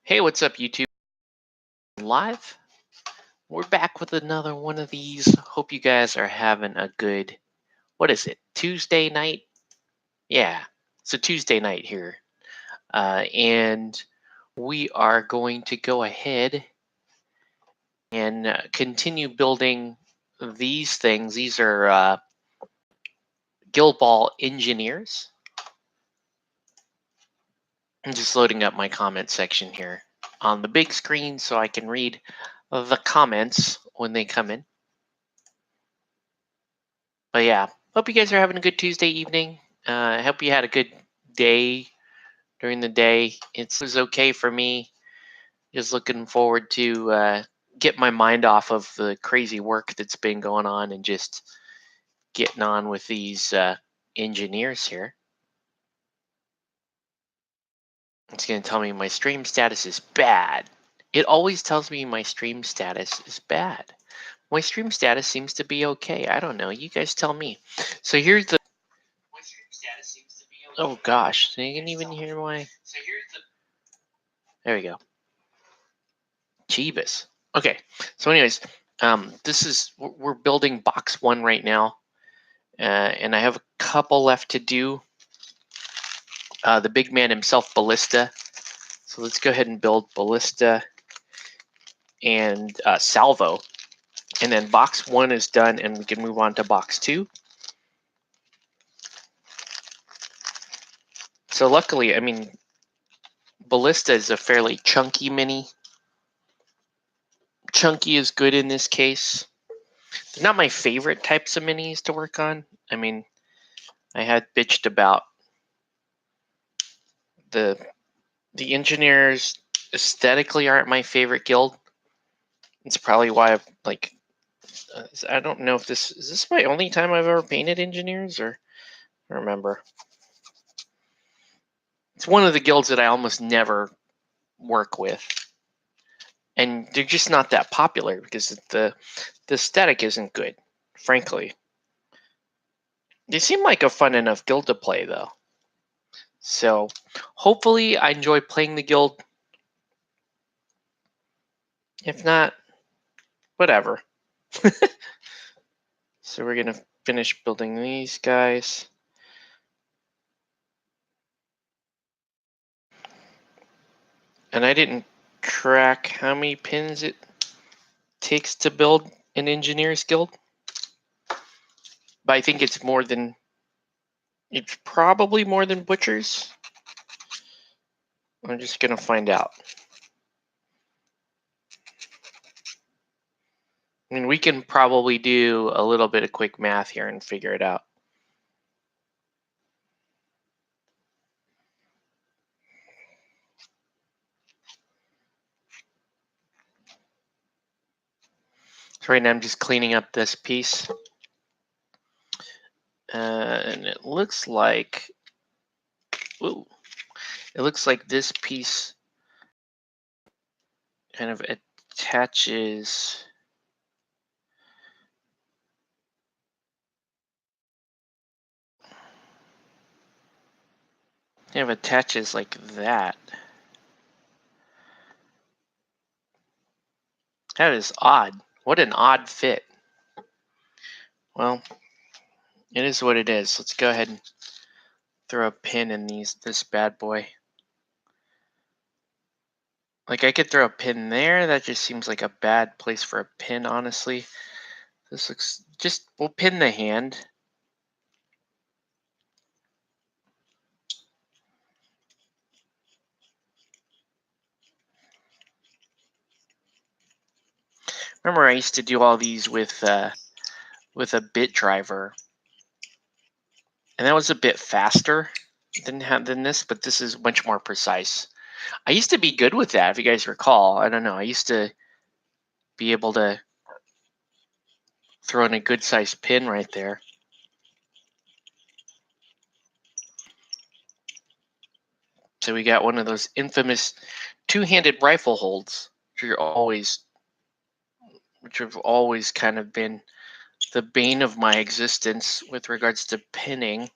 Hey, what's up, YouTube? Live? We're back with another one of these. Hope you guys are having a good, what is it, Tuesday night? Yeah, it's a Tuesday night here. And we are going to go ahead and continue building these things. These are Guild Ball Engineers. I'm just loading up my comment section here on the big screen so I can read the comments when they come in. But yeah, hope you guys are having a good Tuesday evening. I hope you had a good day during the day. It was okay for me. Just looking forward to get my mind off of the crazy work that's been going on and just getting on with these engineers here. It's going to tell me my stream status is bad. It always tells me my stream status is bad. My stream status seems to be okay. I don't know. You guys tell me. So here's the... Oh gosh, so you can even hear my... There we go. Jeebus. Okay, so anyways, we're building box 1 right now, and I have a couple left to do. The big man himself, Ballista. So let's go ahead and build Ballista and Salvo, and then box 1 is done, and we can move on to box 2. So luckily, I mean, Ballista is a fairly chunky mini. Chunky is good in this case. They're not my favorite types of minis to work on. I mean, I had bitched about the engineers aesthetically aren't my favorite guild. It's probably why I've I don't know if this is my only time I've ever painted engineers, or I don't remember. It's one of the guilds that I almost never work with, and they're just not that popular because the aesthetic isn't good, frankly. They seem like a fun enough guild to play though. So hopefully I enjoy playing the guild. If not, whatever. So we're gonna finish building these guys. And I didn't track how many pins it takes to build an engineer's guild. But I think it's probably more than butchers. I'm just gonna find out. I mean, we can probably do a little bit of quick math here and figure it out. So right now I'm just cleaning up this piece. And it looks like, ooh, it looks like this piece kind of attaches. Kind of attaches like that. That is odd. What an odd fit. Well, it is what it is. Let's go ahead and throw a pin in this bad boy. Like, I could throw a pin there. That just seems like a bad place for a pin, honestly. This looks we'll pin the hand. Remember, I used to do all these with a bit driver, and that was a bit faster than this, but this is much more precise. I used to be good with that, if you guys recall. I don't know. I used to be able to throw in a good sized pin right there. So we got one of those infamous two-handed rifle holds, which have always kind of been the bane of my existence with regards to pinning.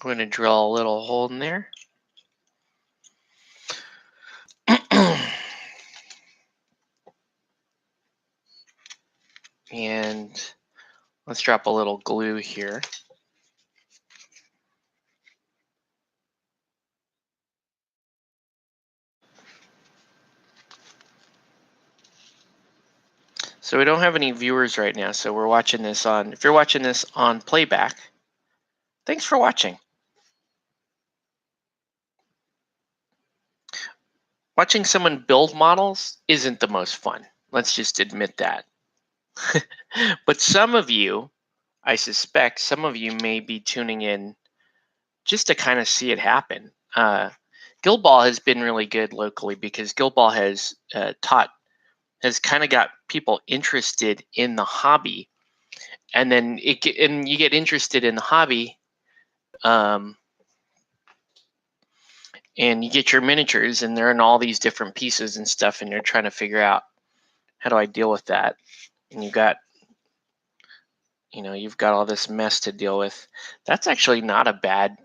going to drill a little hole in there. And let's drop a little glue here. So we don't have any viewers right now, so we're watching this on, if you're watching this on playback, thanks for watching. Watching someone build models isn't the most fun. Let's just admit that. But some of you, I suspect some of you may be tuning in just to kind of see it happen. Guildball has been really good locally because Guildball has has kind of got people interested in the hobby, and then you get interested in the hobby, and you get your miniatures, and they're in all these different pieces and stuff, and you're trying to figure out, how do I deal with that? And you've got all this mess to deal with. That's actually not a bad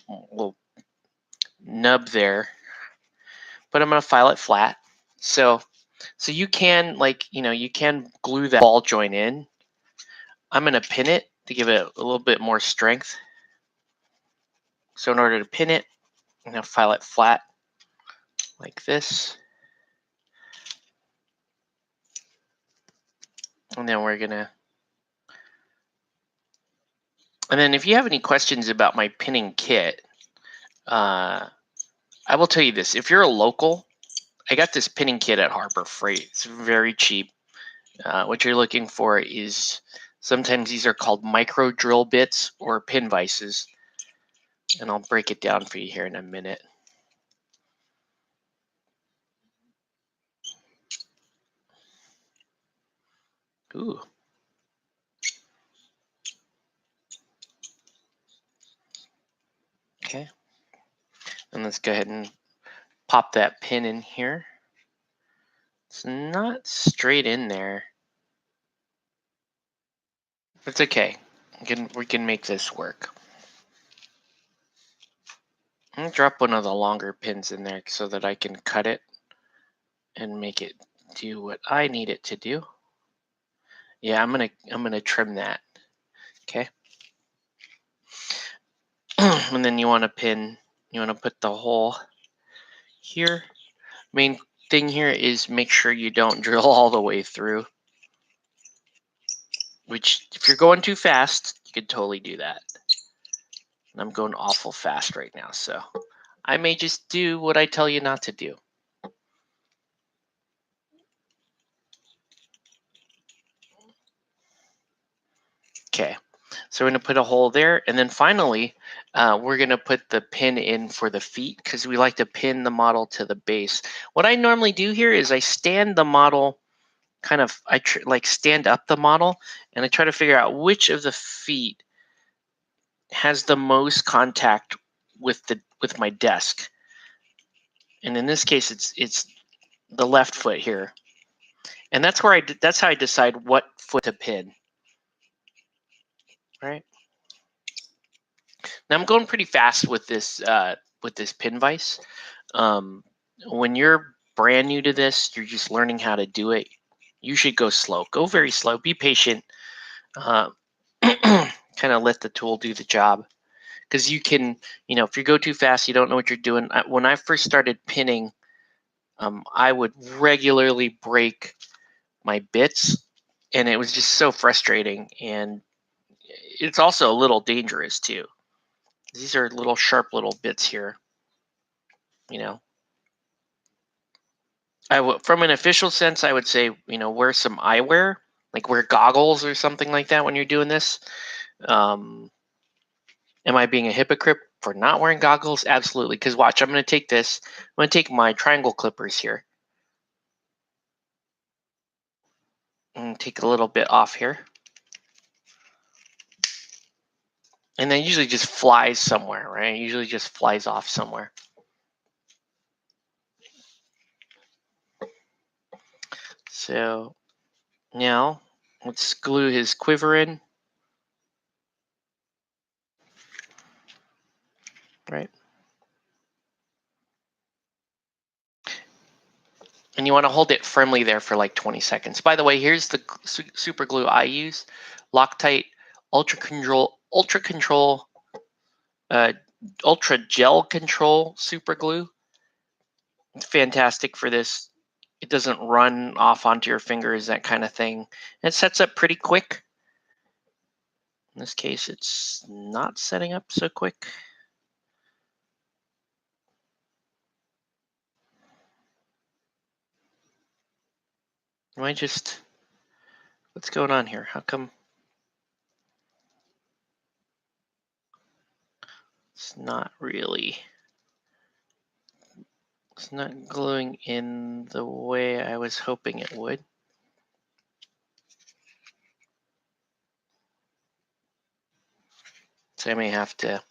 little nub there, but I'm going to file it flat. So you can, you can glue that ball joint in. I'm going to pin it to give it a little bit more strength. So in order to pin it, I'm going to file it flat like this. And then we're going to, and then if you have any questions about my pinning kit, I will tell you this. If you're a local, I got this pinning kit at Harbor Freight. It's very cheap. What you're looking for is, sometimes these are called micro drill bits or pin vices. And I'll break it down for you here in a minute. Ooh. Okay. And let's go ahead and pop that pin in here. It's not straight in there. It's okay. We can make this work. I'm gonna drop one of the longer pins in there so that I can cut it and make it do what I need it to do. Yeah, I'm gonna trim that. Okay. And then you want to put the hole here. Main thing here is make sure you don't drill all the way through. Which, if you're going too fast, you could totally do that. And I'm going awful fast right now, so I may just do what I tell you not to do. Okay, so we're going to put a hole there, and then finally, we're going to put the pin in for the feet because we like to pin the model to the base. What I normally do here is I stand the model, stand up the model, and I try to figure out which of the feet has the most contact with my desk. And in this case, it's the left foot here, and that's how I decide what foot to pin. Right. Now I'm going pretty fast with this pin vise. When you're brand new to this, you're just learning how to do it. You should go slow. Go very slow. Be patient. Kind of let the tool do the job. Because you can, if you go too fast, you don't know what you're doing. When I first started pinning, I would regularly break my bits, and it was just so frustrating. And it's also a little dangerous too. These are little sharp little bits here. From an official sense, I would say, wear some eyewear, like wear goggles or something like that when you're doing this. Am I being a hypocrite for not wearing goggles? Absolutely. Because watch, I'm going to take this. I'm going to take my triangle clippers here and take a little bit off here. And then usually just flies somewhere, right? Usually just flies off somewhere. So now let's glue his quiver in. right? And you want to hold it firmly there for like 20 seconds. By the way, here's the super glue I use. Loctite Ultra Control Ultra Gel Control Super Glue. It's fantastic for this. It doesn't run off onto your fingers, that kind of thing. It sets up pretty quick. In this case, it's not setting up so quick. Am I just, what's going on here? How come it's not really, it's not gluing in the way I was hoping it would? So I may have to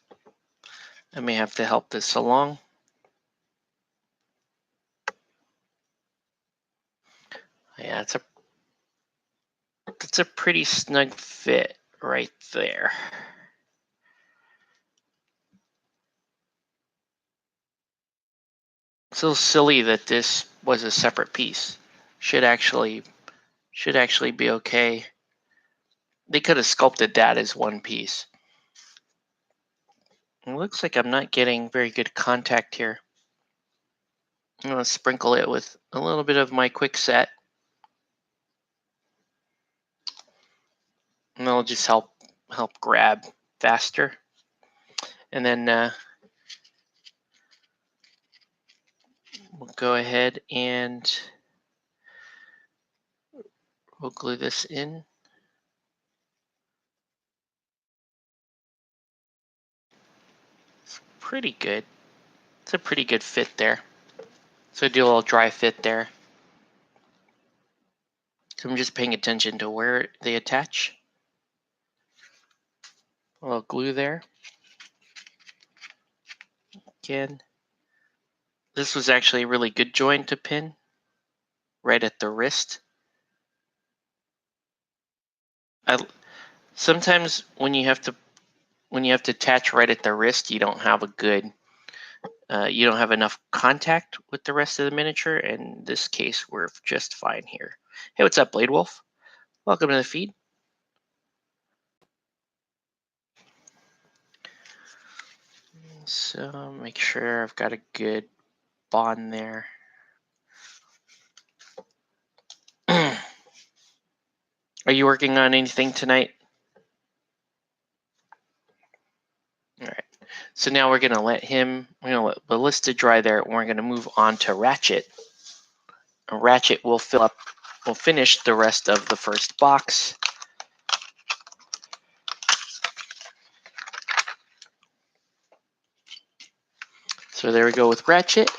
help this along. Yeah, it's a pretty snug fit right there. It's a little silly that this was a separate piece. Should actually be okay. They could have sculpted that as one piece. It looks like I'm not getting very good contact here. I'm going to sprinkle it with a little bit of my quick set. And that'll just help grab faster. And then we'll go ahead and we'll glue this in. It's pretty good. It's a pretty good fit there. So do a little dry fit there. So I'm just paying attention to where they attach. A little glue there. Again, this was actually a really good joint to pin right at the wrist. Sometimes when you have to attach right at the wrist, you don't have a good you don't have enough contact with the rest of the miniature. In this case, we're just fine here. Hey, what's up, Blade Wolf? Welcome to the feed. So make sure I've got a good bond there. Are you working on anything tonight? All right. So now we're going to let Ballista dry there, and we're going to move on to Ratchet. And Ratchet will finish the rest of the first box. So there we go with Ratchet.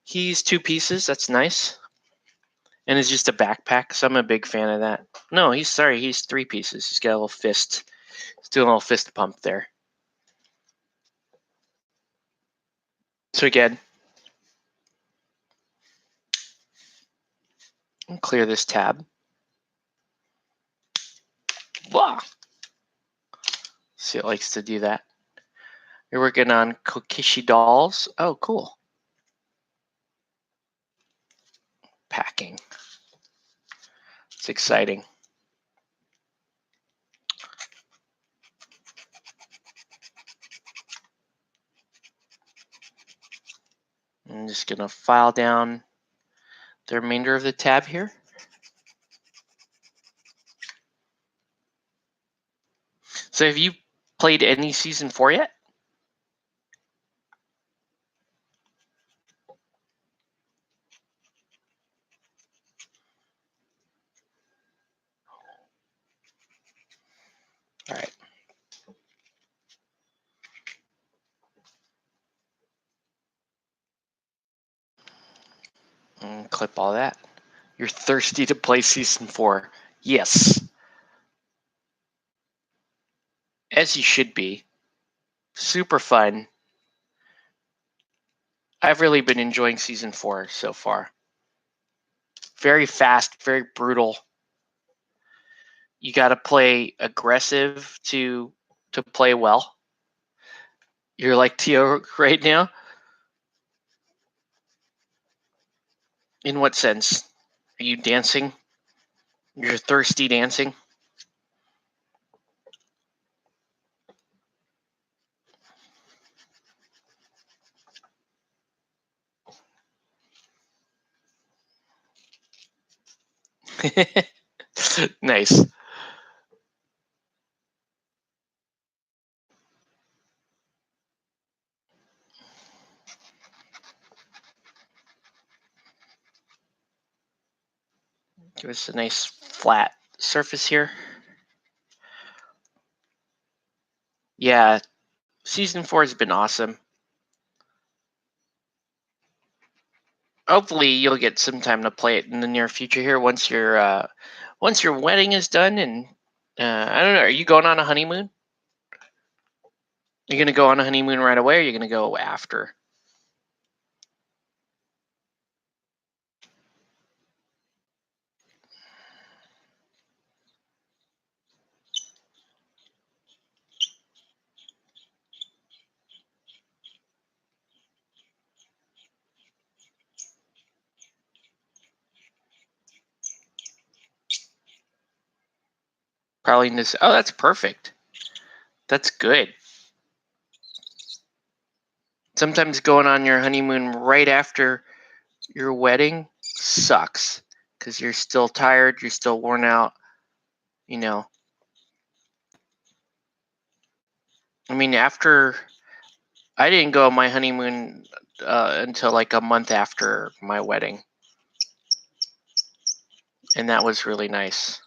He's 2 pieces. That's nice. And it's just a backpack, so I'm a big fan of that. No, he's 3 pieces. He's got a little fist. He's doing a little fist pump there. So again, I'll clear this tab. Blah. See, it likes to do that. You're working on Kokishi dolls. Oh, cool. Packing. It's exciting. I'm just going to file down the remainder of the tab here. So have you played any Season 4 yet? All right. And clip all that. You're thirsty to play Season 4. Yes. As you should be. Super fun. I've really been enjoying Season 4 so far. Very fast, very brutal. You got to play aggressive to play well. You're like Tio right now? In what sense? Are you dancing? You're thirsty dancing? Nice. Give us a nice flat surface here. Yeah, season 4 has been awesome. Hopefully, you'll get some time to play it in the near future here once your wedding is done. And I don't know. Are you going on a honeymoon? You're gonna go on a honeymoon right away, or are you gonna go after? Probably in this. Oh, that's perfect. That's good. Sometimes going on your honeymoon right after your wedding sucks because you're still tired, you're still worn out. You know, I mean, after I didn't go on my honeymoon until like a month after my wedding, and that was really nice.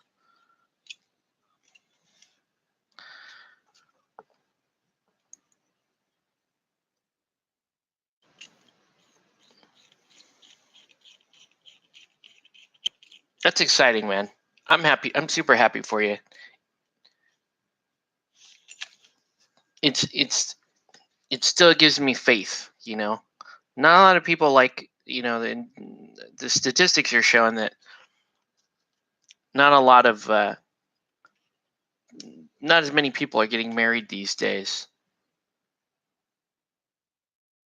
That's exciting, man. I'm happy. I'm super happy for you. It still gives me faith. Not a lot of people like the statistics are showing that not a lot of not as many people are getting married these days,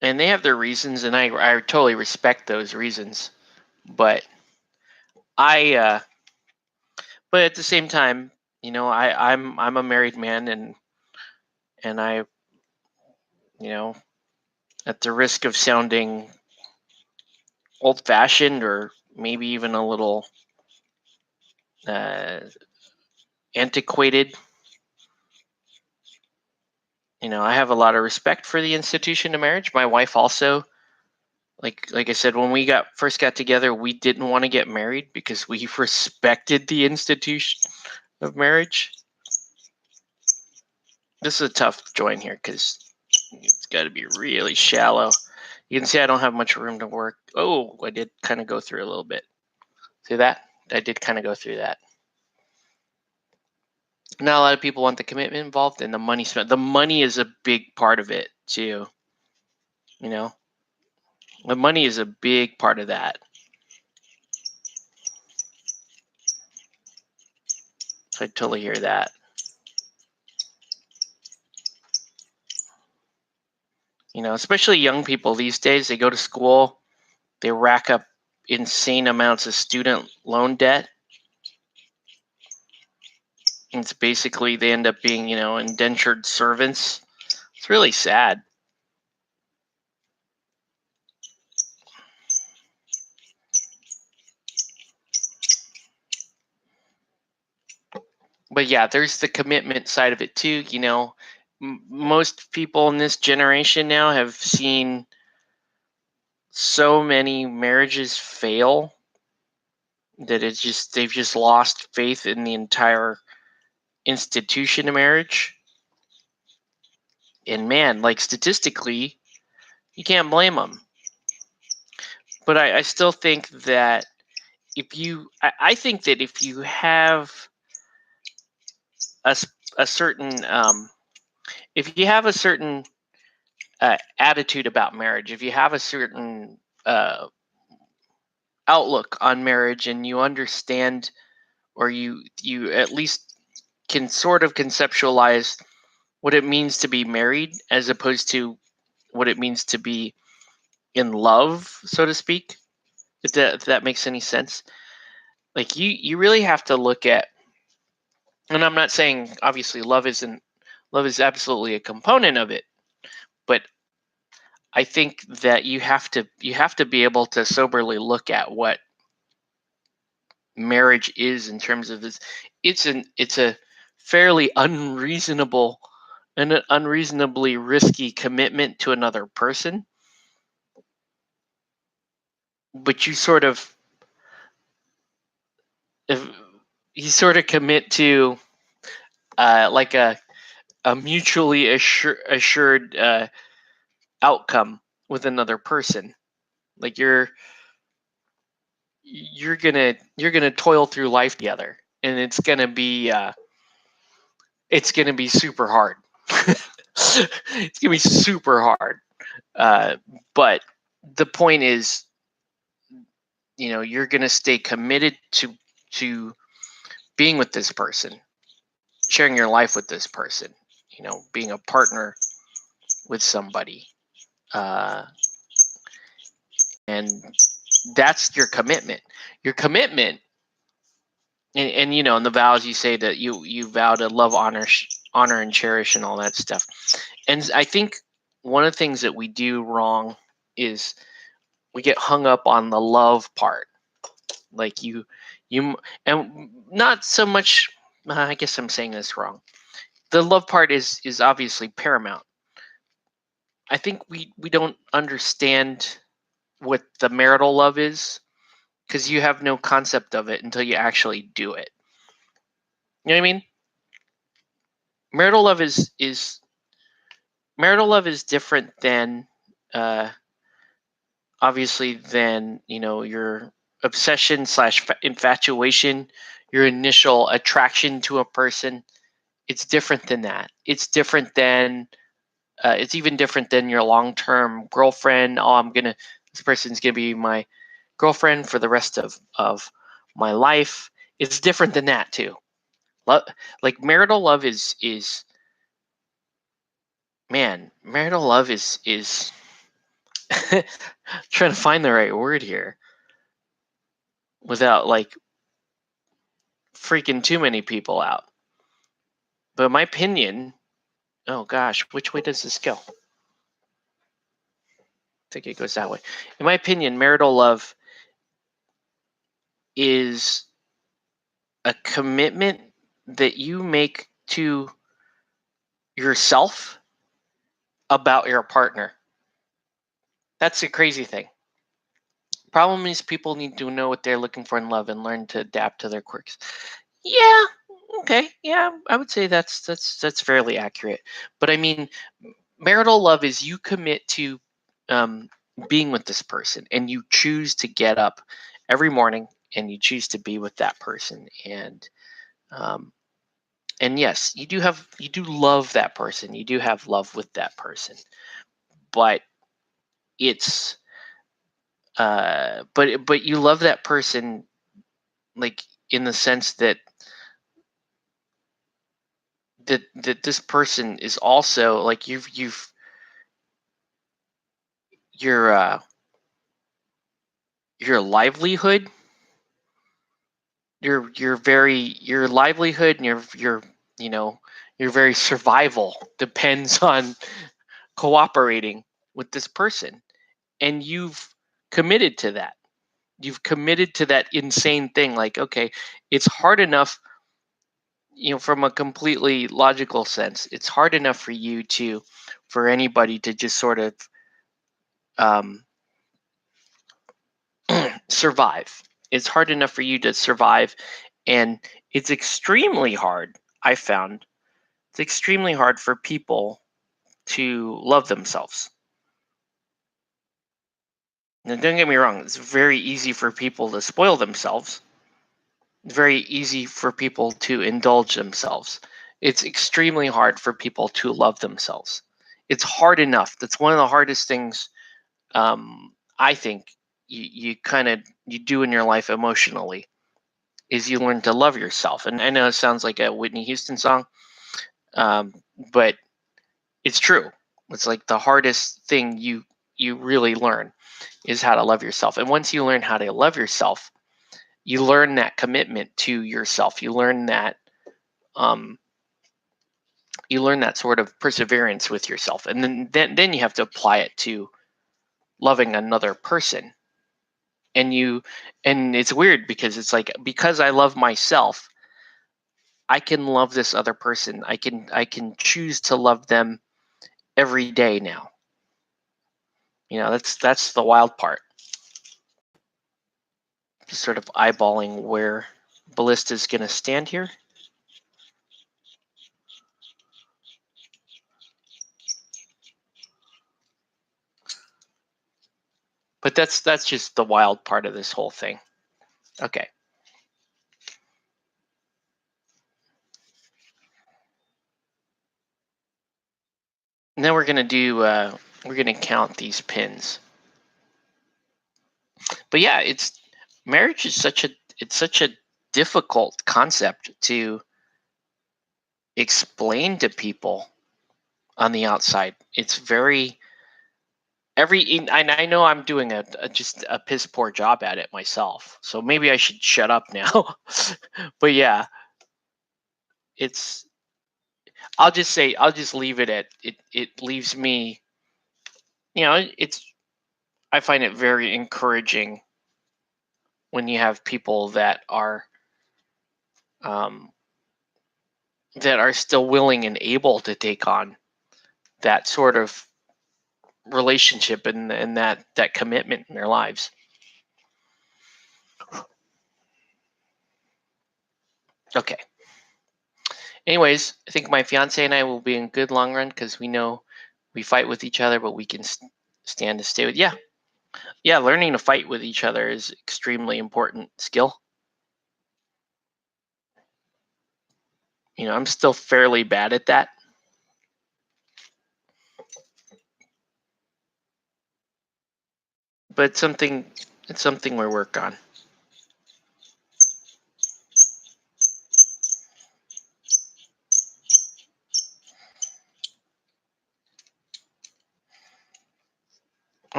and they have their reasons, and I totally respect those reasons. But I but at the same time, I'm a married man, and I you know at the risk of sounding old fashioned or maybe even a little uh, antiquated. I have a lot of respect for the institution of marriage. My wife also, like I said, when we first got together, we didn't want to get married because we respected the institution of marriage. This is a tough joint here because it's got to be really shallow. You can see I don't have much room to work. Oh, I did kind of go through a little bit. See that? I did kind of go through that. Not a lot of people want the commitment involved and the money spent. The money is a big part of it too. The money is a big part of that. So I totally hear that. Especially young people these days, they go to school, they rack up insane amounts of student loan debt. It's basically they end up being, indentured servants. It's really sad. But yeah, there's the commitment side of it too. Most people in this generation now have seen so many marriages fail that they've just lost faith in the entire institution of marriage. And man, like statistically, you can't blame them. But I still think that I think that if you have a certain if you have a certain attitude about marriage, if you have a certain outlook on marriage, and you understand, or you at least can sort of conceptualize what it means to be married as opposed to what it means to be in love, so to speak. If that makes any sense. Like you really have to look at, and I'm not saying obviously love is absolutely a component of it, but I think that you have to be able to soberly look at what marriage is in terms of this. It's a fairly unreasonable and an unreasonably risky commitment to another person, but if you sort of commit to like a mutually assured outcome with another person. Like you're gonna toil through life together, and it's gonna be super hard. It's gonna be super hard. But the point is, you're gonna stay committed to being with this person, sharing your life with this person, being a partner with somebody. And that's your commitment. Your commitment, and in the vows you say that you vow to love, honor, and cherish, and all that stuff. And I think one of the things that we do wrong is we get hung up on the love part. Like you, and not so much. I guess I'm saying this wrong. The love part is obviously paramount. I think we don't understand what the marital love is, because you have no concept of it until you actually do it. You know what I mean? Marital love is different than obviously than your obsession / infatuation, your initial attraction to a person. It's different than that. It's different than it's even different than your long-term girlfriend. This person's gonna be my girlfriend for the rest of my life. It's different than that too. Like marital love is man, marital love is trying to find the right word here without like freaking too many people out. But in my opinion, oh gosh, which way does this go? I think it goes that way. In my opinion, marital love is a commitment that you make to yourself about your partner. That's the crazy thing. Problem is, people need to know what they're looking for in love and learn to adapt to their quirks. Yeah, okay, yeah, I would say that's fairly accurate. But I mean, marital love is you commit to being with this person, and you choose to get up every morning, and you choose to be with that person, and yes, you do love that person, you do have love with that person, but it's but you love that person, like in the sense that this person is also like your your livelihood, your livelihood and your very survival depends on cooperating with this person, and committed to that you've committed to that insane thing. Like, okay, it's hard enough, from a completely logical sense, it's hard enough for anybody to just sort of um, survive. It's hard enough for you to survive, and it's extremely hard. I found it's extremely hard for people to love themselves. Now, don't get me wrong, it's very easy for people to spoil themselves. It's very easy for people to indulge themselves. It's extremely hard for people to love themselves. It's hard enough. That's one of the hardest things, I think you do in your life emotionally, is you learn to love yourself. And I know it sounds like a Whitney Houston song, um, but It's true. It's like the hardest thing you really learn is how to love yourself. And once you learn how to love yourself, you learn that commitment to yourself. You learn that sort of perseverance with yourself, and then you have to apply it to loving another person. And it's weird because it's like, because I love myself, I can love this other person. I can choose to love them every day now. That's the wild part. Just sort of eyeballing where Ballista's going to stand here. But that's just the wild part of this whole thing. Okay. And then we're going to do we're going to count these pins. But yeah, marriage is such a difficult concept to explain to people on the outside. It's very and I know I'm doing just a piss poor job at it myself. So maybe I should shut up now. But yeah, I'll just leave it at it leaves me, I find it very encouraging when you have people that are still willing and able to take on that sort of relationship and that commitment in their lives. Okay. Anyways, I think my fiance and I will be in good long run because we know we fight with each other, but we can stand to stay with. Yeah. Learning to fight with each other is extremely important skill. I'm still fairly bad at that. But it's something we work on.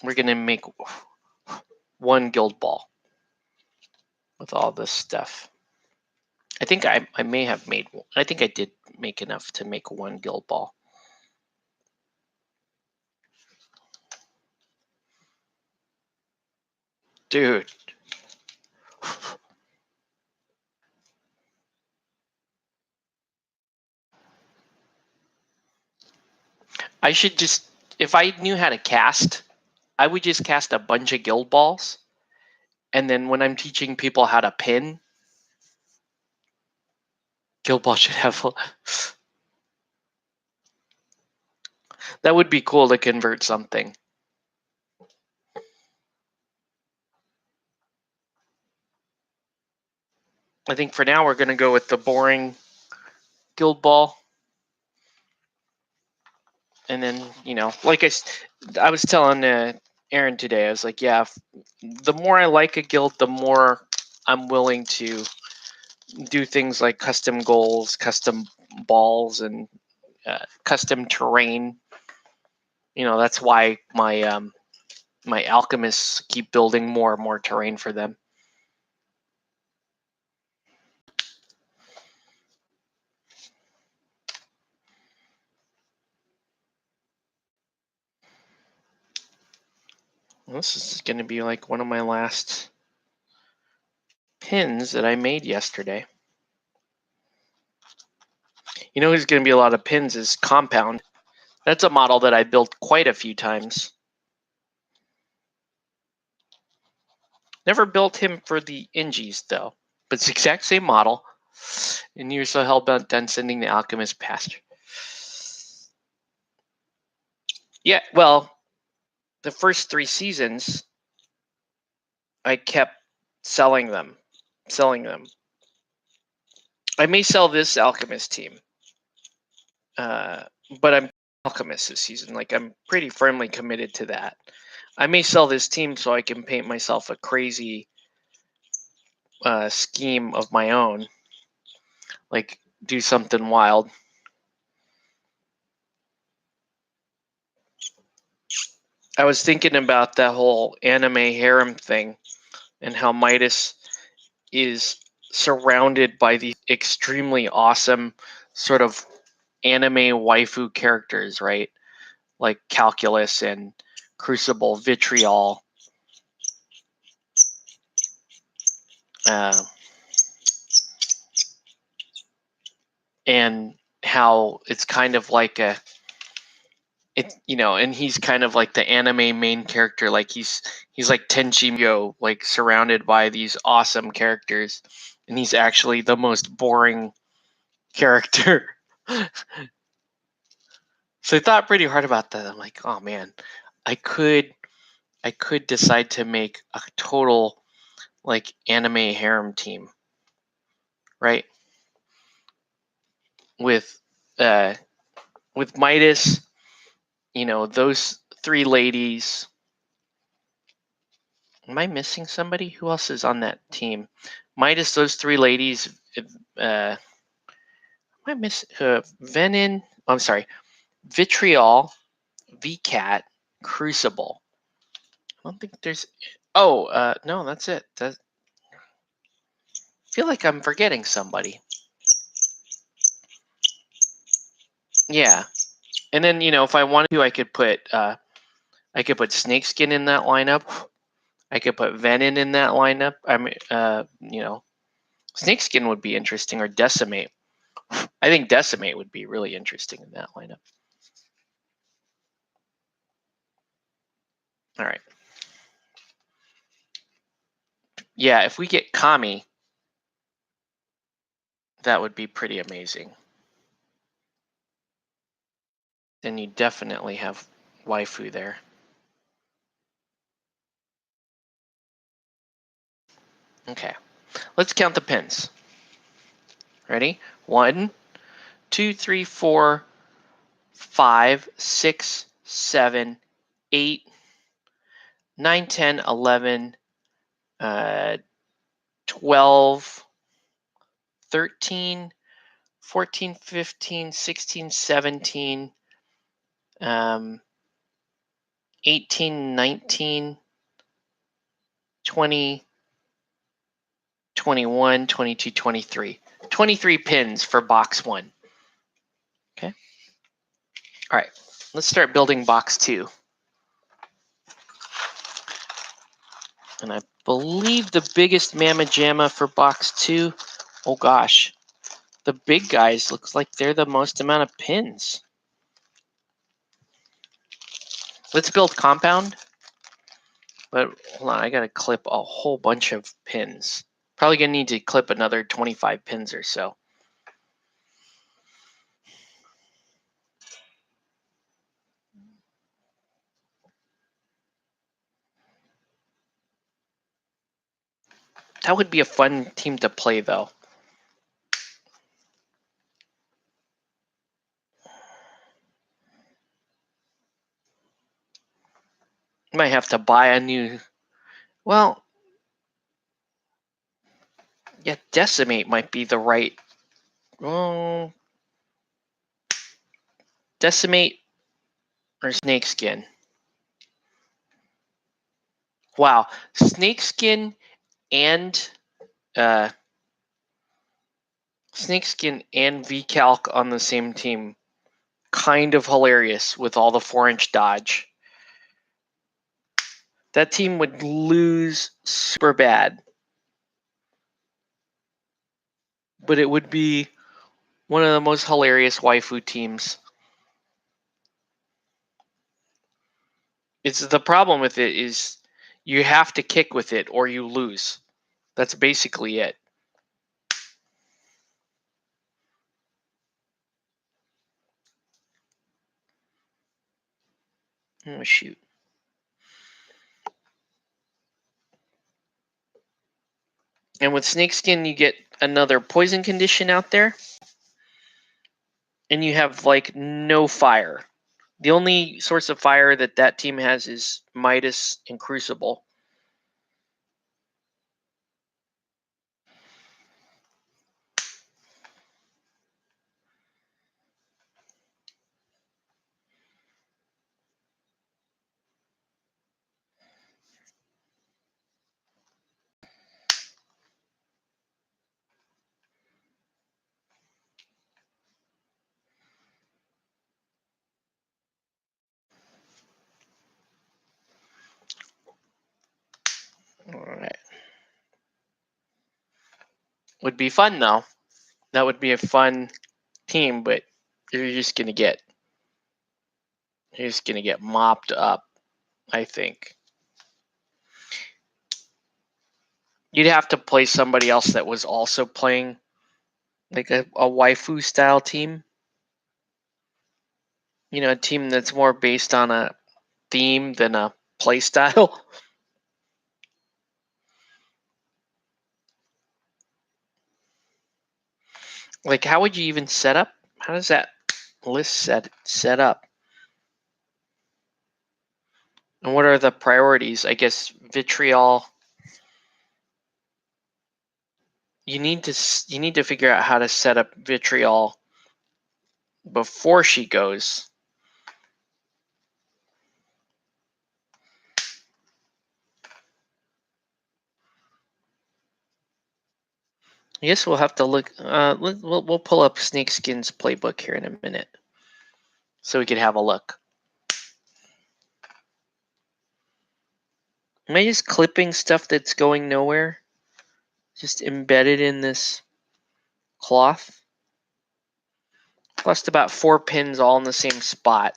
We're gonna make one guild ball with all this stuff. I think I may have made. I think I did make enough to make one guild ball. Dude. I should just, if I knew how to cast, I would just cast a bunch of guild balls. And then when I'm teaching people how to pin, guild ball should have. That would be cool to convert something. I think for now we're going to go with the boring guild ball. And then, like I was telling Aaron today, I was like, yeah, the more I like a guild, the more I'm willing to do things like custom goals, custom balls, and custom terrain. That's why my my alchemists keep building more and more terrain for them. This is going to be like one of my last pins that I made yesterday. Who's going to be a lot of pins is Compound. That's a model that I built quite a few times. Never built him for the Ingies though, but it's the exact same model. And you're so hell-bent on sending the alchemist past. Yeah, well, the first 3 seasons, I kept selling them. I may sell this alchemist team, but I'm alchemist this season. Like, I'm pretty firmly committed to that. I may sell this team so I can paint myself a crazy scheme of my own, like do something wild. I was thinking about that whole anime harem thing and how Midas is surrounded by these extremely awesome sort of anime waifu characters, right? Like Calculus and Crucible, Vitriol. And how it's kind of like and he's kind of like the anime main character, like he's like Tenchi Muyo, like surrounded by these awesome characters, and he's actually the most boring character. So I thought pretty hard about that. I'm like, oh man, I could decide to make a total like anime harem team, right? With Midas, those three ladies. Am I missing somebody? Who else is on that team? Midas, those three ladies. Am I missing? Venin. I'm sorry. Vitriol, VCAT, Crucible. I don't think there's. Oh, no, that's it. I feel like I'm forgetting somebody. Yeah, and then if I wanted to, I could put Snakeskin in that lineup. I could put Venin in that lineup. I mean, Snakeskin would be interesting, or Decimate. I think Decimate would be really interesting in that lineup. All right. Yeah, if we get Kami, that would be pretty amazing. Then you definitely have waifu there. Okay, let's count the pins. Ready? 1, 2, 3, 4, 5, 6, 7, 8, 9, 10, 11, 12, 13, 14, 15, 16, 17, 18, 19, 20, 21, 22, 23. 23 pins for box 1. Okay. All right. Let's start building box 2. And I believe the biggest Mamma Jamma for box 2. Oh gosh. The big guys looks like they're the most amount of pins. Let's build compound. But hold on, I gotta clip a whole bunch of pins. Probably gonna need to clip another 25 pins or so. That would be a fun team to play, though. Might have to buy a new. Well, yeah, Decimate might be the right. Well, Decimate or Snakeskin. Wow, Snakeskin and VCalc on the same team. Kind of hilarious with all the 4-inch dodge. That team would lose super bad. But it would be one of the most hilarious waifu teams. It's the problem with it is you have to kick with it or you lose. That's basically it. Oh, shoot. And with Snakeskin, you get another poison condition out there. And you have, like, no fire. The only source of fire that team has is Midas and Crucible. Would be fun though. That would be a fun team, but you're just gonna get mopped up, I think. You'd have to play somebody else that was also playing like a waifu style team. You know, a team that's more based on a theme than a play style. Like, how would you even set up? How does that list set up? And what are the priorities? I guess Vitriol. You need to figure out how to set up Vitriol before she goes. I guess we'll have to look. We'll pull up Snakeskin's playbook here in a minute, so we can have a look. Am I just clipping stuff that's going nowhere? Just embedded in this cloth? Plus about 4 pins all in the same spot.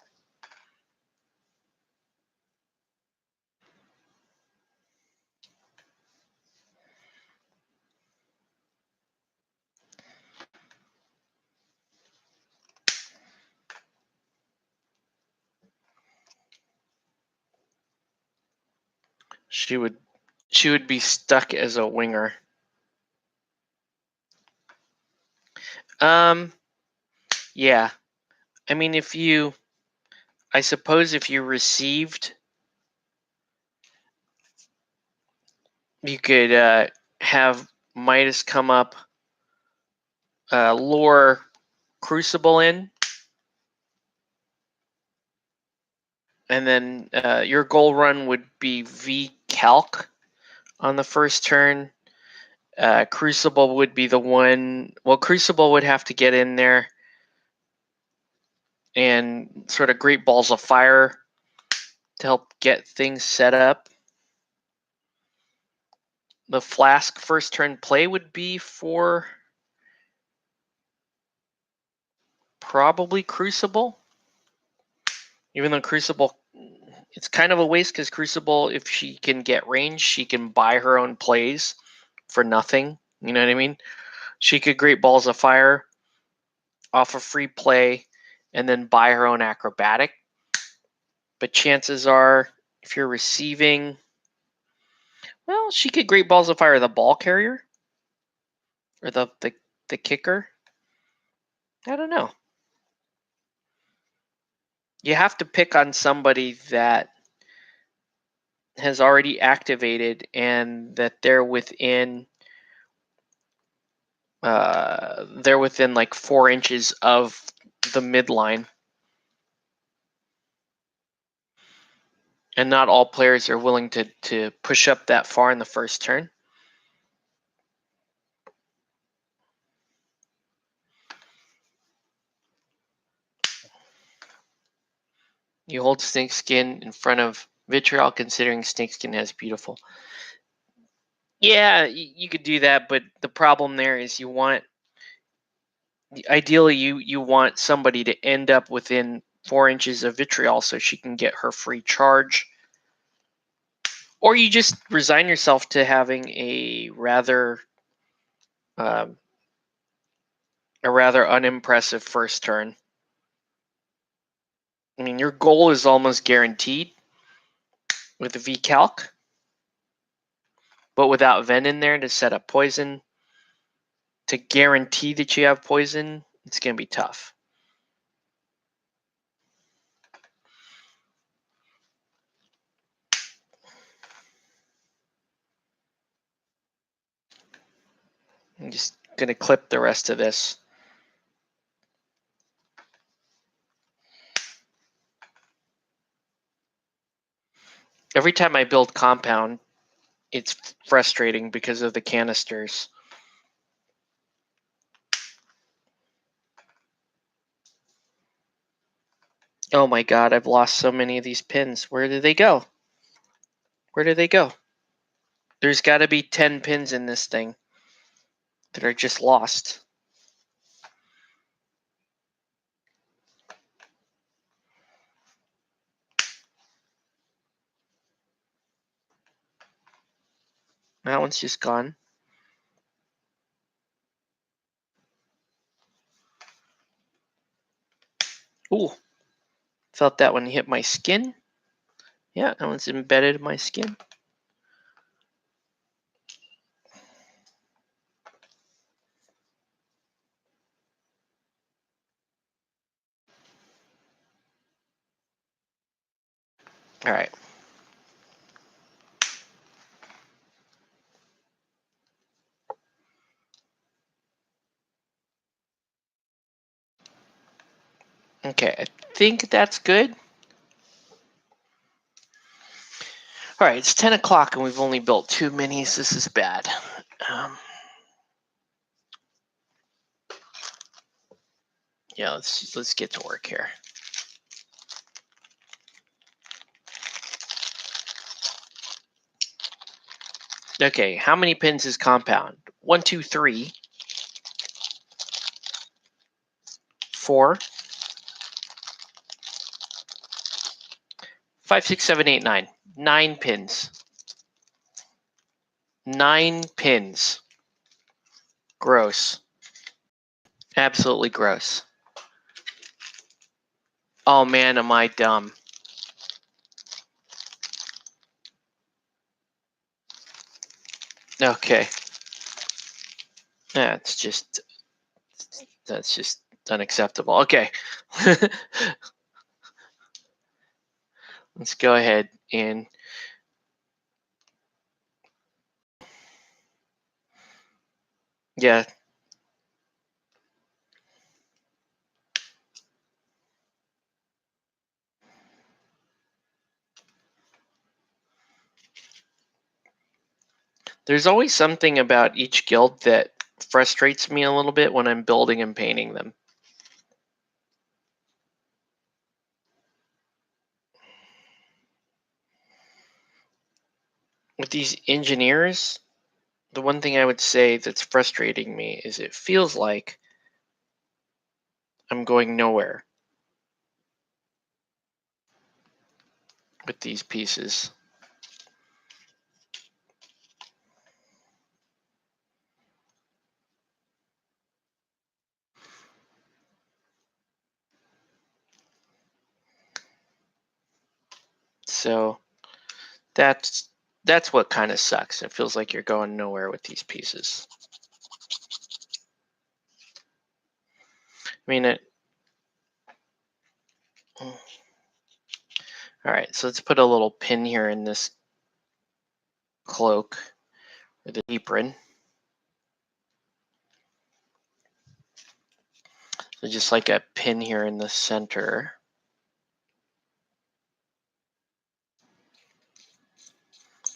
She would be stuck as a winger. Yeah. I mean, I suppose if you received, you could have Midas come up, lure Crucible in, and then your goal run would be V-Calc on the first turn. Crucible would be the one. Well, Crucible would have to get in there and sort of Great Balls of Fire to help get things set up. The Flask first turn play would be for probably Crucible. Even though Crucible, it's kind of a waste because Crucible, if she can get range, she can buy her own plays for nothing. You know what I mean? She could Great Balls of Fire off a free play and then buy her own acrobatic. But chances are, if you're receiving, well, she could Great Balls of Fire the ball carrier or the kicker. I don't know. You have to pick on somebody that has already activated and that they're within like 4 inches of the midline. And not all players are willing to push up that far in the first turn. You hold Snakeskin in front of Vitriol, considering Snakeskin has beautiful. Yeah, you could do that, but the problem there is ideally you want somebody to end up within 4 inches of Vitriol so she can get her free charge. Or you just resign yourself to having a rather unimpressive first turn. I mean, your goal is almost guaranteed with the V-Calc, but without Ven in there to set up poison, to guarantee that you have poison, it's going to be tough. I'm just going to clip the rest of this. Every time I build compound, it's frustrating because of the canisters. Oh my god, I've lost so many of these pins. Where did they go? Where did they go? There's got to be 10 pins in this thing. that are just lost. That one's just gone. Ooh, felt that one hit my skin. Yeah, that one's embedded in my skin. All right. Okay, I think that's good. All right, it's 10 o'clock and we've only built 2 minis. This is bad. Yeah, let's get to work here. Okay, how many pins is compound? 1, 2, 3, 4, 5, 6, 7, 8, 9. 9 pins. 9 pins. Gross. Absolutely gross. Oh man, am I dumb. Okay. That's just unacceptable. Okay. Let's go ahead and yeah. There's always something about each guild that frustrates me a little bit when I'm building and painting them. With these engineers, the one thing I would say that's frustrating me is it feels like I'm going nowhere with these pieces. So that's what kind of sucks. It feels like you're going nowhere with these pieces. I mean it. All right, so let's put a little pin here in this cloak or the apron. So just like a pin here in the center.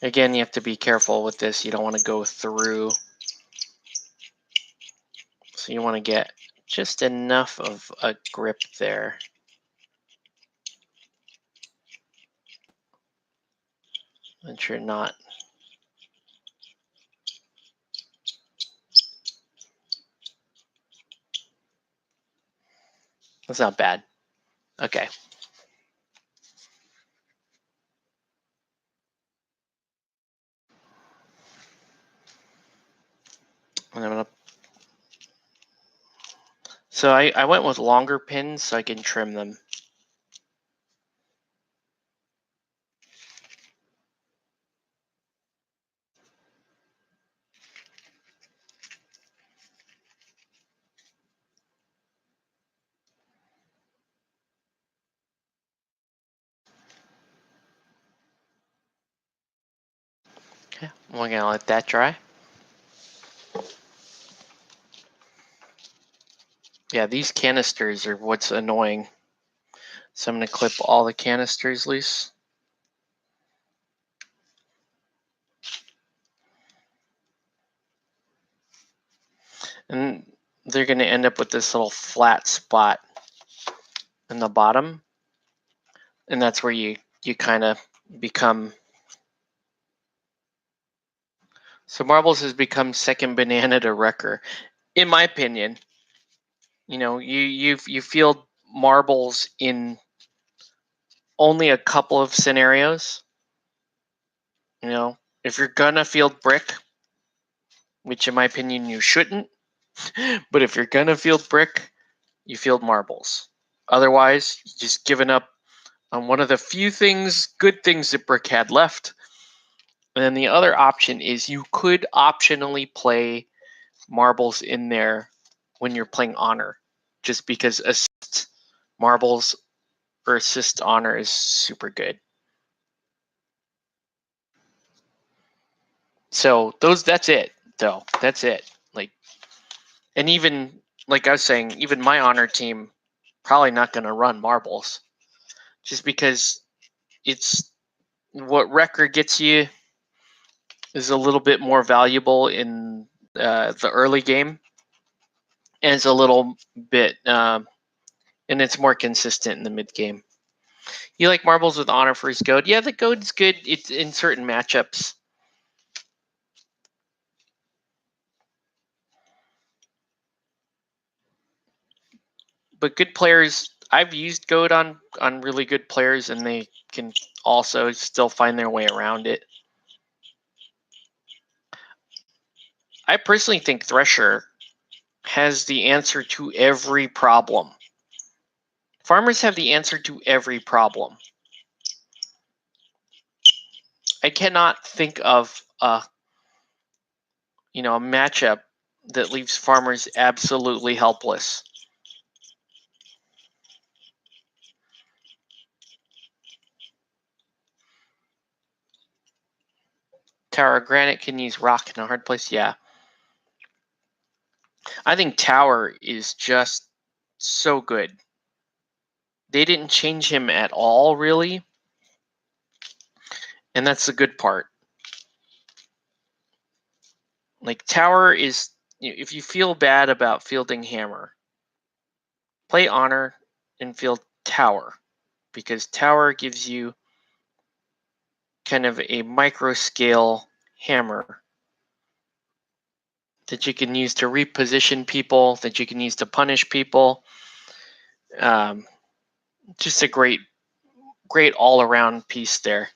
Again, you have to be careful with this. You don't want to go through. So you want to get just enough of a grip there. That you're not. That's not bad. Okay. And I'm gonna. So I went with longer pins so I can trim them. Okay, we're gonna let that dry. Yeah, these canisters are what's annoying. So I'm gonna clip all the canisters loose. And they're gonna end up with this little flat spot in the bottom. And that's where you kind of become So marbles has become second banana to Wrecker, in my opinion. You know, you field marbles in only a couple of scenarios. You know, if you're gonna field brick, which in my opinion you shouldn't, but if you're gonna field brick, you field marbles. Otherwise, you're just giving up on one of the few good things that brick had left. And then the other option is you could optionally play marbles in there when you're playing honor, just because assist marbles or assist honor is super good. So that's it though. That's it. Like, and even like I was saying, even my honor team probably not going to run marbles, just because it's what Wrecker gets you is a little bit more valuable in the early game, and it's a little bit and it's more consistent in the mid game. You like marbles with honor for his goad? Yeah, the goad's good. It's in certain matchups. But good players, I've used goad on really good players, and they can also still find their way around it. I personally think Thresher has the answer to every problem. Farmers have the answer to every problem. I cannot think of a matchup that leaves farmers absolutely helpless. Tower Granite can use rock in a hard place. Yeah. I think Tower is just so good. They didn't change him at all, really. And that's the good part. Like, Tower is, if you feel bad about fielding Hammer, play Honor and field Tower, because Tower gives you kind of a micro scale hammer that you can use to reposition people, that you can use to punish people. Just a great all around piece there.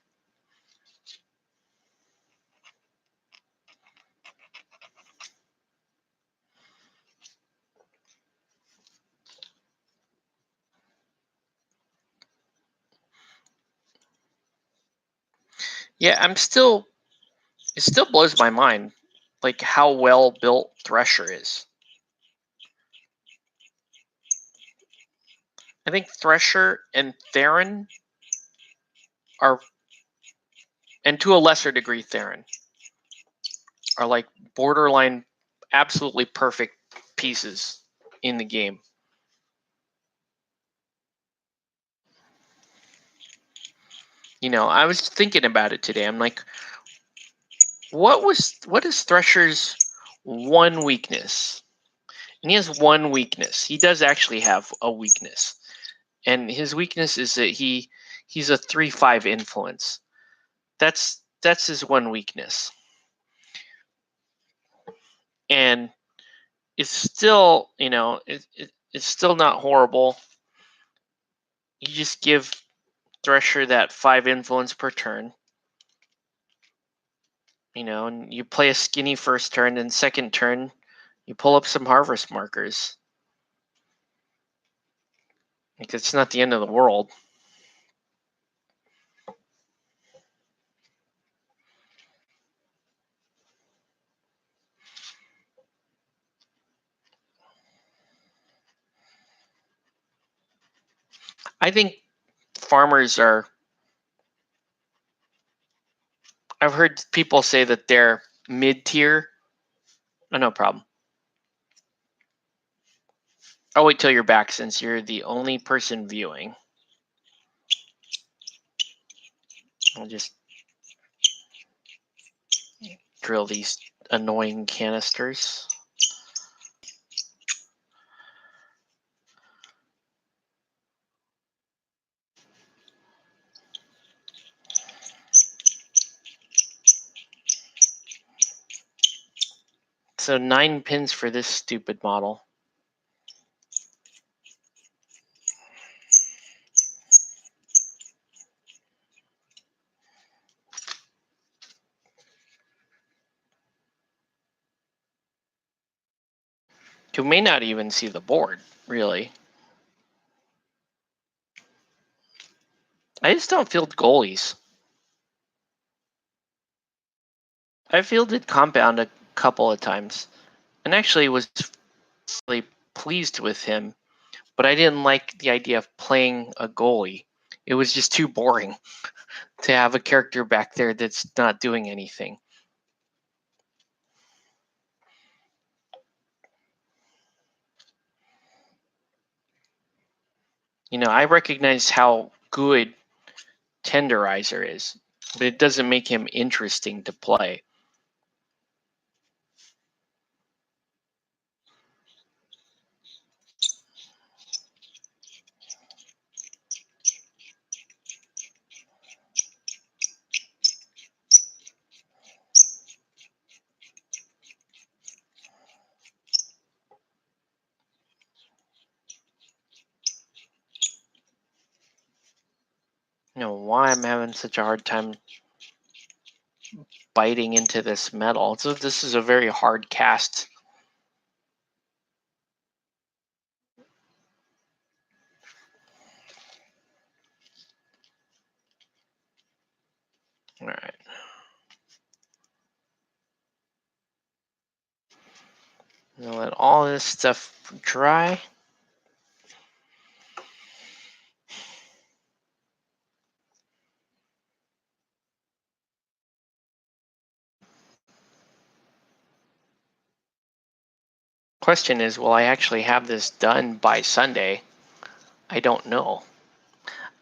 Yeah, it still blows my mind, like, how well built Thresher is. I think Thresher and Theron are, and to a lesser degree Theron, are like borderline absolutely perfect pieces in the game. I was thinking about it today. I'm like, what is Thresher's one weakness? And he has one weakness. He does actually have a weakness. And his weakness is that he's a 3/5 influence. That's his one weakness. And it's still, it's still not horrible. You just give Thresher that 5 influence per turn. And you play a skinny first turn, and second turn, you pull up some harvest markers. Like, it's not the end of the world. I think farmers are, I've heard people say that they're mid-tier. Oh, no problem. I'll wait till you're back, since you're the only person viewing. I'll just drill these annoying canisters. So 9 pins for this stupid model. You may not even see the board, really. I just don't field goalies. I fielded Compound a couple of times, and actually was really pleased with him, but I didn't like the idea of playing a goalie. It was just too boring to have a character back there that's not doing anything. You know, I recognize how good Tenderizer is, but it doesn't make him interesting to play. You know why I'm having such a hard time biting into this metal. So this is a very hard cast. All right. I'm gonna let all this stuff dry. Question is, will I actually have this done by Sunday? I don't know.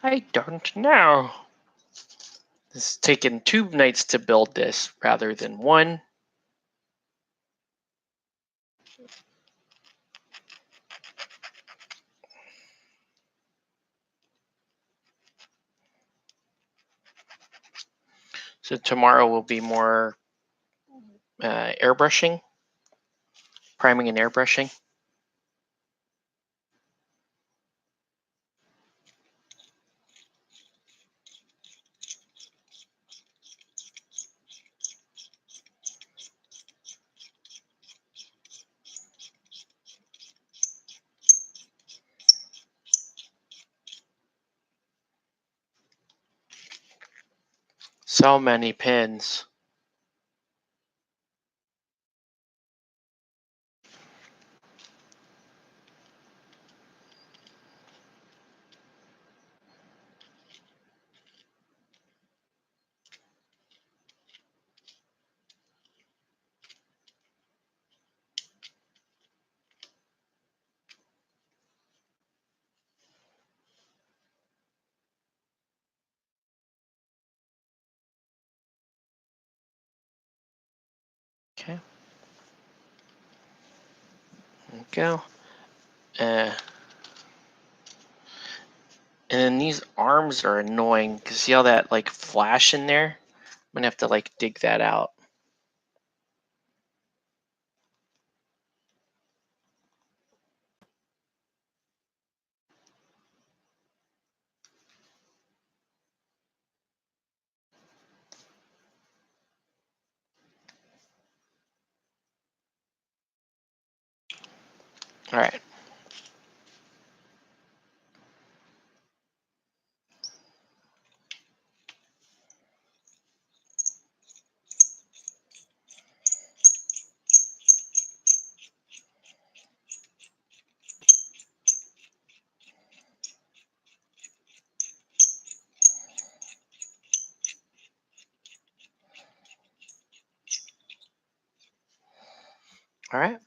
I don't know. It's taken 2 nights to build this rather than 1. So tomorrow will be more airbrushing, priming and airbrushing. So many pins. Okay. There we go. And then these arms are annoying because see how that like flash in there? I'm gonna have to like dig that out. All right. All right.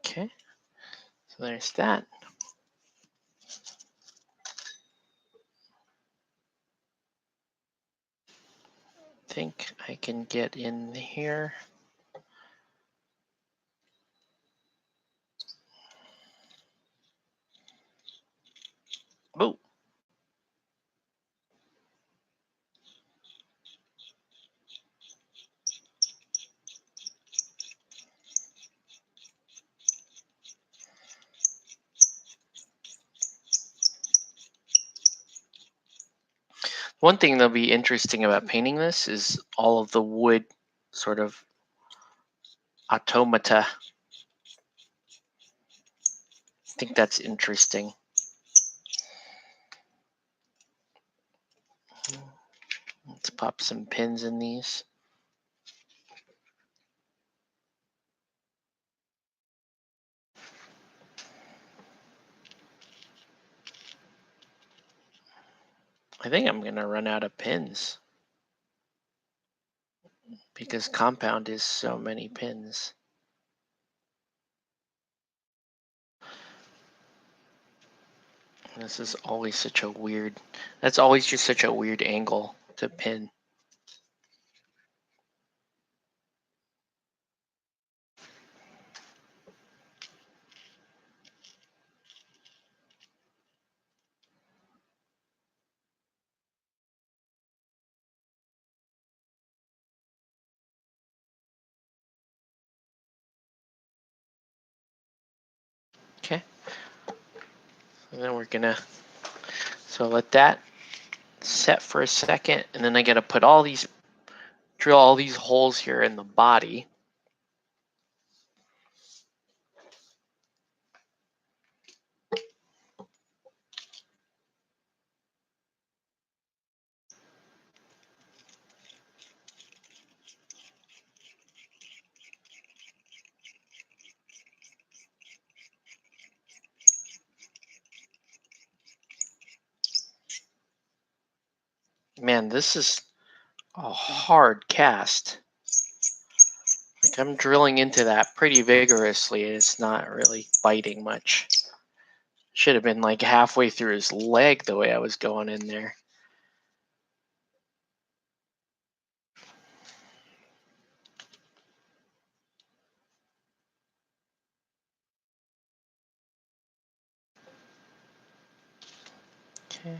Okay. So there's that. Think I can get in here. Oh. One thing that'll be interesting about painting this is all of the wood sort of automata. I think that's interesting. Let's pop some pins in these. I think I'm going to run out of pins because compound is so many pins. This is always such a weird, that's always just such a weird angle to pin. Okay. And then we're gonna, so let that set for a second, and then I gotta put all these, drill all these holes here in the body. Man, this is a hard cast. Like I'm drilling into that pretty vigorously, and it's not really biting much. Should have been like halfway through his leg the way I was going in there. Okay.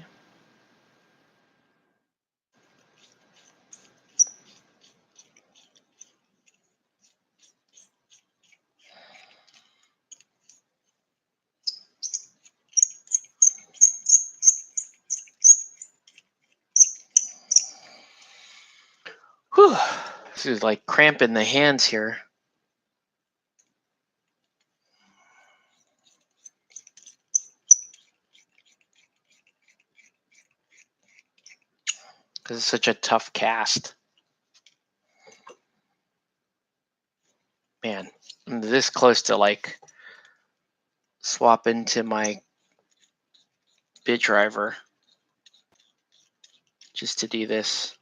Whew. This is like cramping the hands here. Because it's such a tough cast. Man, I'm this close to like swap into my bit driver just to do this.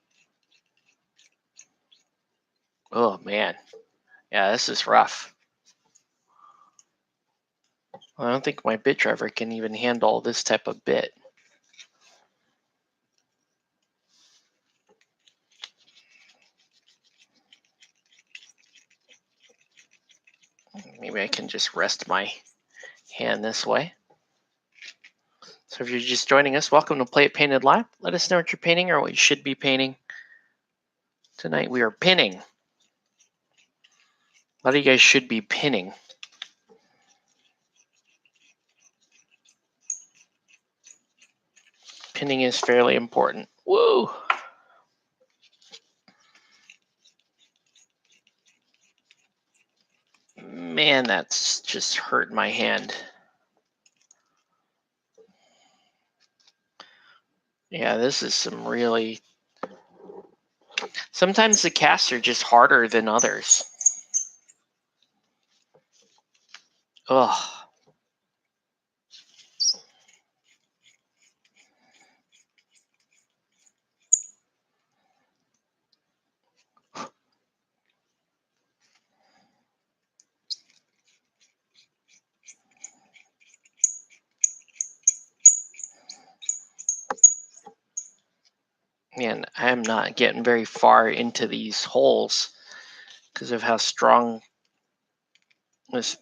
Oh man, yeah, this is rough. I don't think my bit driver can even handle this type of bit. Maybe I can just rest my hand this way. So if you're just joining us, welcome to Play It Painted Live. Let us know what you're painting or what you should be painting. Tonight we are pinning. A lot of you guys should be pinning. Pinning is fairly important. Woo! Man, that's just hurt my hand. Yeah, this is some really... Sometimes the casts are just harder than others. Ugh. Man, I'm not getting very far into these holes because of how strong this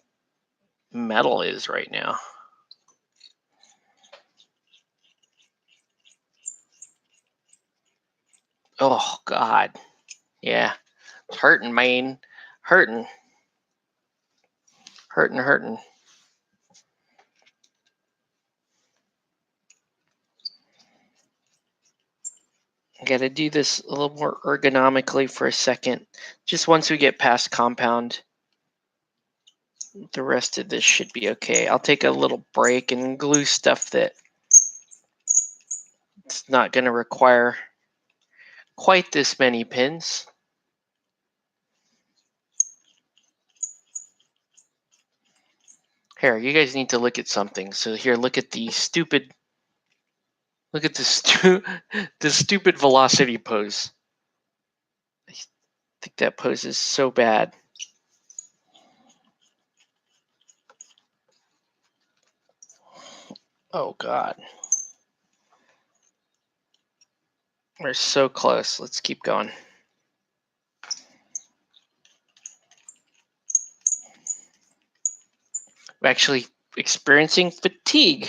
metal is right now. Oh, God. Yeah. It's hurting, man. Hurting. Hurting. got to do this a little more ergonomically for a second. Just once we get past compound, the rest of this should be okay. I'll take a little break and glue stuff that it's not going to require quite this many pins. Here, you guys need to look at something. So here, look at the stupid, look at the stupid velocity pose. I think that pose is so bad. Oh God. We're so close. Let's keep going. We're actually experiencing fatigue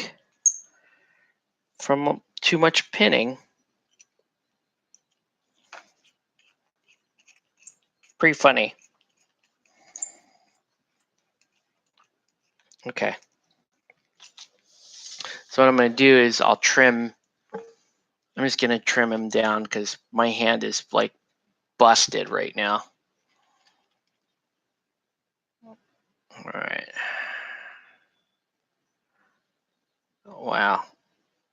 from too much pinning. Pretty funny. Okay. So what I'm going to do is I'll trim. I'm just going to trim him down because my hand is like busted right now. All right. Wow.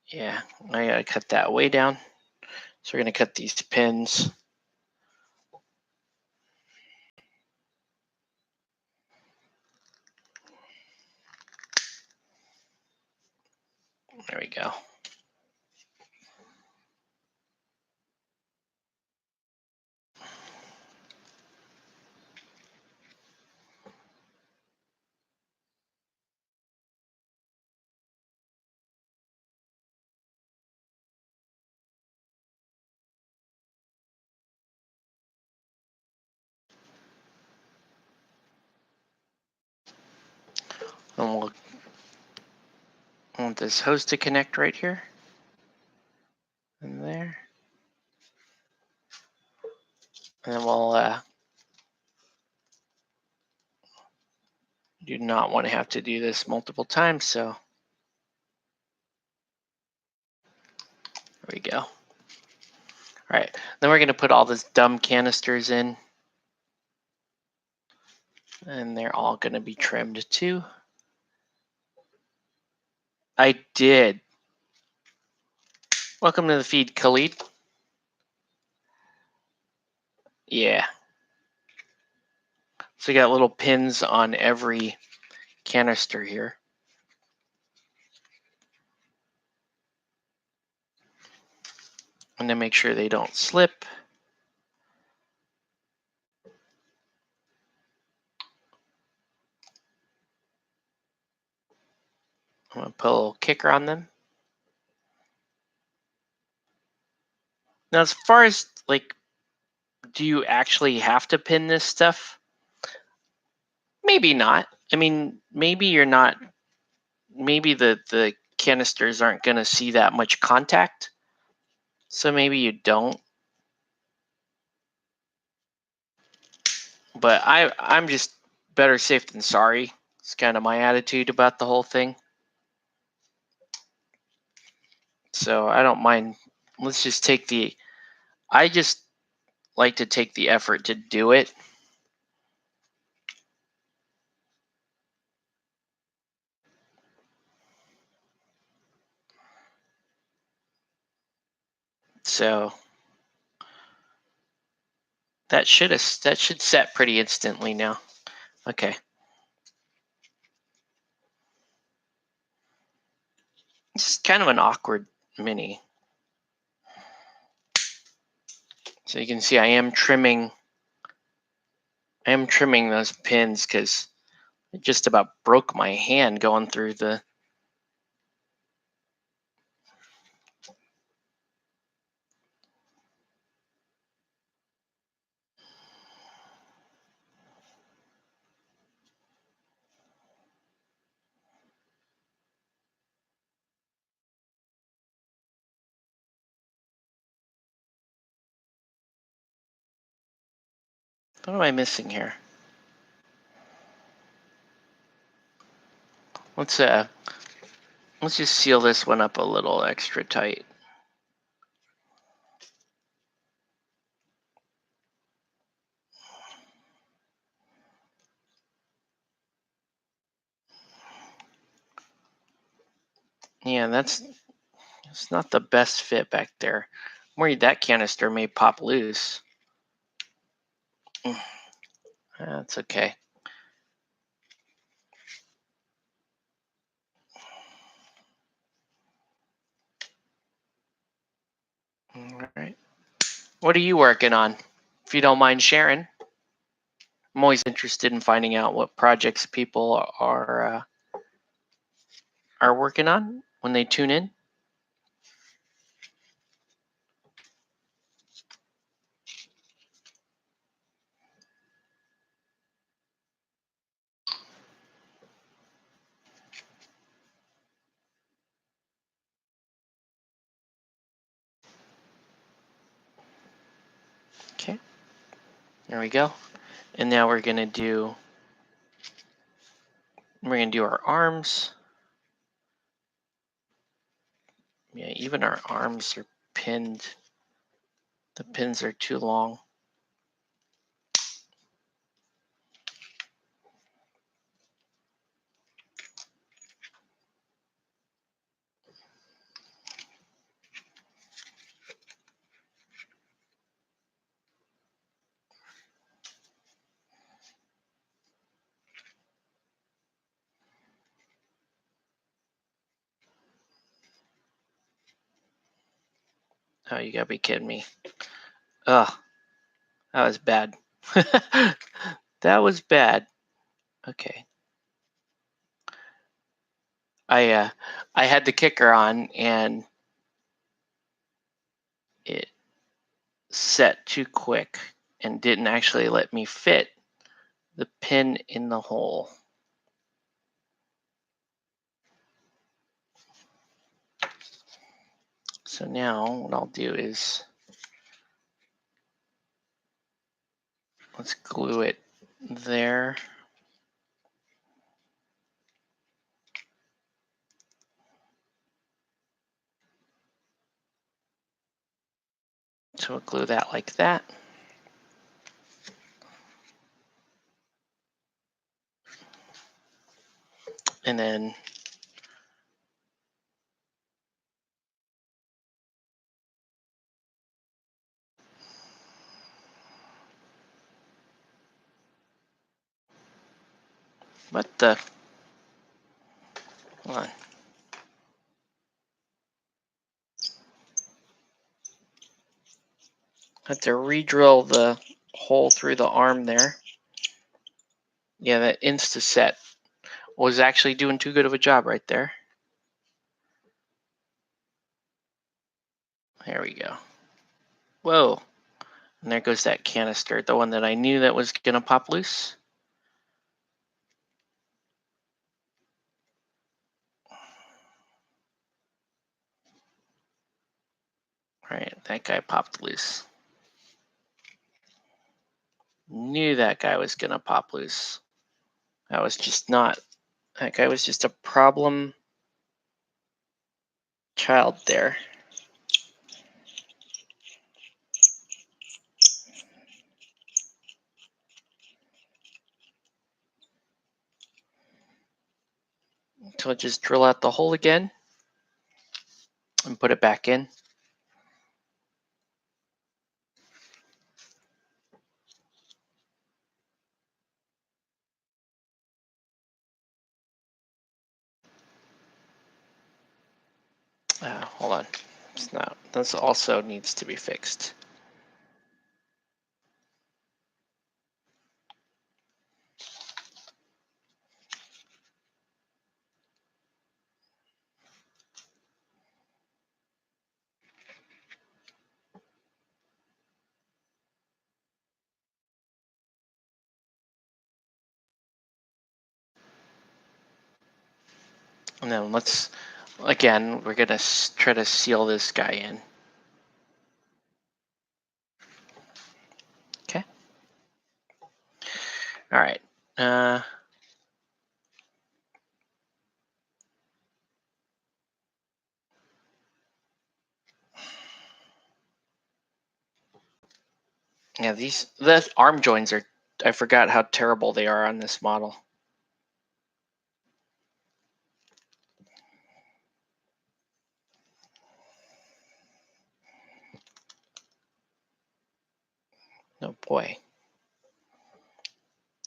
Yeah, I got to cut that way down. So we're going to cut these pins. There we go. And we'll want this hose to connect right here. And there. And then we'll do not want to have to do this multiple times, so there we go. All right, then we're going to put all these dumb canisters in. And they're all going to be trimmed too. I did. Welcome to the feed, Khalid. Yeah. So you got little pins on every canister here. And then make sure they don't slip. I'm going to put a little kicker on them. Now, as far as like, do you actually have to pin this stuff? Maybe not. I mean, maybe you're not, maybe the canisters aren't going to see that much contact. So maybe you don't. But I'm just better safe than sorry. It's kind of my attitude about the whole thing. So I don't mind. Let's just take the, I just like to take the effort to do it. So that should set pretty instantly now. Okay. This is kind of an awkward mini. So you can see I am trimming those pins because it just about broke my hand going through the. What am I missing here? Let's just seal this one up a little extra tight. Yeah, that's not the best fit back there. I'm worried that canister may pop loose. That's okay. All right. What are you working on? If you don't mind sharing. I'm always interested in finding out what projects people are working on when they tune in. Okay. There we go. And now we're gonna do our arms. Yeah, even our arms are pinned. The pins are too long. Oh, you gotta be kidding me. Ugh, that was bad. That was bad. Okay. I had the kicker on and it set too quick and didn't actually let me fit the pin in the hole. So now what I'll do is let's glue it there. So we'll glue that like that. And then what the? Hold on. I have to re-drill the hole through the arm there. Yeah, that Instaset was actually doing too good of a job right there. There we go. Whoa. And there goes that canister, the one that I knew that was gonna pop loose. All right, that guy popped loose. Knew that guy was gonna pop loose. That guy was just a problem child there. So I'll just drill out the hole again and put it back in. Hold on. It's not. This also needs to be fixed. And then let's, again, we're gonna try to seal this guy in. Okay. All right. Yeah, the arm joins are, I forgot how terrible they are on this model. Oh boy.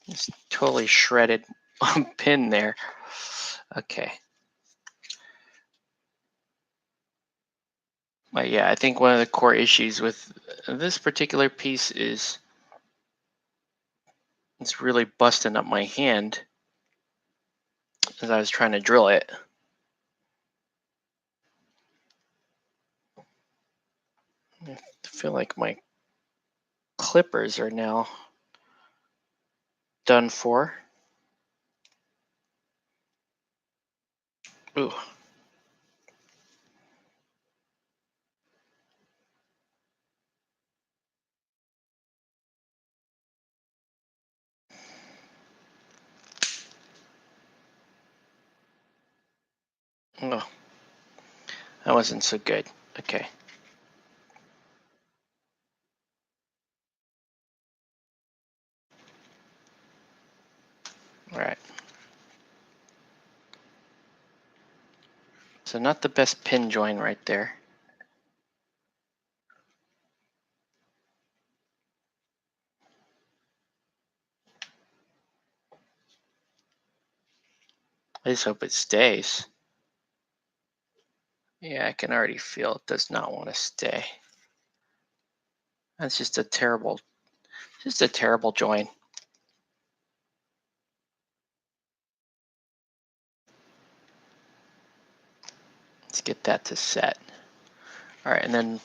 It's totally shredded pin there. Okay. But yeah, I think one of the core issues with this particular piece is it's really busting up my hand as I was trying to drill it. I feel like my clippers are now done for. Ooh. Oh, that wasn't so good. Okay. All right. So not the best pin join right there. I just hope it stays. Yeah, I can already feel it does not want to stay. That's just a terrible join. Let's get that to set. All right, and then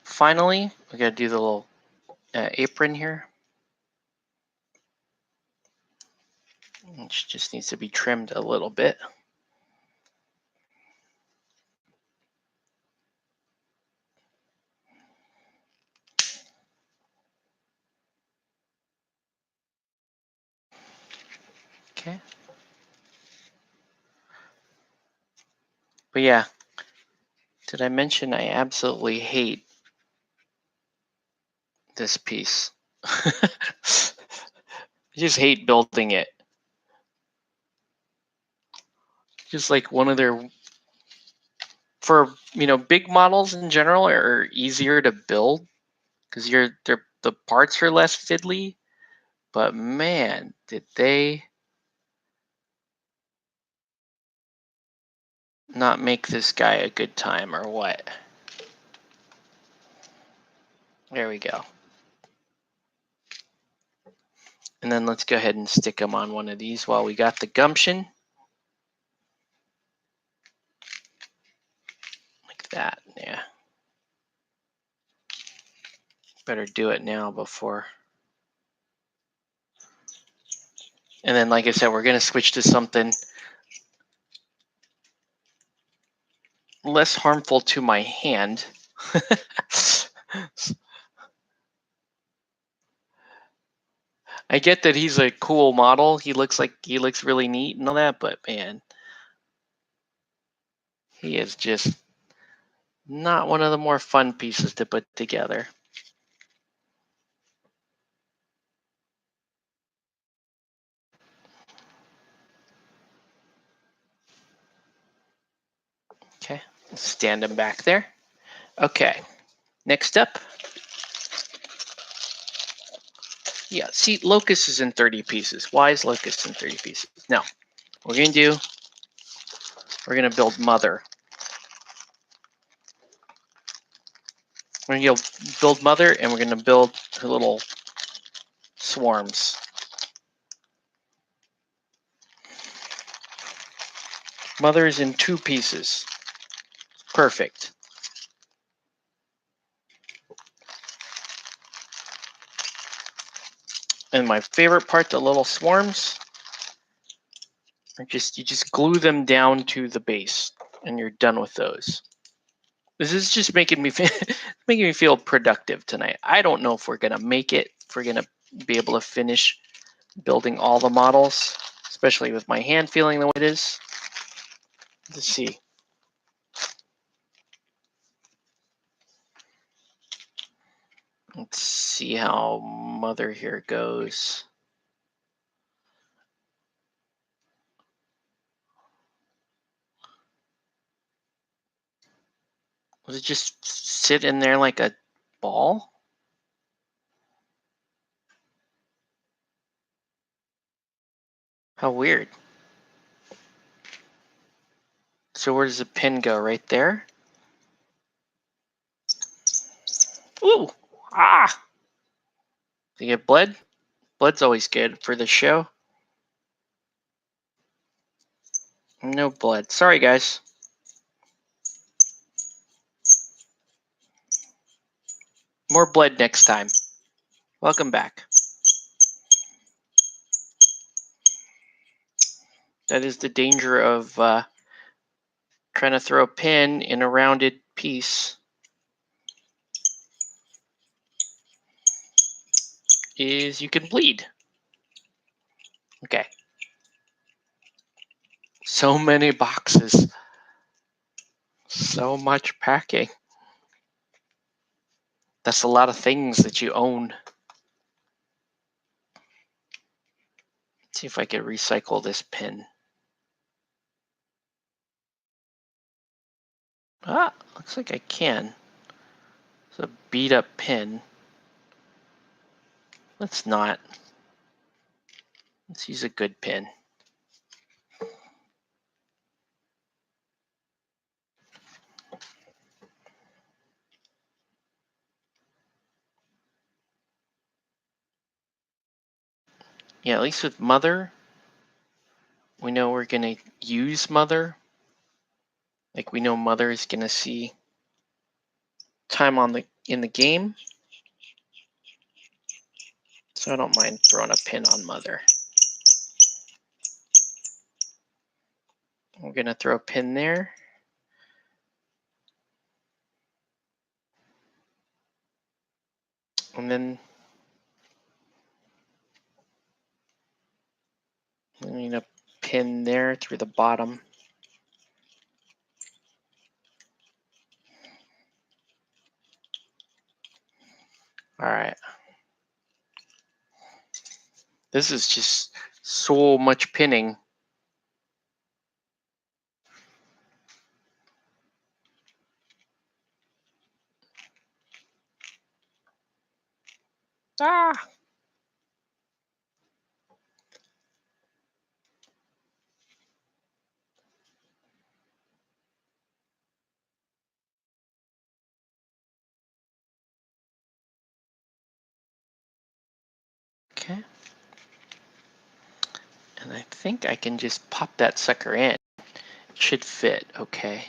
finally, we got to do the little apron here. Which just needs to be trimmed a little bit. Okay. But yeah, did I mention I absolutely hate this piece? I just hate building it. Just like one of their, for big models in general are easier to build because the parts are less fiddly. But man, did they not make this guy a good time or what? There we go. And then let's go ahead and stick him on one of these while we got the gumption. Like that, yeah. Better do it now before. And then, like I said, we're going to switch to something less harmful to my hand. I get that he's a cool model. He looks really neat and all that, but man, he is just not one of the more fun pieces to put together. Okay, stand him back there. Okay, next up. Yeah, see, Locust is in 30 pieces. Why is Locust in 30 pieces? Now, what we're going to do, we're going to build Mother. We're going to build Mother, and we're going to build her little swarms. Mother is in 2 pieces. Perfect. And my favorite part, the little swarms, are you just glue them down to the base, and you're done with those. This is just making me feel productive tonight. I don't know if we're gonna make it, if we're gonna be able to finish building all the models, especially with my hand feeling the way it is. Let's see. Let's see how Mother here goes. Does it just sit in there like a ball? How weird. So where does the pin go? Right there? Ooh! Ah! Do you get blood? Blood's always good for the show. No blood. Sorry, guys. More blood next time. Welcome back. That is the danger of trying to throw a pin in a rounded piece. Is you can bleed. Okay. So many boxes. So much packing. That's a lot of things that you own. Let's see if I can recycle this pin. Ah, looks like I can. It's a beat up pin. Let's not. Let's use a good pin. Yeah, at least with Mother, we know we're gonna use Mother. Like we know Mother is gonna see time in the game. So I don't mind throwing a pin on Mother. We're gonna throw a pin there. And then we need a pin there through the bottom. All right. This is just so much pinning. Ah! Okay. And I think I can just pop that sucker in. It should fit, okay.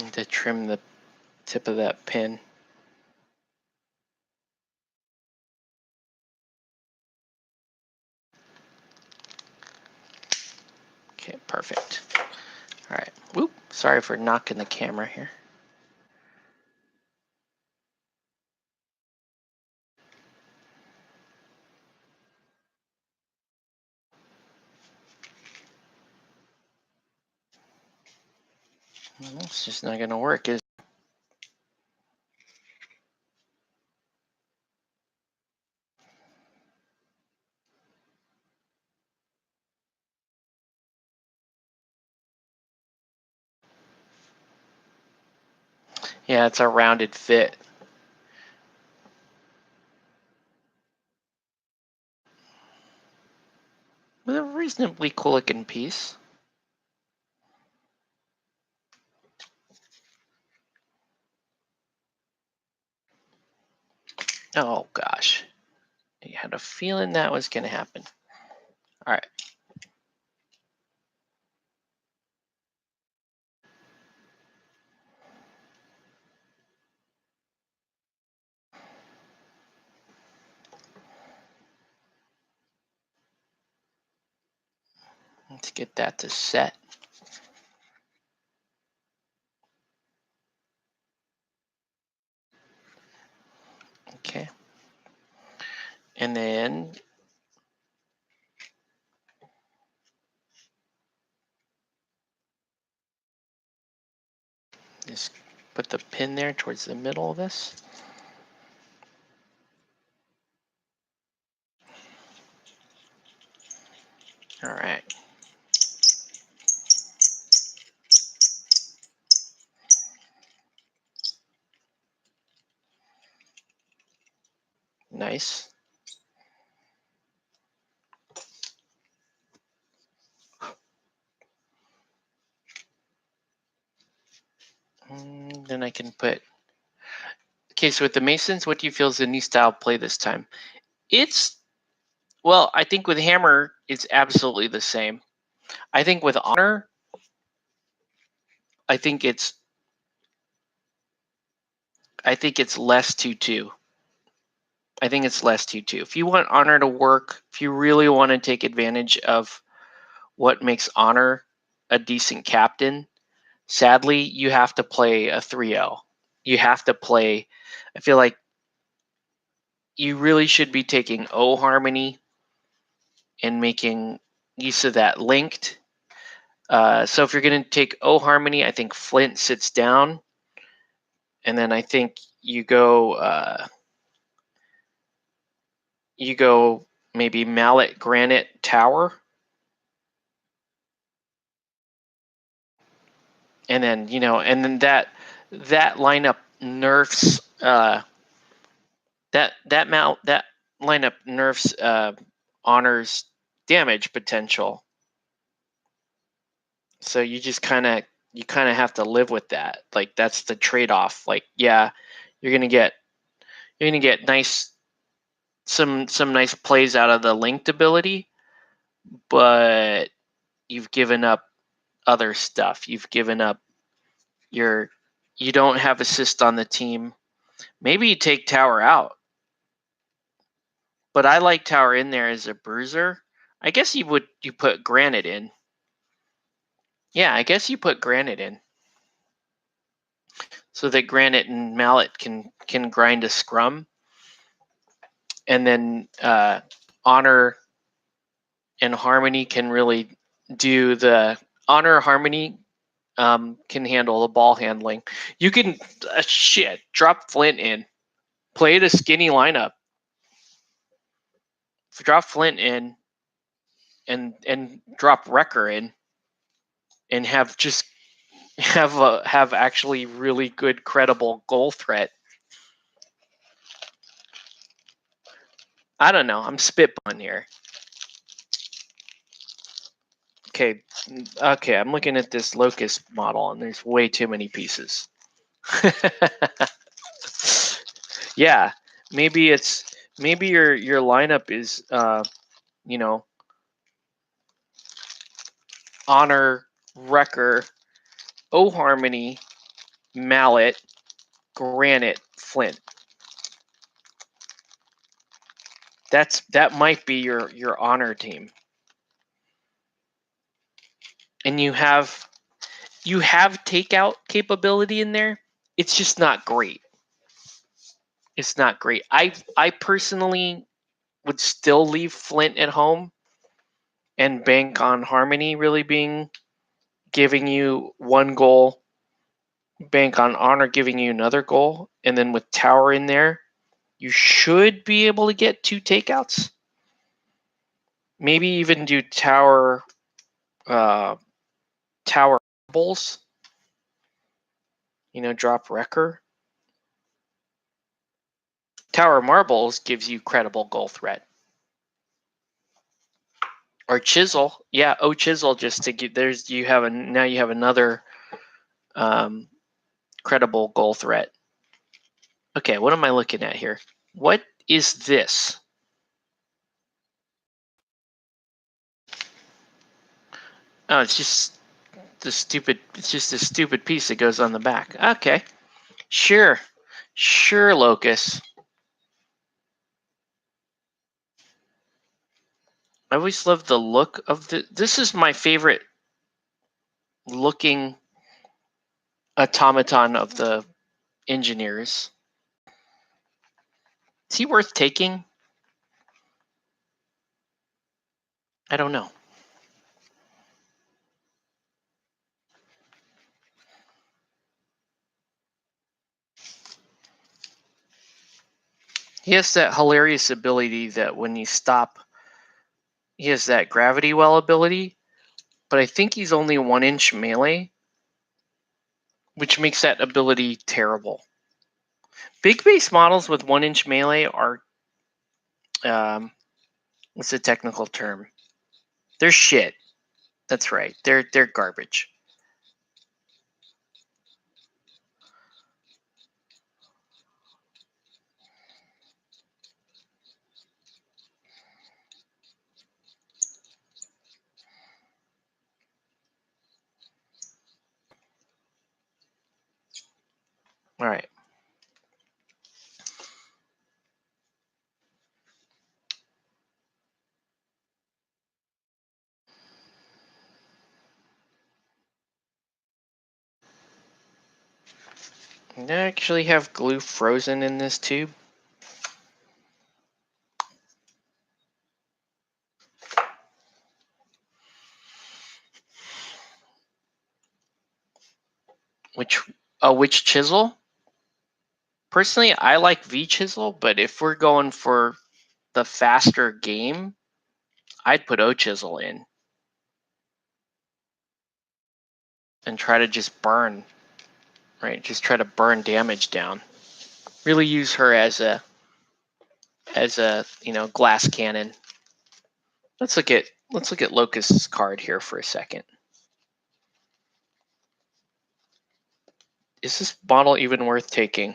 Need to trim the tip of that pin. Okay, perfect. All right. Whoop. Sorry for knocking the camera here. Well, it's just not gonna work, is it? Yeah, it's a rounded fit. With a reasonably cool looking piece. Oh gosh. I had a feeling that was gonna happen. All right. Let's get that to set. Okay. And then just put the pin there towards the middle of this. All right. Nice. Then I can put. Okay, so with the Masons, what do you feel is the new style of play this time? Well, I think with Hammer, it's absolutely the same. I think with Honor, I think it's less 2-2. I think it's less 2-2. If you want Honor to work, if you really want to take advantage of what makes Honor a decent captain, sadly, you have to play a 3-0. You have to play, I feel like you really should be taking O Harmony and making use of that linked. So if you're going to take O Harmony, I think Flint sits down. And then I think you go maybe Mallet, Granite, Tower. And then, that lineup nerfs that lineup nerfs Honor's damage potential. So you just kind of have to live with that. Like that's the trade-off. Like, yeah, you're gonna get some nice plays out of the linked ability, but you've given up other stuff. You've given up you don't have assist on the team. Maybe you take Tower out. But I like Tower in there as a bruiser. I guess you put Granite in. Yeah, I guess you put Granite in. So that Granite and Mallet can grind a scrum. And then Honor and Harmony can really do the Honor. Harmony can handle the ball handling. You can drop Flint in, play the skinny lineup, drop Flint in, and drop Wrecker in, and have actually really good credible goal threat. I don't know. I'm spitballing here. Okay, I'm looking at this Locust model, and there's way too many pieces. Yeah, maybe your lineup is Honor, Wrecker, O Harmony, Mallet, Granite, Flint. That might be your Honor team. And you have takeout capability in there. It's just not great. It's not great. I personally would still leave Flint at home and bank on Harmony really giving you one goal, bank on Honor giving you another goal, and then with Tower in there, you should be able to get 2 takeouts. Maybe even do Tower marbles. Drop Wrecker. Tower marbles gives you credible goal threat. Or Chisel, yeah. Oh, Chisel, just to get you have another credible goal threat. Okay, what am I looking at here? What is this? Oh, it's just a stupid piece that goes on the back. Okay, sure, Locus. I always loved the look of this is my favorite looking automaton of the engineers. Is he worth taking? I don't know. He has that hilarious ability that when you stop he has that gravity well ability, but I think he's only 1-inch melee, which makes that ability terrible. Big base models with 1-inch melee are, what's the technical term? They're shit. That's right. They're garbage. All right. I actually have glue frozen in this tube. Which chisel? Personally, I like V chisel, but if we're going for the faster game, I'd put O chisel in and try to just burn, right? Just try to burn damage down. Really use her as a glass cannon. Let's look at Locust's card here for a second. Is this model even worth taking?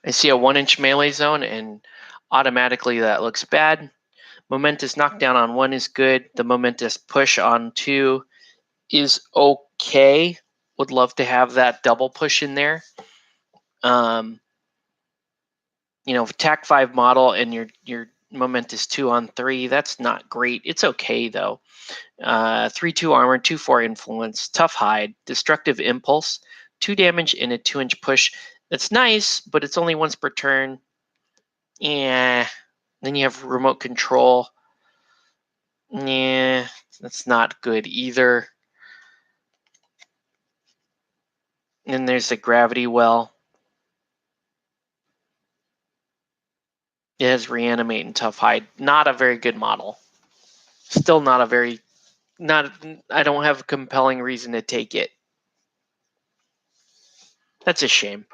I see a 1-inch melee zone, and automatically that looks bad. Momentous knockdown on 1 is good. The momentous push on 2 is okay. Would love to have that double push in there. Attack 5 model and your momentous 2 on 3, that's not great. It's okay though. 3/2 armor, 2/4 influence, tough hide, destructive impulse, 2 damage and a 2-inch push. That's nice, but it's only once per turn. Yeah. Then you have remote control. Yeah, that's not good either. And there's the gravity well. It has reanimate and tough hide. Not a very good model. Still not a very, I don't have a compelling reason to take it. That's a shame.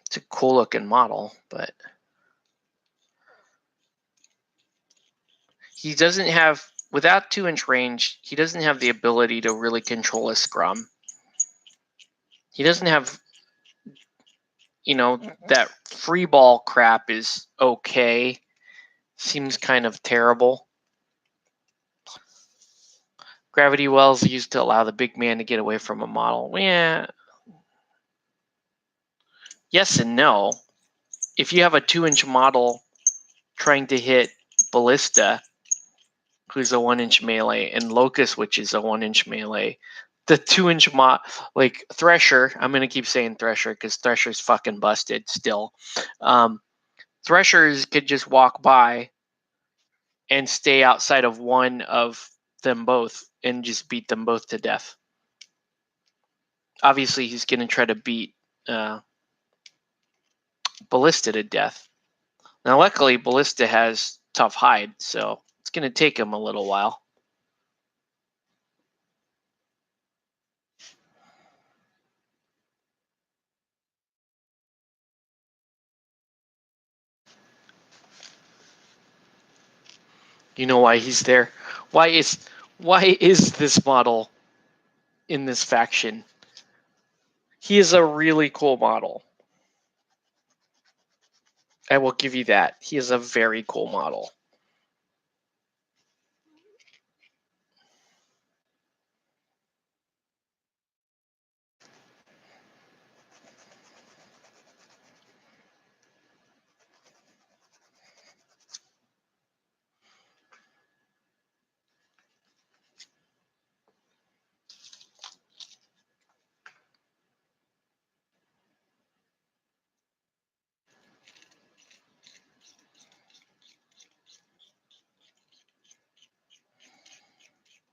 It's a cool looking model, but he doesn't have, without 2-inch range, he doesn't have the ability to really control a scrum. He doesn't have, that free ball crap is okay. Seems kind of terrible. Gravity wells used to allow the big man to get away from a model. Yeah. Yes and no. If you have a 2-inch model trying to hit Ballista, who's a 1-inch melee, and Locust, which is a 1-inch melee, the 2-inch like Thresher, I'm gonna keep saying Thresher because Thresher's fucking busted still. Threshers could just walk by and stay outside of one of them both and just beat them both to death. Obviously, he's gonna try to beat Ballista to death. Now, luckily, Ballista has tough hide, so it's gonna take him a little while. You know why he's there? Why is this model in this faction? He is a really cool model. I will give you that. He is a very cool model.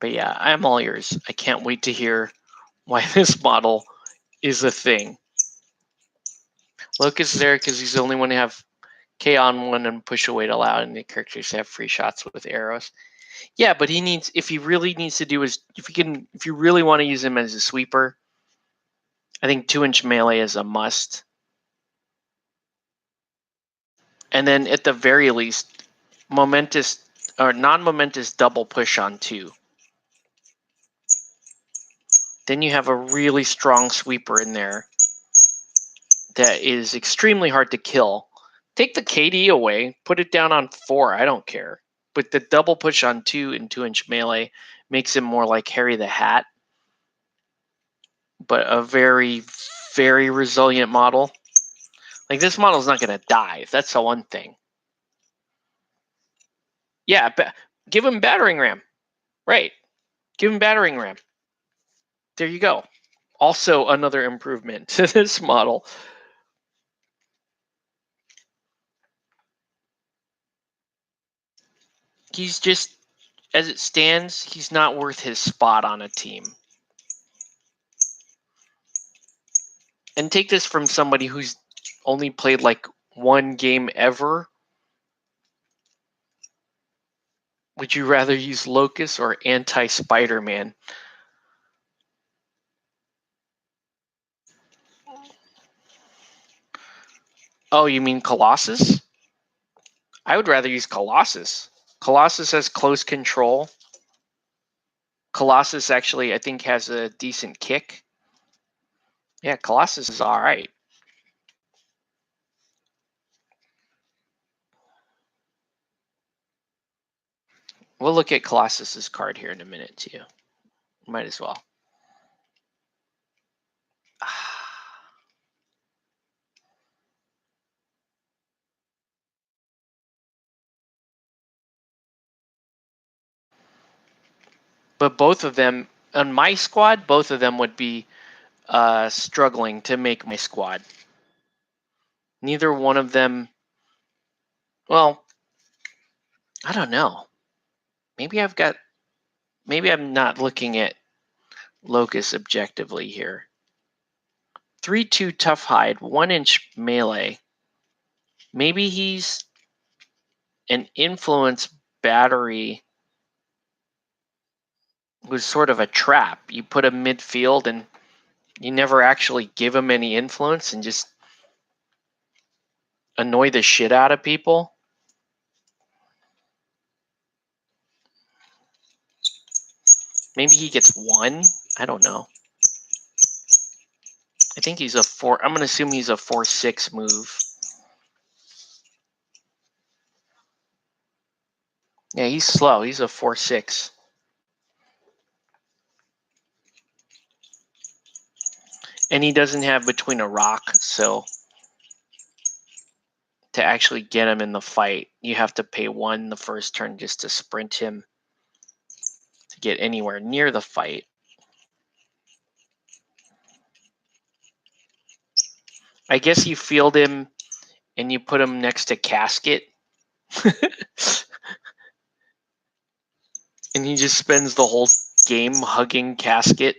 But yeah, I'm all yours. I can't wait to hear why this model is a thing. Locust is there because he's the only one to have K on one and push away to allow, and the characters have free shots with arrows. Yeah, but he needs, if he really needs to do his, if you really want to use him as a sweeper, I think 2-inch melee is a must. And then at the very least, momentous or non-momentous double push on 2. Then you have a really strong sweeper in there that is extremely hard to kill. Take the KD away, put it down on 4, I don't care. But the double push on 2 and 2-inch melee makes him more like Harry the Hat, but a very, very resilient model. Like, this model's not going to die. That's the one thing. Yeah, give him battering ram. Right. Give him battering ram. There you go. Also another improvement to this model. He's just, as it stands, he's not worth his spot on a team. And take this from somebody who's only played like 1 game ever. Would you rather use Locust or anti-Spider-Man? Oh, you mean Colossus? I would rather use Colossus. Colossus has close control. Colossus actually, I think, has a decent kick. Yeah, Colossus is all right. We'll look at Colossus's card here in a minute, too. Might as well. But both of them, on my squad, both of them would be struggling to make my squad. Neither one of them, well, I don't know. Maybe I'm not looking at Locust objectively here. 3-2 tough hide, 1-inch melee. Maybe he's an influence battery was sort of a trap. You put him midfield and you never actually give him any influence and just annoy the shit out of people. Maybe he gets 1. I don't know. I think he's a 4. I'm going to assume he's a 4-6 move. Yeah, he's slow. He's a 4-6. And he doesn't have between a rock, so to actually get him in the fight, you have to pay 1 the first turn just to sprint him to get anywhere near the fight. I guess you field him and you put him next to Casket. And he just spends the whole game hugging Casket.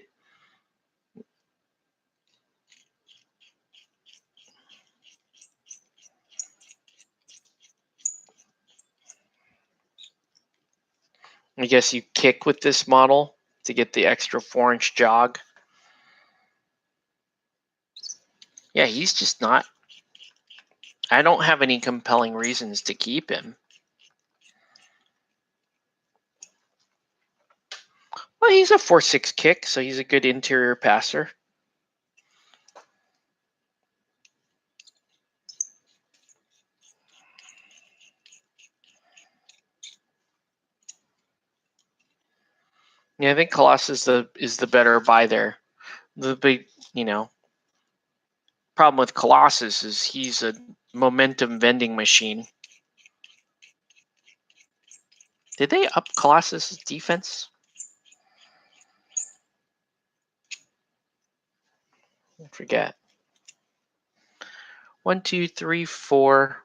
I guess you kick with this model to get the extra 4-inch jog. Yeah, he's just not. I don't have any compelling reasons to keep him. Well, he's a 4-6 kick, so he's a good interior passer. Yeah, I think Colossus is the better buy there. The big, problem with Colossus is he's a momentum vending machine. Did they up Colossus' defense? I forget. 1, 2, 3, 4,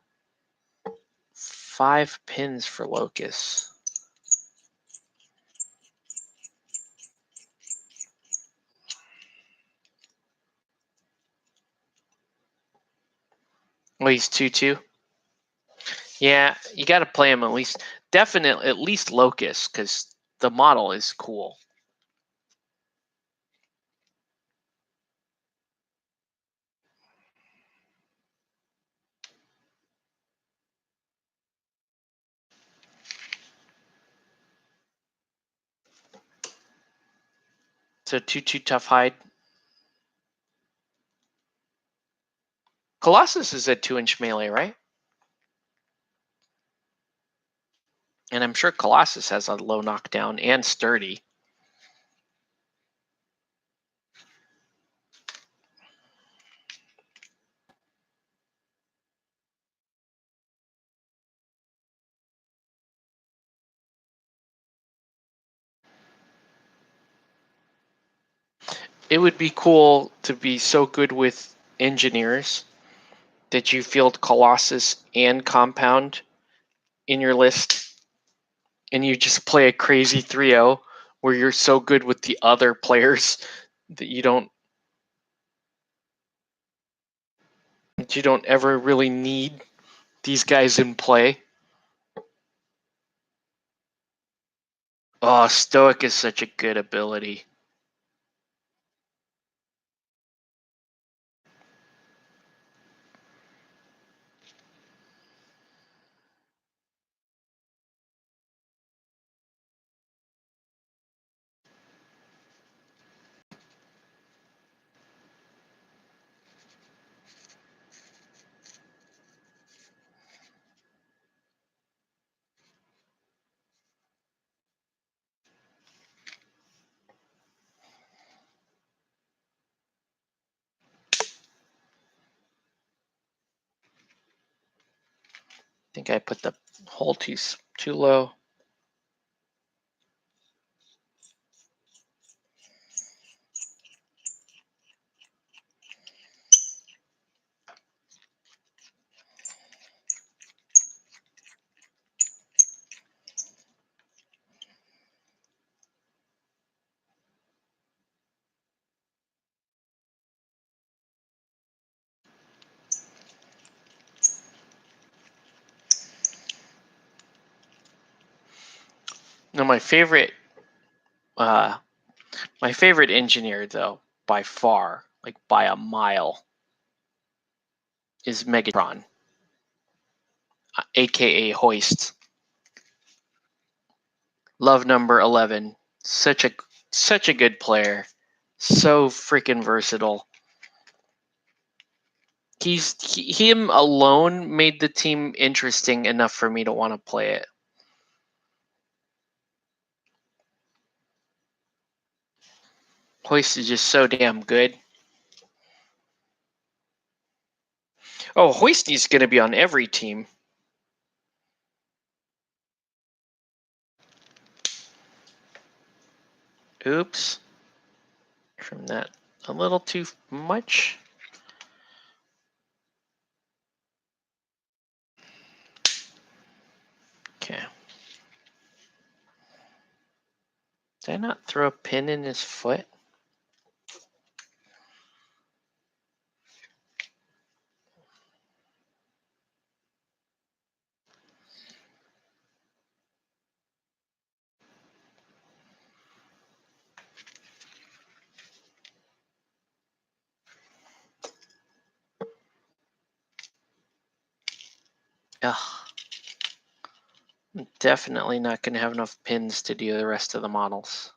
5 pins for Locust. Well, he's 2/2. Yeah, you got to play him at least. Definitely at least Locust, because the model is cool. So 2/2 tough hide. Colossus is a 2-inch melee, right? And I'm sure Colossus has a low knockdown and sturdy. It would be cool to be so good with engineers that you field Colossus and Compound in your list, and you just play a crazy 3-0 where you're so good with the other players that you don't ever really need these guys in play. Oh, Stoic is such a good ability. I think I put the hole too low. No, my favorite engineer though, by far, like by a mile, is Megatron, aka Hoist. Love number 11. Such a good player. So freaking versatile. Him alone made the team interesting enough for me to want to play it. Hoist is just so damn good. Oh, Hoist is going to be on every team. Oops. Trim that a little too much. Okay. Did I not throw a pin in his foot? Ugh. I'm definitely not going to have enough pins to do the rest of the models.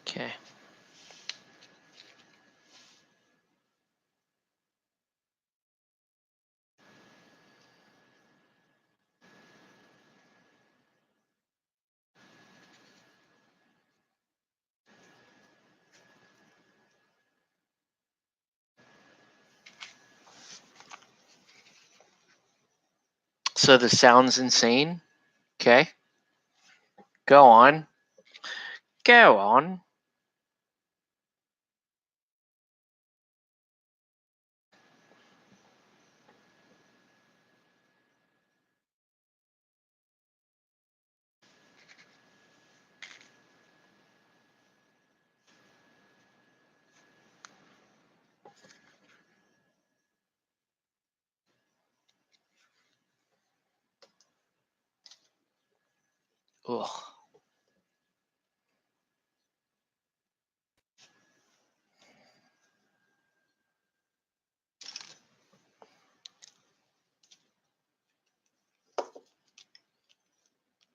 Okay. So this sounds insane. Okay. Go on. Go on. Ugh.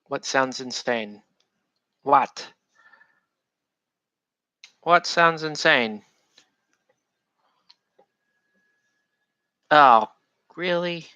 What sounds insane? What? What sounds insane? Oh, really?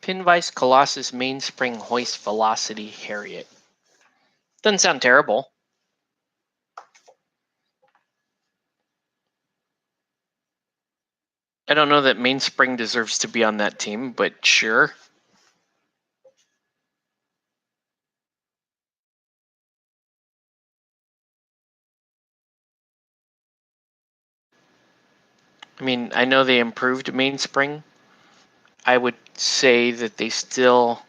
Pinvice Colossus mainspring hoist velocity Harriet. Doesn't sound terrible. I don't know that mainspring deserves to be on that team, but sure. I mean, I know they improved mainspring. I would say that they still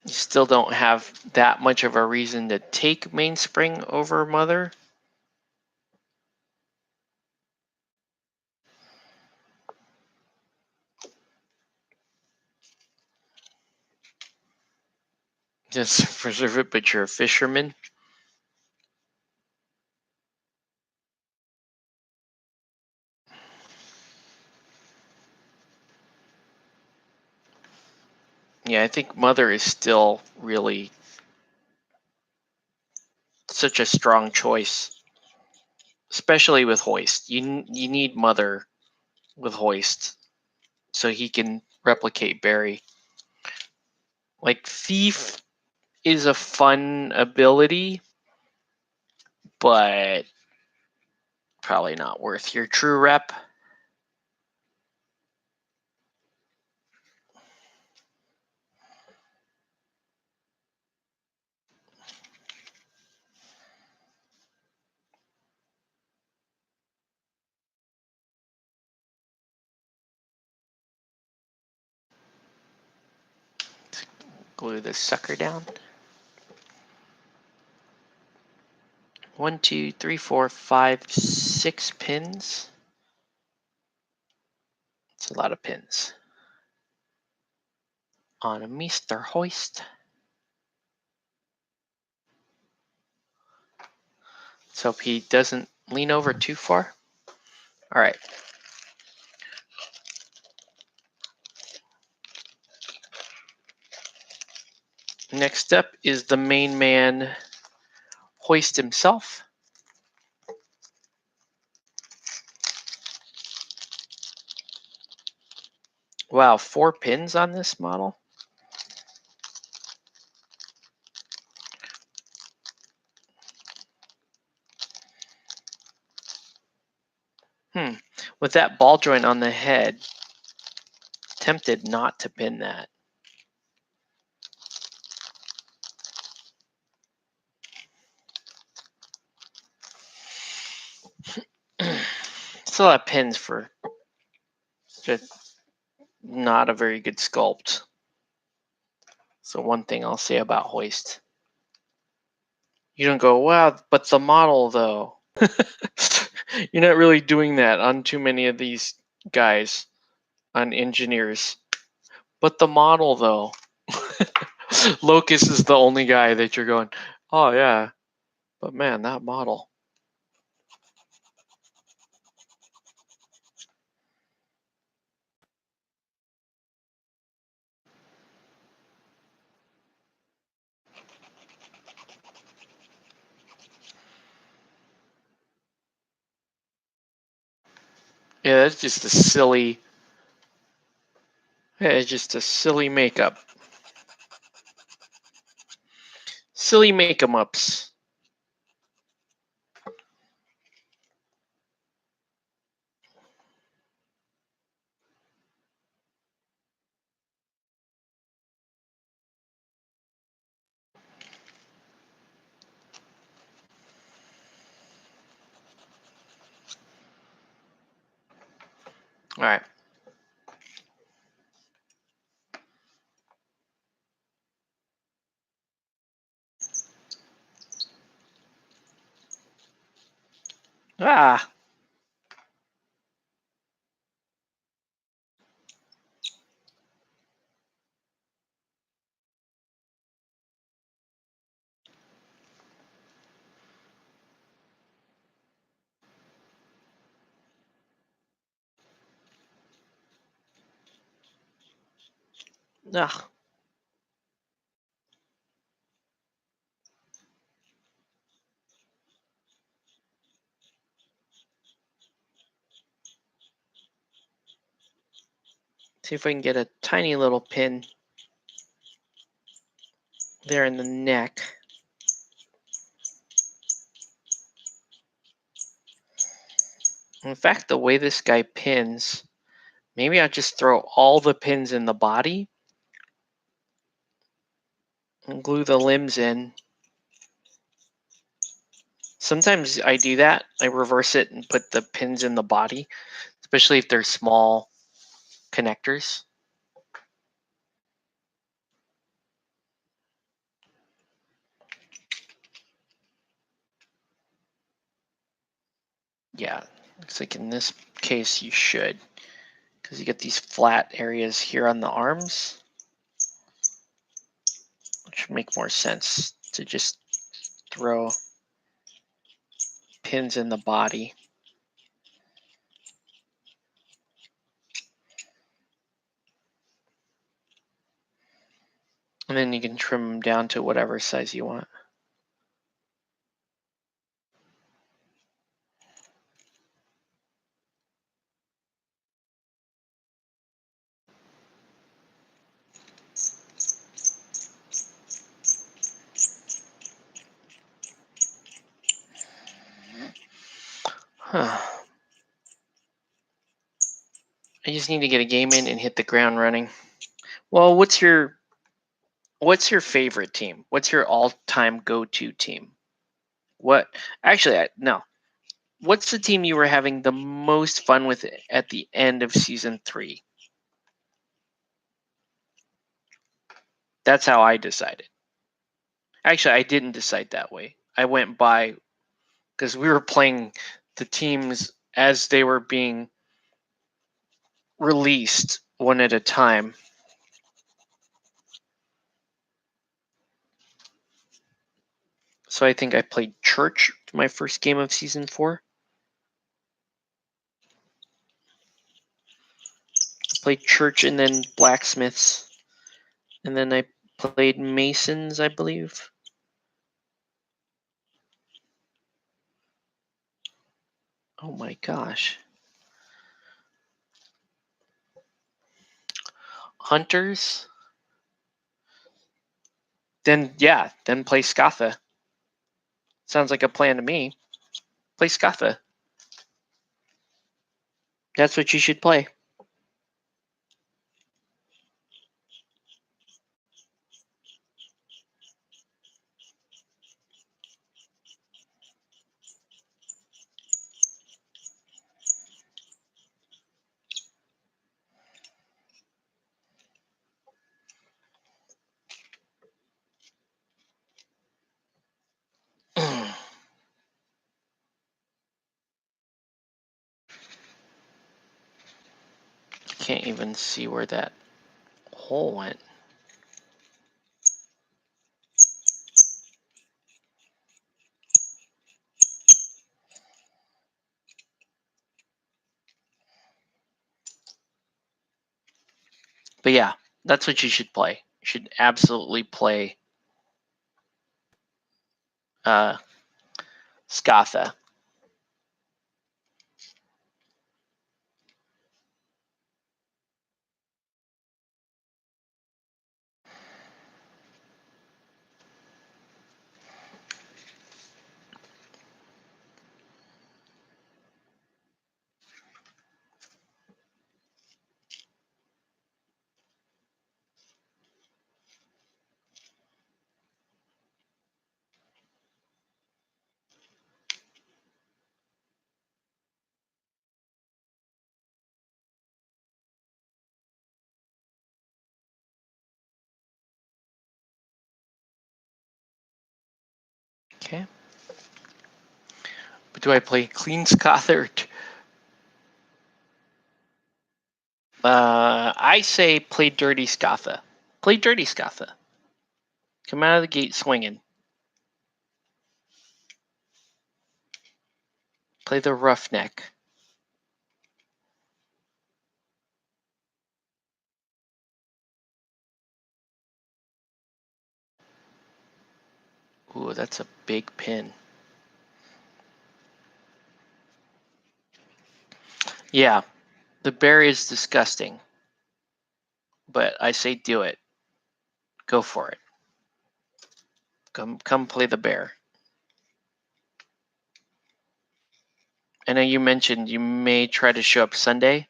don't have that much of a reason to take mainspring over Mother. Just preserve it, but you're a fisherman. Yeah, I think Mother is still really such a strong choice, especially with Hoist. You need Mother with Hoist so he can replicate Barry. Like Thief is a fun ability, but probably not worth your true rep. Glue this sucker down. 1, 2, 3, 4, 5, 6 pins. It's a lot of pins. On a Mr. Hoist. Let's hope he doesn't lean over too far. All right. Next up is the main man, Hoist himself. Wow, 4 pins on this model. With that ball joint on the head, tempted not to pin that. It's a lot of pins for just not a very good sculpt. So one thing I'll say about Hoist. You don't go, wow, but the model though. You're not really doing that on too many of these guys, on engineers. But the model though. Locus is the only guy that you're going, oh yeah, but man, that model. Yeah, that's just a silly. Yeah, it's just a silly makeup. Silly make-em-ups. All right. Ah. Ugh. See if I can get a tiny little pin there in the neck. In fact, the way this guy pins, maybe I'll just throw all the pins in the body and glue the limbs in. Sometimes I do that. I reverse it and put the pins in the body, especially if they're small connectors. Yeah, looks like in this case you should, because you get these flat areas here on the arms, which would make more sense to just throw pins in the body. And then you can trim them down to whatever size you want. Huh. I just need to get a game in and hit the ground running. Well, what's your favorite team? What's your all-time go-to team? What? Actually, no. What's the team you were having the most fun with at the end of season 3? That's how I decided. Actually, I didn't decide that way. I went by because we were playing the teams as they were being released one at a time. So I think I played Church my first game of season 4. I played Church and then Blacksmiths. And then I played Masons, I believe. Oh my gosh. Hunters. Then play Scatha. Sounds like a plan to me. Play Scatha. That's what you should play. Can't even see where that hole went. But yeah, that's what you should play. You should absolutely play Scatha. Okay. But do I play Clean Scatha? I say play Dirty Scatha. Play Dirty Scatha. Come out of the gate swinging. Play the Roughneck. Ooh, that's a big pin. Yeah, the bear is disgusting. But I say do it. Go for it. Come play the bear. I know you mentioned you may try to show up Sunday.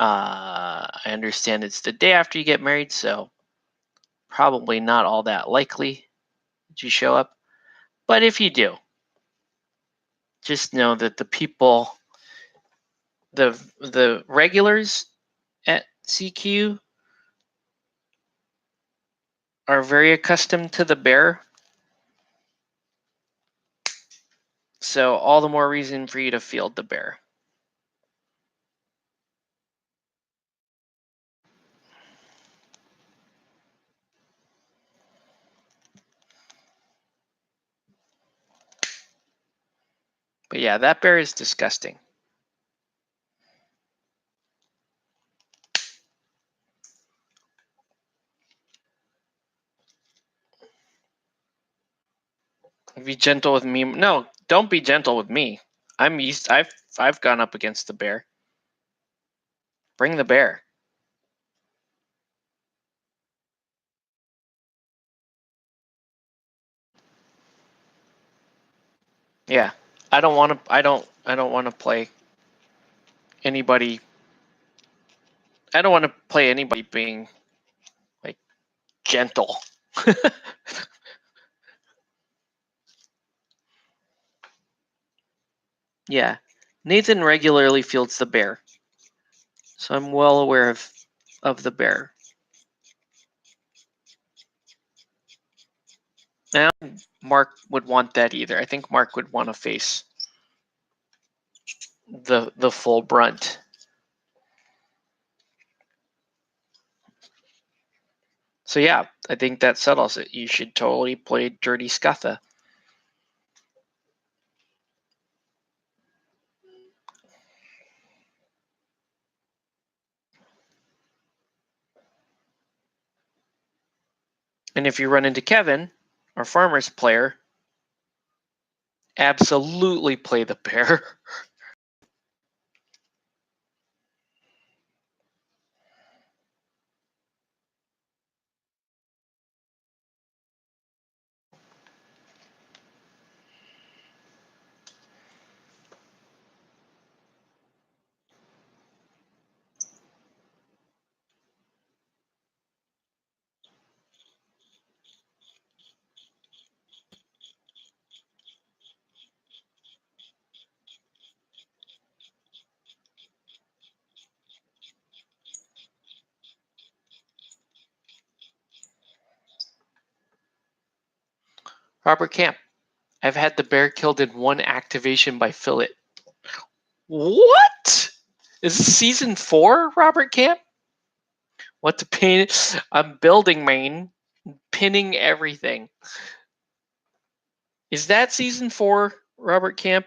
I understand it's the day after you get married, so probably not all that likely that you show up. But if you do, just know that the people, the regulars at CQ are very accustomed to the bear. So all the more reason for you to field the bear. But yeah, that bear is disgusting. Be gentle with me. No, don't be gentle with me. I'm used. I've gone up against the bear. Bring the bear. Yeah, I don't want to. I don't want to play anybody. I don't want to play anybody being like gentle. Yeah, Nathan regularly fields the bear, so I'm well aware of the bear. Now, Mark would want that either. I think Mark would want to face the full brunt. So yeah, I think that settles it. You should totally play Dirty Scatha. And if you run into Kevin, our Farmers player, absolutely play the bear. Robert Camp, I've had the bear killed in one activation by Fillet. What? Is this season 4, Robert Camp? What to pin? I'm building main, pinning everything. Is that season 4, Robert Camp?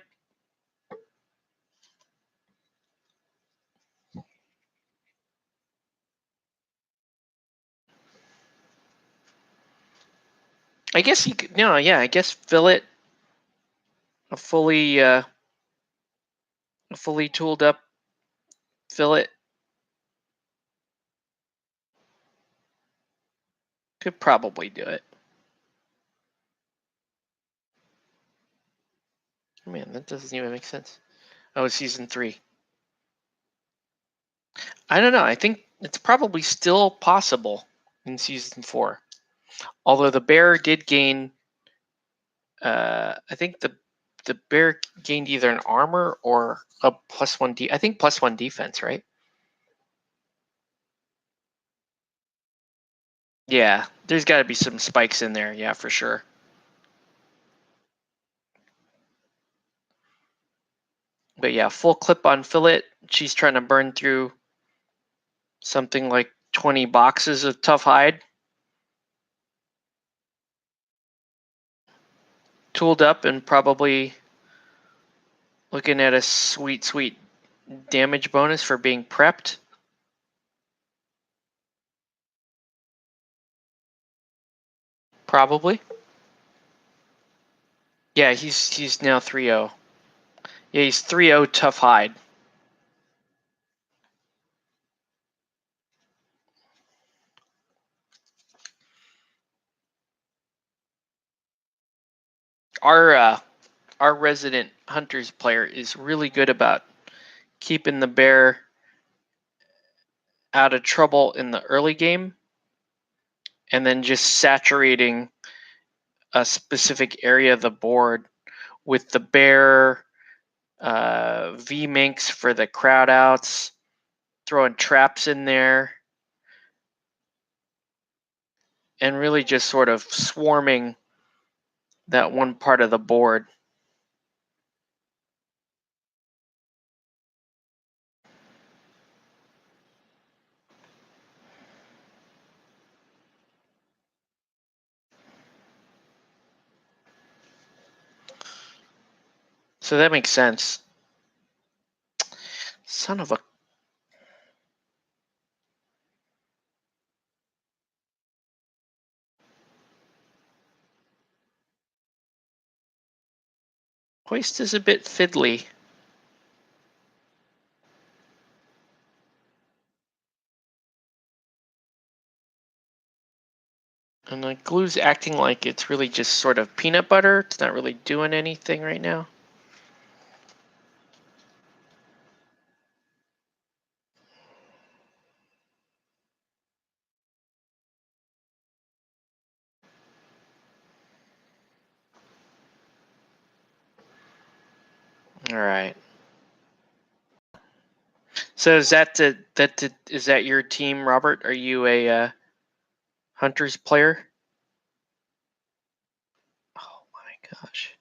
I guess you could. No, yeah, I guess Fillet, a fully tooled up Fillet, could probably do it. Man, that doesn't even make sense. Oh, it's season 3. I don't know. I think it's probably still possible in season 4. Although the bear did gain, I think the bear gained either an armor or a +1 I think +1 defense, right? Yeah, there's got to be some spikes in there. Yeah, for sure. But yeah, full clip on fillet. She's trying to burn through something like 20 boxes of tough hide. Tooled up and probably looking at a sweet, sweet damage bonus for being prepped. Probably. Yeah, he's now 3-0. Yeah, he's 3-0 tough hide. Our resident hunters player is really good about keeping the bear out of trouble in the early game and then just saturating a specific area of the board with the bear, V-Minx for the crowd outs, throwing traps in there, and really just sort of swarming that one part of the board. So that makes sense. Son of a... Hoist is a bit fiddly. And the glue's acting like it's really just sort of peanut butter. It's not really doing anything right now. All right. So is that your team, Robert? Are you a Hunters player? Oh my gosh.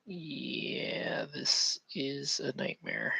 Yeah, this is a nightmare.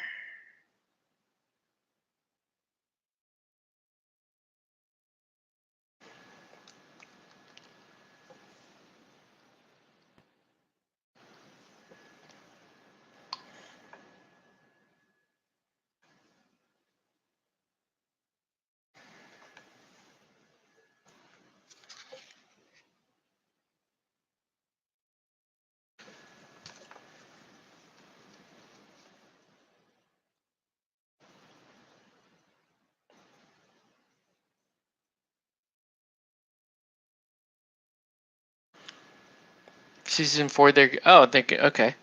Season 4, okay.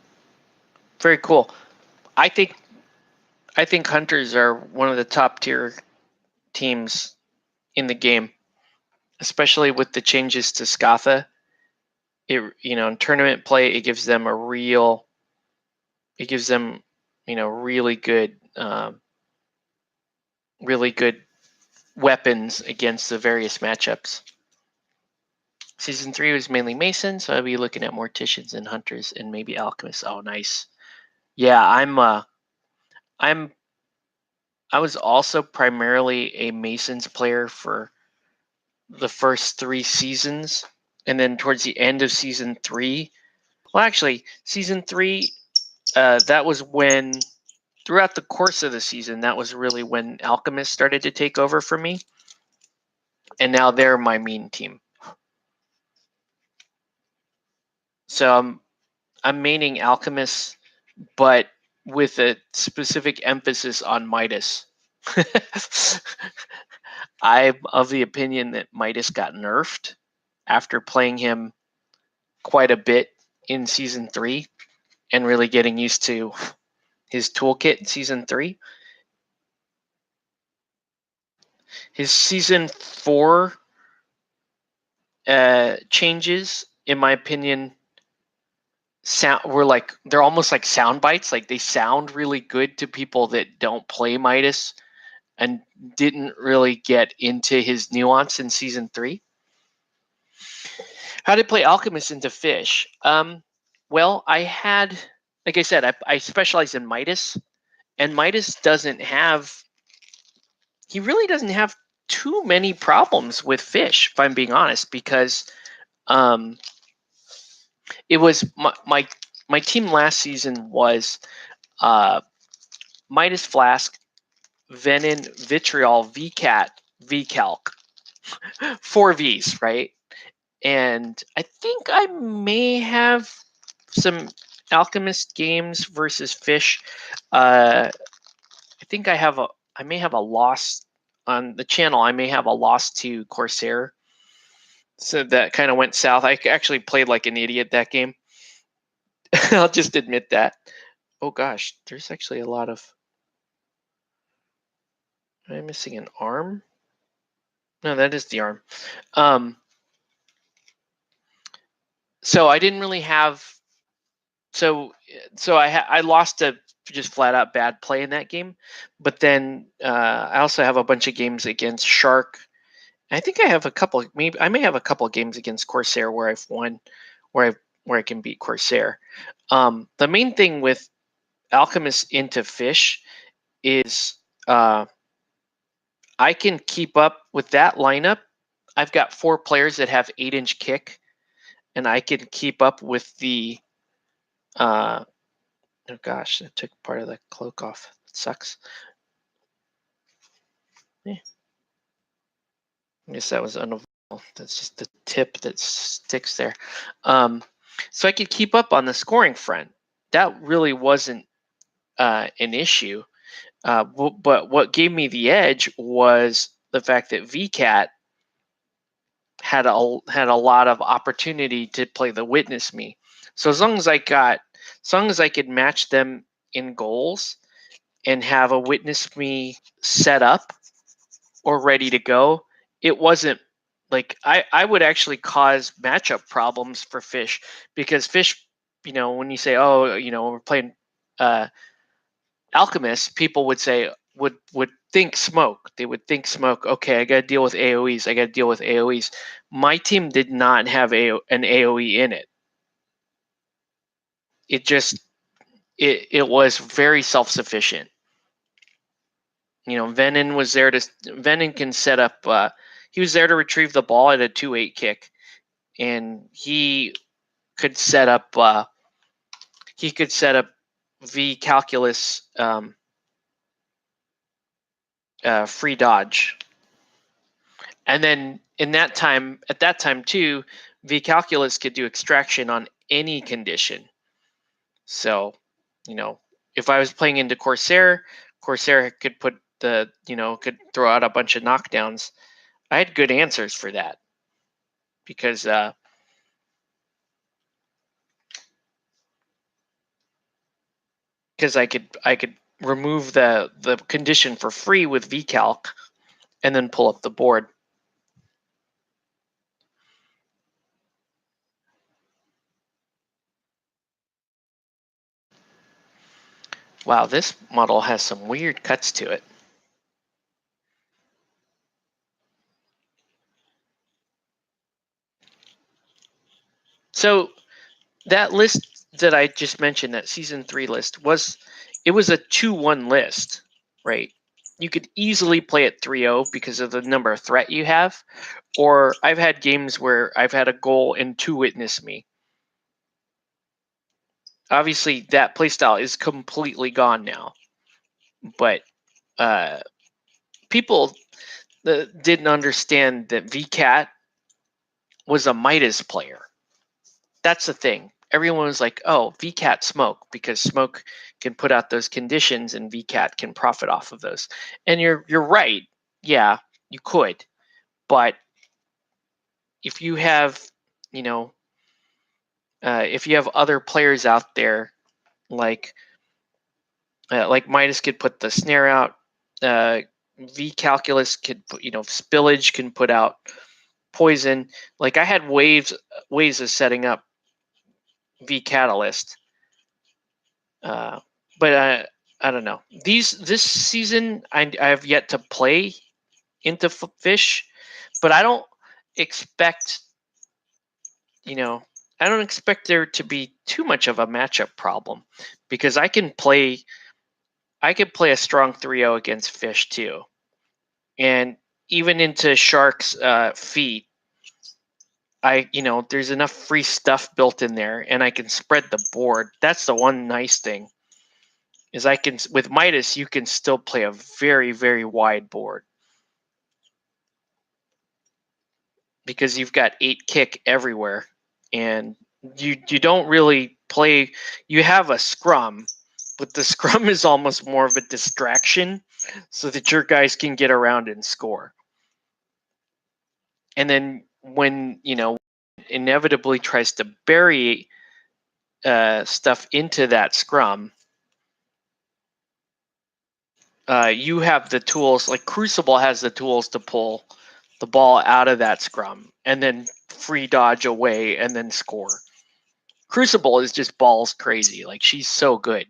Very cool. I think Hunters are one of the top tier teams in the game, especially with the changes to Scatha. In tournament play, it gives them really good weapons against the various matchups. Season 3 was mainly Mason, so I'll be looking at Morticians and Hunters and maybe Alchemists. Oh, nice. Yeah, I was also primarily a Masons player for the first 3 seasons, and then towards the end of season 3. Well, actually, season 3, that was when, throughout the course of the season, that was really when Alchemists started to take over for me, and now they're my main team. So I'm maining Alchemists, but with a specific emphasis on Midas. I'm of the opinion that Midas got nerfed after playing him quite a bit in season 3 and really getting used to his toolkit in season 3. His season 4 changes, in my opinion, they're almost like sound bites. Like, they sound really good to people that don't play Midas and didn't really get into his nuance in season 3. How did I play Alchemist into Fish? Well, I had like I said, I specialize in Midas, and Midas he really doesn't have too many problems with fish, if I'm being honest, because it was my team last season was Midas Flask, Venin, Vitriol, VCAT, VCalc. 4 Vs, right? And I think I may have some Alchemist games versus Fish. I think I may have a loss on the channel. I may have a loss to Corsair. So that kind of went south. I actually played like an idiot that game. I'll just admit that. Oh gosh, there's actually a lot of. Am I missing an arm? No, that is the arm. So I didn't really have. So I lost to just flat out bad play in that game, but then I also have a bunch of games against Shark. I think I have a couple. Maybe I may have a couple of games against Corsair where I've won, where I can beat Corsair. The main thing with Alchemist into Fish is I can keep up with that lineup. I've got 4 players that have 8-inch kick, and I can keep up with the. Oh gosh, that took part of the cloak off. It sucks. Yeah. I guess that was unavoidable. That's just the tip that sticks there. So I could keep up on the scoring front. That really wasn't an issue. But what gave me the edge was the fact that VCAT had a lot of opportunity to play the witness me. So as long as I could match them in goals and have a witness me set up or ready to go, it wasn't like I would actually cause matchup problems for Fish, because Fish, when you say, oh, we're playing Alchemist, people would say would think smoke. They would think smoke. Okay, I got to deal with AOEs. My team did not have an AOE in it. It just it was very self-sufficient. Venin was there Venin can set up. He was there to retrieve the ball at a 2-8 kick, and he could set up. V calculus free dodge, and then at that time too, V calculus could do extraction on any condition. So, if I was playing into Corsair could put could throw out a bunch of knockdowns. I had good answers for that because I could remove the condition for free with VCalc and then pull up the board. Wow, this model has some weird cuts to it. So that list that I just mentioned, that season 3 list, was a 2-1 list, right? You could easily play it 3-0 because of the number of threat you have, or I've had games where I've had a goal and 2 witness me. Obviously, that playstyle is completely gone now, but people didn't understand that VCAT was a Midas player. That's the thing. Everyone was like, oh, VCAT smoke, because smoke can put out those conditions and VCAT can profit off of those. And you're right. Yeah, you could. But if you have, if you have other players out there like Midas could put the snare out, V calculus could put, spillage can put out poison. Like I had ways of setting up V catalyst. But I don't know. This season I have yet to play into Fish, but I don't expect, I don't expect there to be too much of a matchup problem, because I can play a strong 3-0 against fish too. And even into sharks' feet, there's enough free stuff built in there, and I can spread the board. That's the one nice thing, is with Midas, you can still play a very, very wide board, because you've got 8 kick everywhere, and you don't really play. You have a scrum, but the scrum is almost more of a distraction, so that your guys can get around and score. And then when inevitably tries to bury stuff into that scrum, you have the tools. Like Crucible has the tools to pull the ball out of that scrum and then free dodge away and then score. Crucible is just balls crazy. Like, she's so good.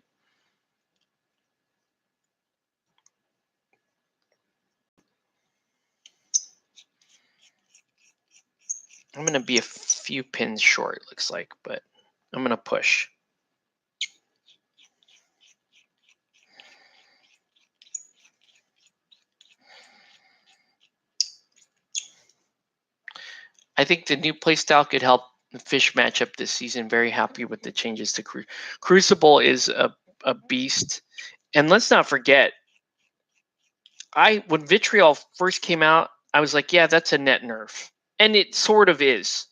I'm going to be a few pins short, it looks like, but I'm going to push. I think the new playstyle could help the fish matchup this season. Very happy with the changes to Crucible is a beast. And let's not forget, when Vitriol first came out, I was like, yeah, that's a net nerf. And it sort of is.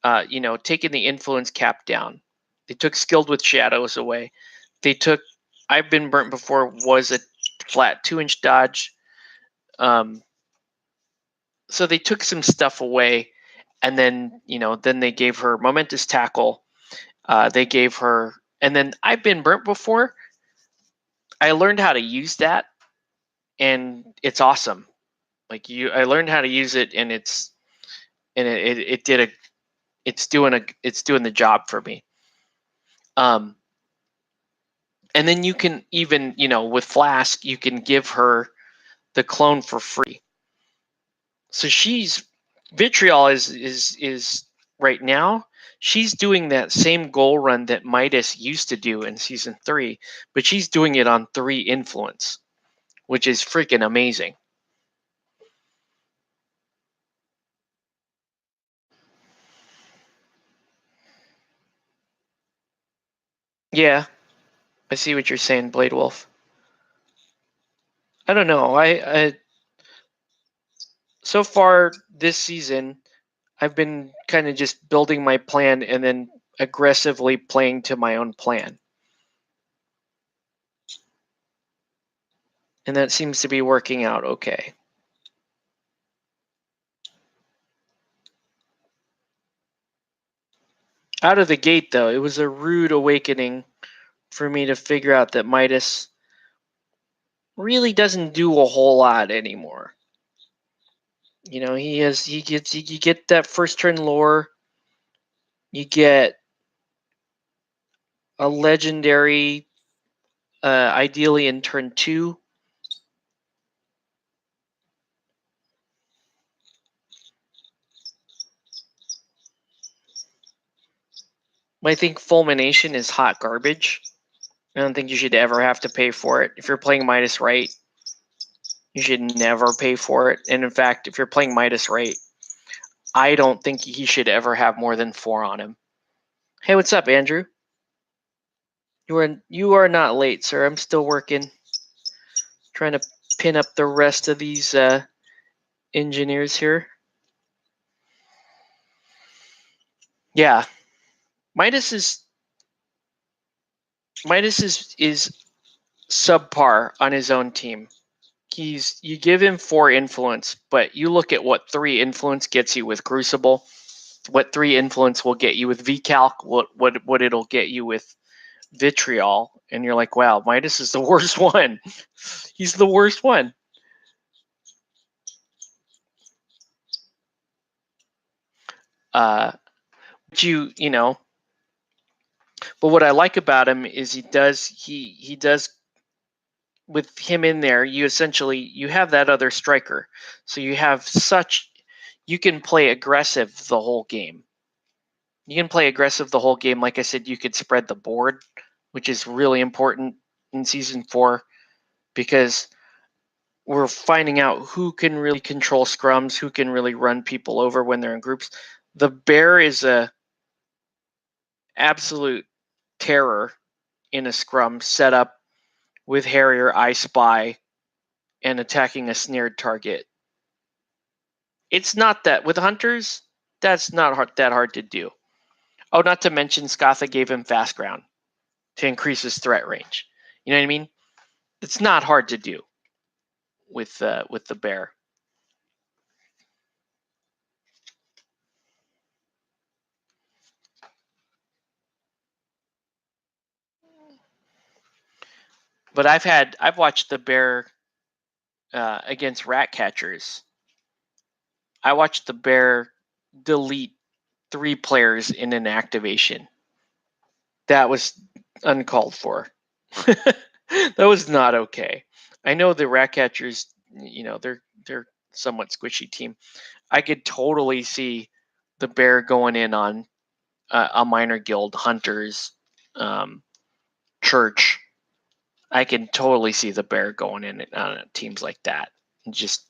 Taking the influence cap down. They took Skilled with Shadows away. They took I've Been Burnt Before was a flat 2-inch dodge. So they took some stuff away, and then they gave her Momentous Tackle. They gave her, and then I've Been Burnt Before. I learned how to use that, and it's awesome. I learned how to use it, and it's doing the job for me. And then you can even, with Flask, you can give her the clone for free. So Vitriol is right now, she's doing that same goal run that Midas used to do in season 3, but she's doing it on 3 influence, which is freaking amazing. Yeah, I see what you're saying, Blade Wolf. I don't know. I so far this season, I've been kind of just building my plan and then aggressively playing to my own plan. And that seems to be working out okay. Out of the gate, though, it was a rude awakening for me to figure out that Midas really doesn't do a whole lot anymore. You get that first turn lore, you get a legendary, ideally in turn 2. I think Fulmination is hot garbage. I don't think you should ever have to pay for it. If you're playing Midas right, you should never pay for it. And in fact, if you're playing Midas right, I don't think he should ever have more than 4 on him. Hey, what's up, Andrew? You are not late, sir. I'm still working, trying to pin up the rest of these engineers here. Yeah, Midas is subpar on his own team. You give him 4 influence, but you look at what 3 influence gets you with Crucible, what 3 influence will get you with VCalc, what it'll get you with Vitriol, and you're like, wow, Midas is the worst one. He's the worst one. But what I like about him is he does with him in there, you have that other striker, so you can play aggressive the whole game. You can play aggressive the whole game. Like I said, you could spread the board, which is really important in Season 4 because we're finding out who can really control scrums, who can really run people over when they're in groups. The bear is a absolute terror in a scrum set up with Harrier, I Spy, and attacking a snared target. It's not that with hunters, that's not that hard to do. Oh, not to mention Scatha gave him fast ground to increase his threat range. You know what I mean? It's not hard to do with the bear. But I've watched the bear against rat catchers. I watched the bear delete 3 players in an activation. That was uncalled for. That was not okay. I know the rat catchers, they're somewhat squishy team. I could totally see the bear going in on a minor guild, hunters, church. I can totally see the bear going in on teams like that and just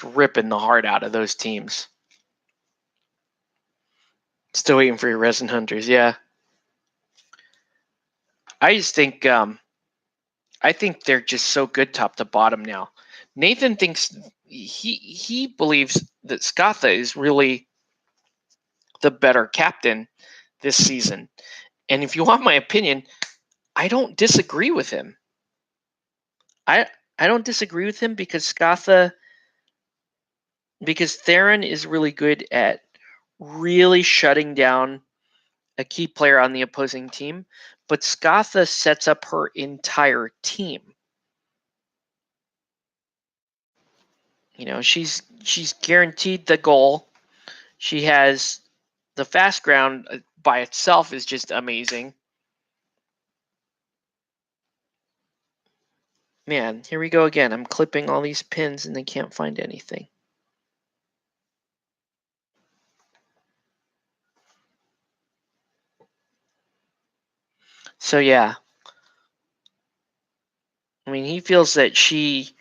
ripping the heart out of those teams. Still waiting for your resin hunters, yeah. I just think I think they're just so good top to bottom now. Nathan thinks he believes that Scatha is really the better captain this season. And if you want my opinion, I don't disagree with him. I don't disagree with him because Theron is really good at really shutting down a key player on the opposing team, but Scatha sets up her entire team. You know, she's guaranteed the goal. She has the fast ground by itself is just amazing. Man, here we go again. I'm clipping all these pins and they can't find anything. So yeah. I mean, he feels that she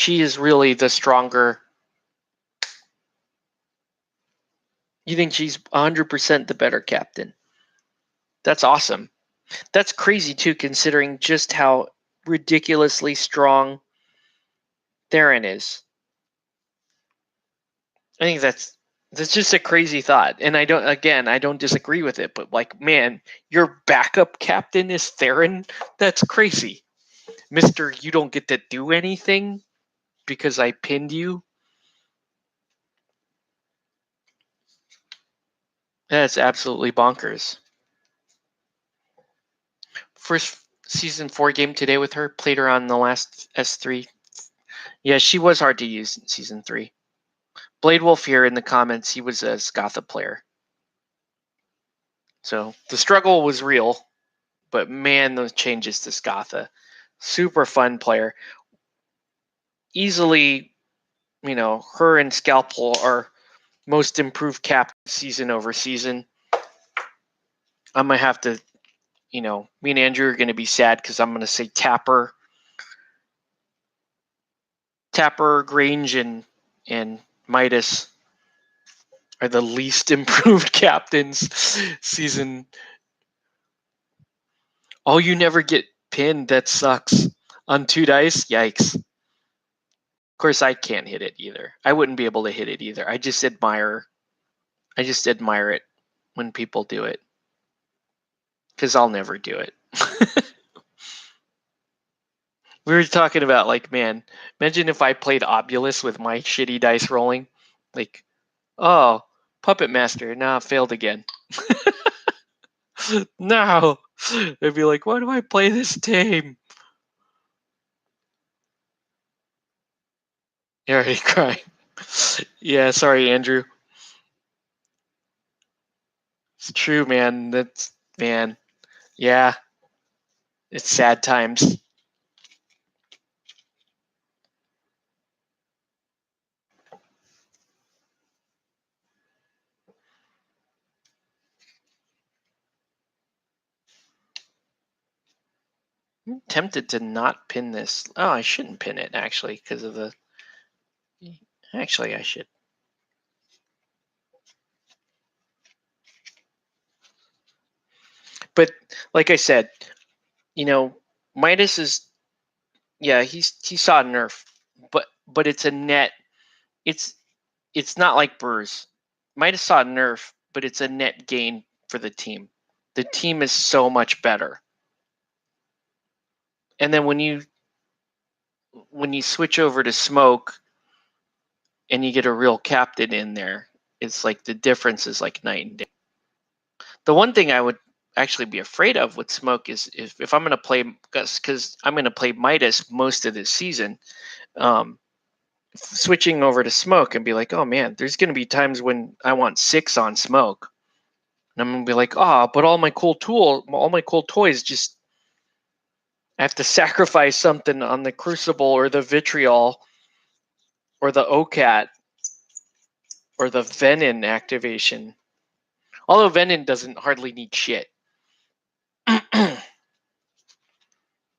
is really the stronger. You think she's 100% the better captain? That's awesome. That's crazy too, considering just how ridiculously strong Theron is. I think that's just a crazy thought, and I don't disagree with it. But like, man, your backup captain is Theron. That's crazy, Mister. You don't get to do anything because I pinned you. That's absolutely bonkers. First season 4 game today with her. Played her on the last S3. Yeah, she was hard to use in season 3. Blade Wolf here in the comments. He was a Scatha player. So the struggle was real, but man, those changes to Scatha. Super fun player. Easily, her and Scalpel are most improved cap season over season. I'm going to have to, me and Andrew are going to be sad because I'm going to say Tapper, Grange, and Midas are the least improved captains season. Oh, you never get pinned. That sucks. On 2 dice? Yikes. Of course, I can't hit it either. I wouldn't be able to hit it either. I just admire it when people do it. Because I'll never do it. We were talking about, like, man, imagine if I played Obulus with my shitty dice rolling. Like, oh, Puppet Master, nah, failed again. No. They'd be like, why do I play this game? You're already crying. Yeah, sorry, Andrew. It's true, man. Man. Yeah. It's sad times. I'm tempted to not pin this. Oh, I shouldn't pin it actually because of the. Actually, I should. But like I said, Midas is, yeah, he saw a nerf, but it's a net. It's not like Brewers. Midas saw a nerf, but it's a net gain for the team. The team is so much better. And then when you switch over to Smoke and you get a real captain in there, it's like the difference is like night and day. The one thing I would actually be afraid of with Smoke is if I'm going to play, because I'm going to play Midas most of this season, switching over to Smoke and be like, oh man, there's going to be times when I want 6 on Smoke. And I'm going to be like, but all my cool toys just, I have to sacrifice something on the Crucible or the Vitriol or the OCAT or the Venom activation. Although Venom doesn't hardly need shit.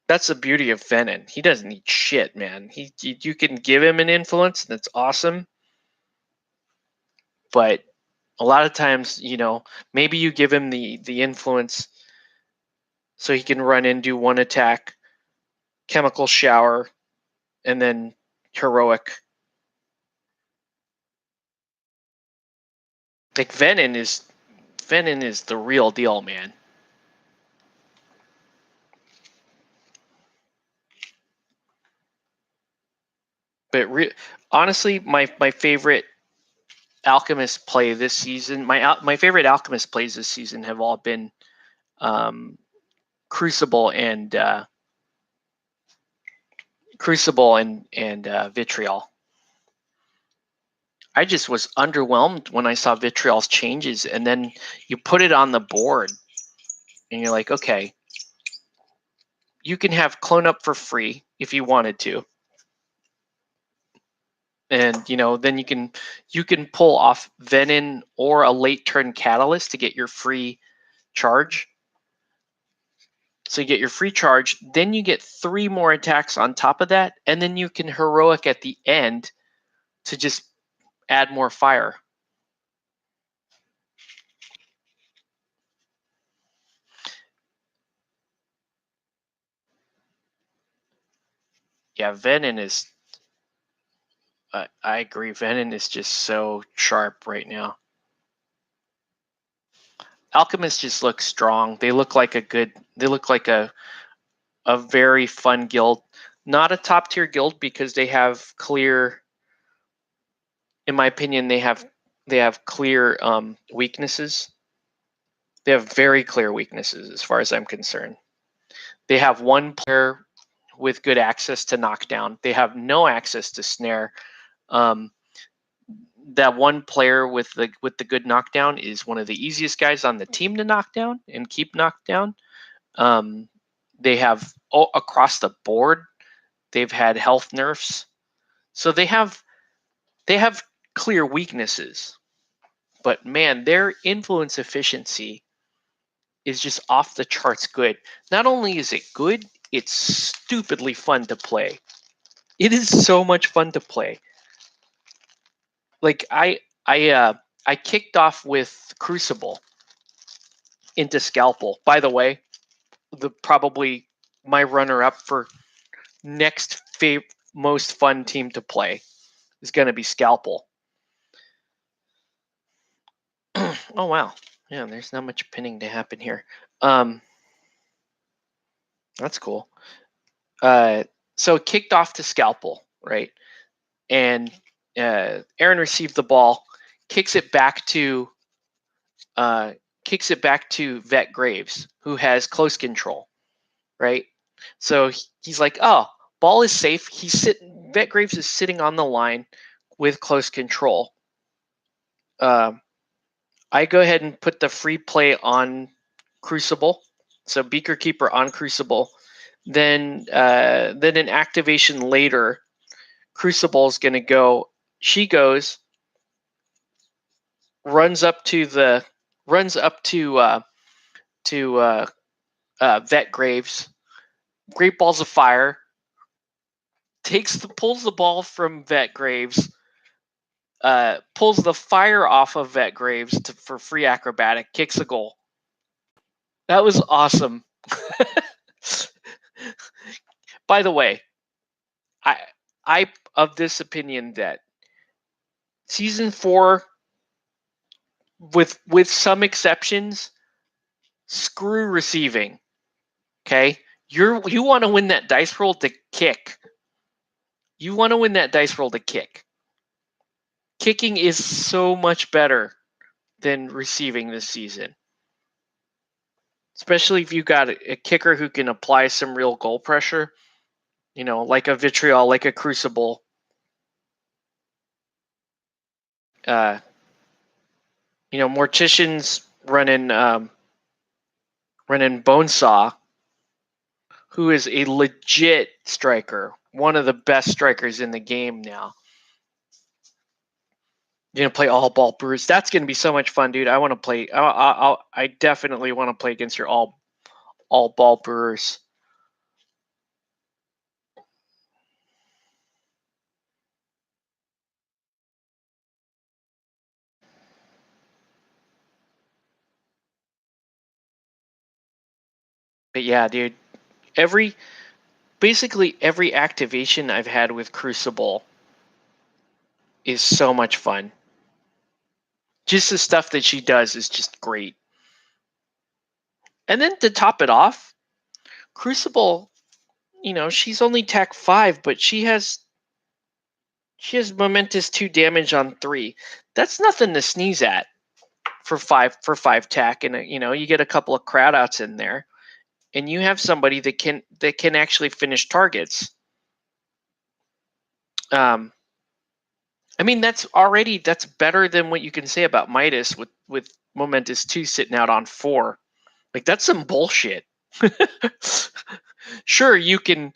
That's the beauty of Venom. He doesn't need shit, man. You can give him an influence, and that's awesome. But a lot of times, maybe you give him the influence so he can run in, do one attack, chemical shower, and then heroic. Like Venom is the real deal, man. But honestly, my favorite Alchemist play this season, my favorite Alchemist plays this season have all been Crucible and Vitriol. I just was underwhelmed when I saw Vitriol's changes, and then you put it on the board, and you're like, okay, you can have Clone Up for free if you wanted to, and then you can pull off Venom or a late turn Catalyst to get your free charge. So you get your free charge, then you get 3 more attacks on top of that, and then you can heroic at the end to just add more fire. Yeah, Venom is. I agree. Venom is just so sharp right now. Alchemists just look strong. They look like a very fun guild. Not a top tier guild because they have clear. In my opinion, they have clear weaknesses. They have very clear weaknesses as far as I'm concerned. They have one player with good access to knockdown. They have no access to snare. That one player with the good knockdown is one of the easiest guys on the team to knock down and keep knocked down. They have across the board, they've had health nerfs, so they have clear weaknesses. But man, their influence efficiency is just off the charts good. Not only is it good, it's stupidly fun to play. It is so much fun to play. Like I kicked off with Crucible into Scalpel. By the way, probably my runner-up for next most fun team to play is going to be Scalpel. Oh wow, yeah. There's not much pinning to happen here. That's cool. So it kicked off to Scalpel, right? And Aaron received the ball, kicks it back to Vet Graves, who has close control, right? So he's like, oh, ball is safe. Vet Graves is sitting on the line with close control. I go ahead and put the free play on Crucible. So Beaker Keeper on Crucible. Then an activation later, Crucible is going to go. She goes, runs up to Vet Graves, Great Balls of Fire, pulls the ball from Vet Graves, pulls the fire off of Vet Graves for free acrobatic, kicks a goal. That was awesome. By the way, I of this opinion that season 4, with some exceptions, screw receiving. Okay, you want to win that dice roll to kick. You want to win that dice roll to kick. Kicking is so much better than receiving this season, especially if you got a kicker who can apply some real goal pressure. You know, like a Vitriol, like a Crucible. You know, Mortician's running Bonesaw, who is a legit striker, one of the best strikers in the game now. You're gonna play all ball Brewers. That's gonna be so much fun, dude. I want to play. I definitely want to play against your all ball Brewers. But yeah, dude, basically every activation I've had with Crucible is so much fun. Just the stuff that she does is just great. And then to top it off, Crucible, you know, she's only Tech 5, but she has Momentous 2 damage on 3. That's nothing to sneeze at for 5 Tech, and you know, you get a couple of crowd outs in there, and you have somebody that can actually finish targets. I mean, that's better than what you can say about Midas with Momentous 2 sitting out on 4. Like, that's some bullshit. Sure, you can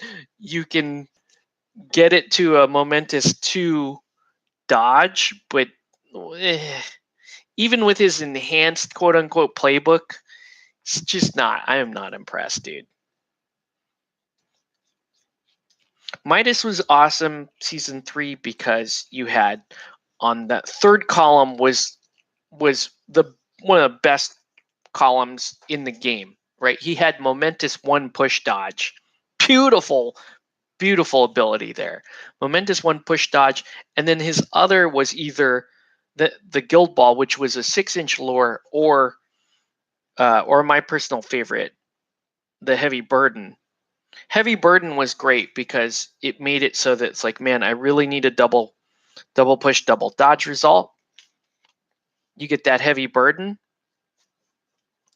get it to a Momentous 2 dodge, but even with his enhanced quote unquote playbook, it's just not. I am not impressed, dude. Midas was awesome season 3 because you had on that third column was the one of the best columns in the game, right? He had Momentous 1 push dodge. Beautiful ability there. Momentous 1 push dodge, and then his other was either the Guild Ball, which was a 6-inch lure, or my personal favorite, the Heavy Burden. Heavy Burden was great because it made it so that it's like, man, I really need a double push, double dodge result. You get that Heavy Burden,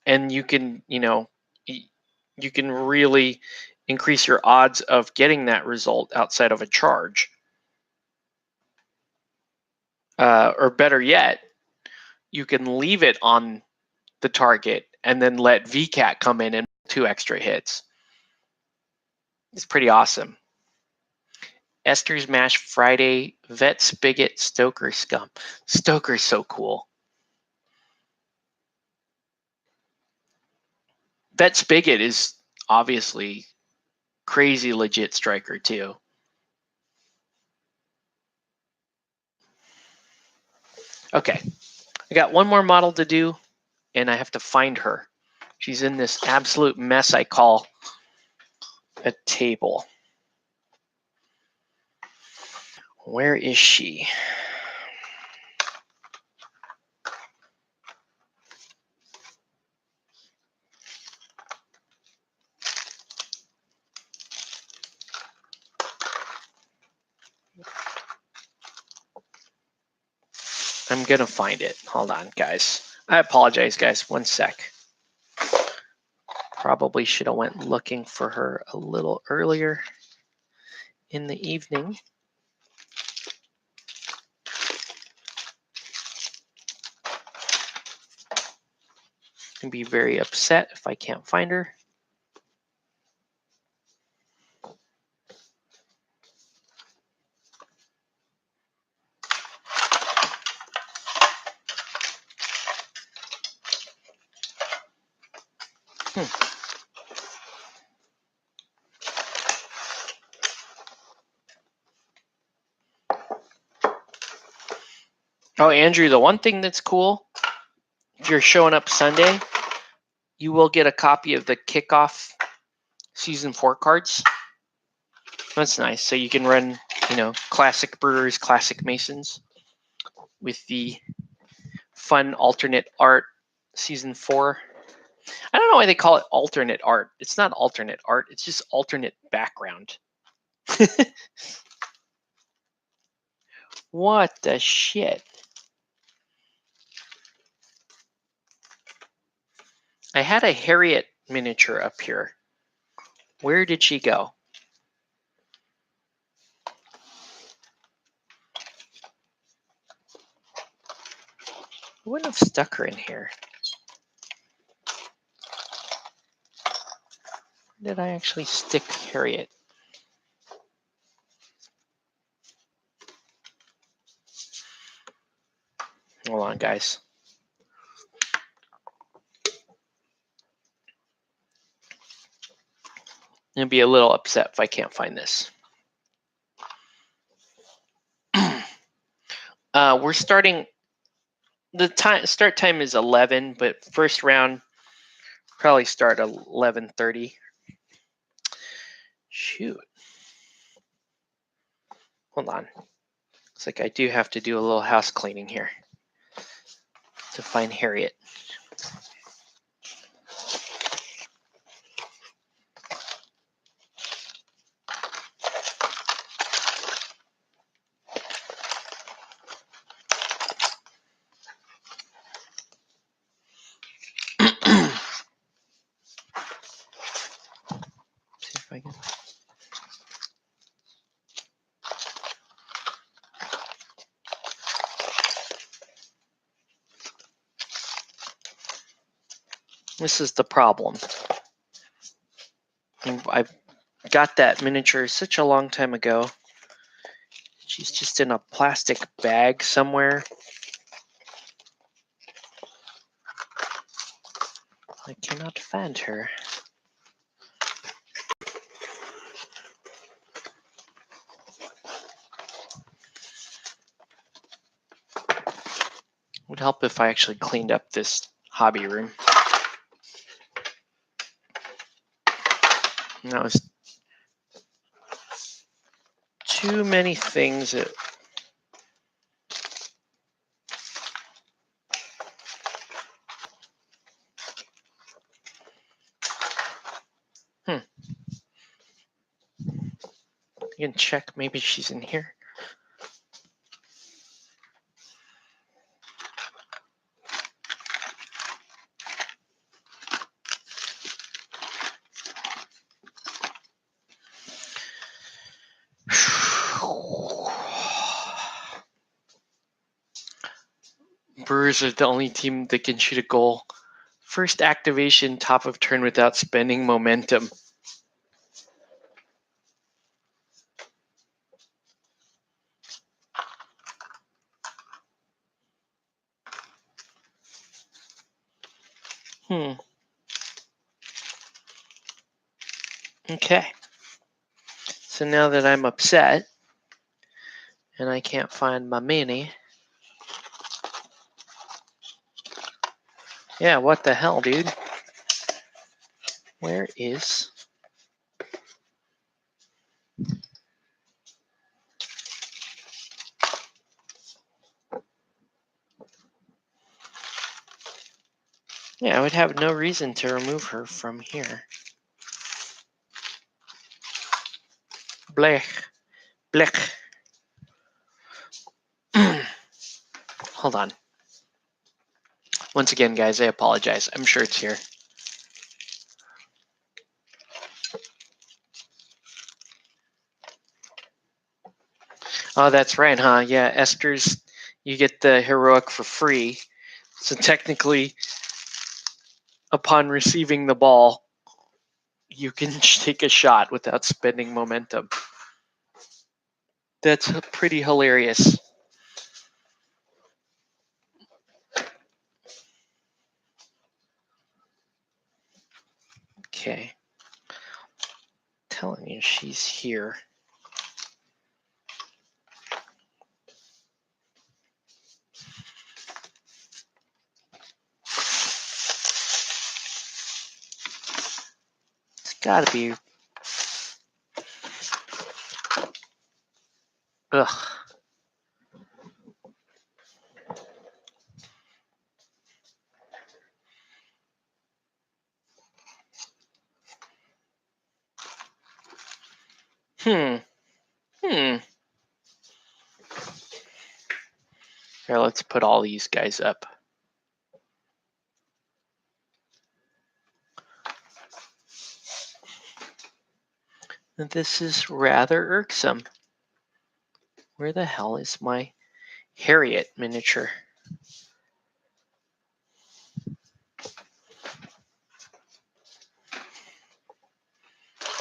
and you can, you know, you can really increase your odds of getting that result outside of a charge. Or better yet, you can leave it on the target and then let VCAT come in and 2 extra hits. It's pretty awesome. Esther's Mash Friday, Vet Spigot, Stoker Scum. Stoker's so cool. Vet Spigot is obviously crazy legit striker too. Okay, I got one more model to do, and I have to find her. She's in this absolute mess I call a table. Where is she? I'm gonna find it. Hold on, guys. I apologize, guys. One sec. Probably should have went looking for her a little earlier in the evening. I'd be very upset if I can't find her. Oh, Andrew, the one thing that's cool, if you're showing up Sunday, you will get a copy of the kickoff season 4 cards. That's nice. So you can run, classic Brewers, classic Masons with the fun alternate art season 4. I don't know why they call it alternate art. It's not alternate art. It's just alternate background. What the shit? I had a Harriet miniature up here. Where did she go? I wouldn't have stuck her in here. Where did I actually stick Harriet? Hold on, guys. I'm gonna be a little upset if I can't find this. We're starting. The start time is 11, but first round probably start at 11:30. Shoot. Hold on. Looks like I do have to do a little house cleaning here to find Harriet. See if I can. This is the problem. I got that miniature such a long time ago. She's just in a plastic bag somewhere. I cannot find her. It would help if I actually cleaned up this hobby room. And that was too many things that you can check, maybe she's in here. Brewers are the only team that can shoot a goal. First activation, top of turn without spending momentum. Okay. So now that I'm upset and I can't find my mini. Yeah, what the hell, dude? Where is... Yeah, I would have no reason to remove her from here. Blech. Blech. Hold on. Once again, guys, I apologize. I'm sure it's here. Oh, that's right, huh? Yeah, Esther's, you get the heroic for free. So technically, upon receiving the ball, you can take a shot without spending momentum. That's pretty hilarious. Okay. I'm telling you, she's here. gotta be. Ugh. Hmm. Here, let's put all these guys up. And this is rather irksome. Where the hell is my Harriet miniature?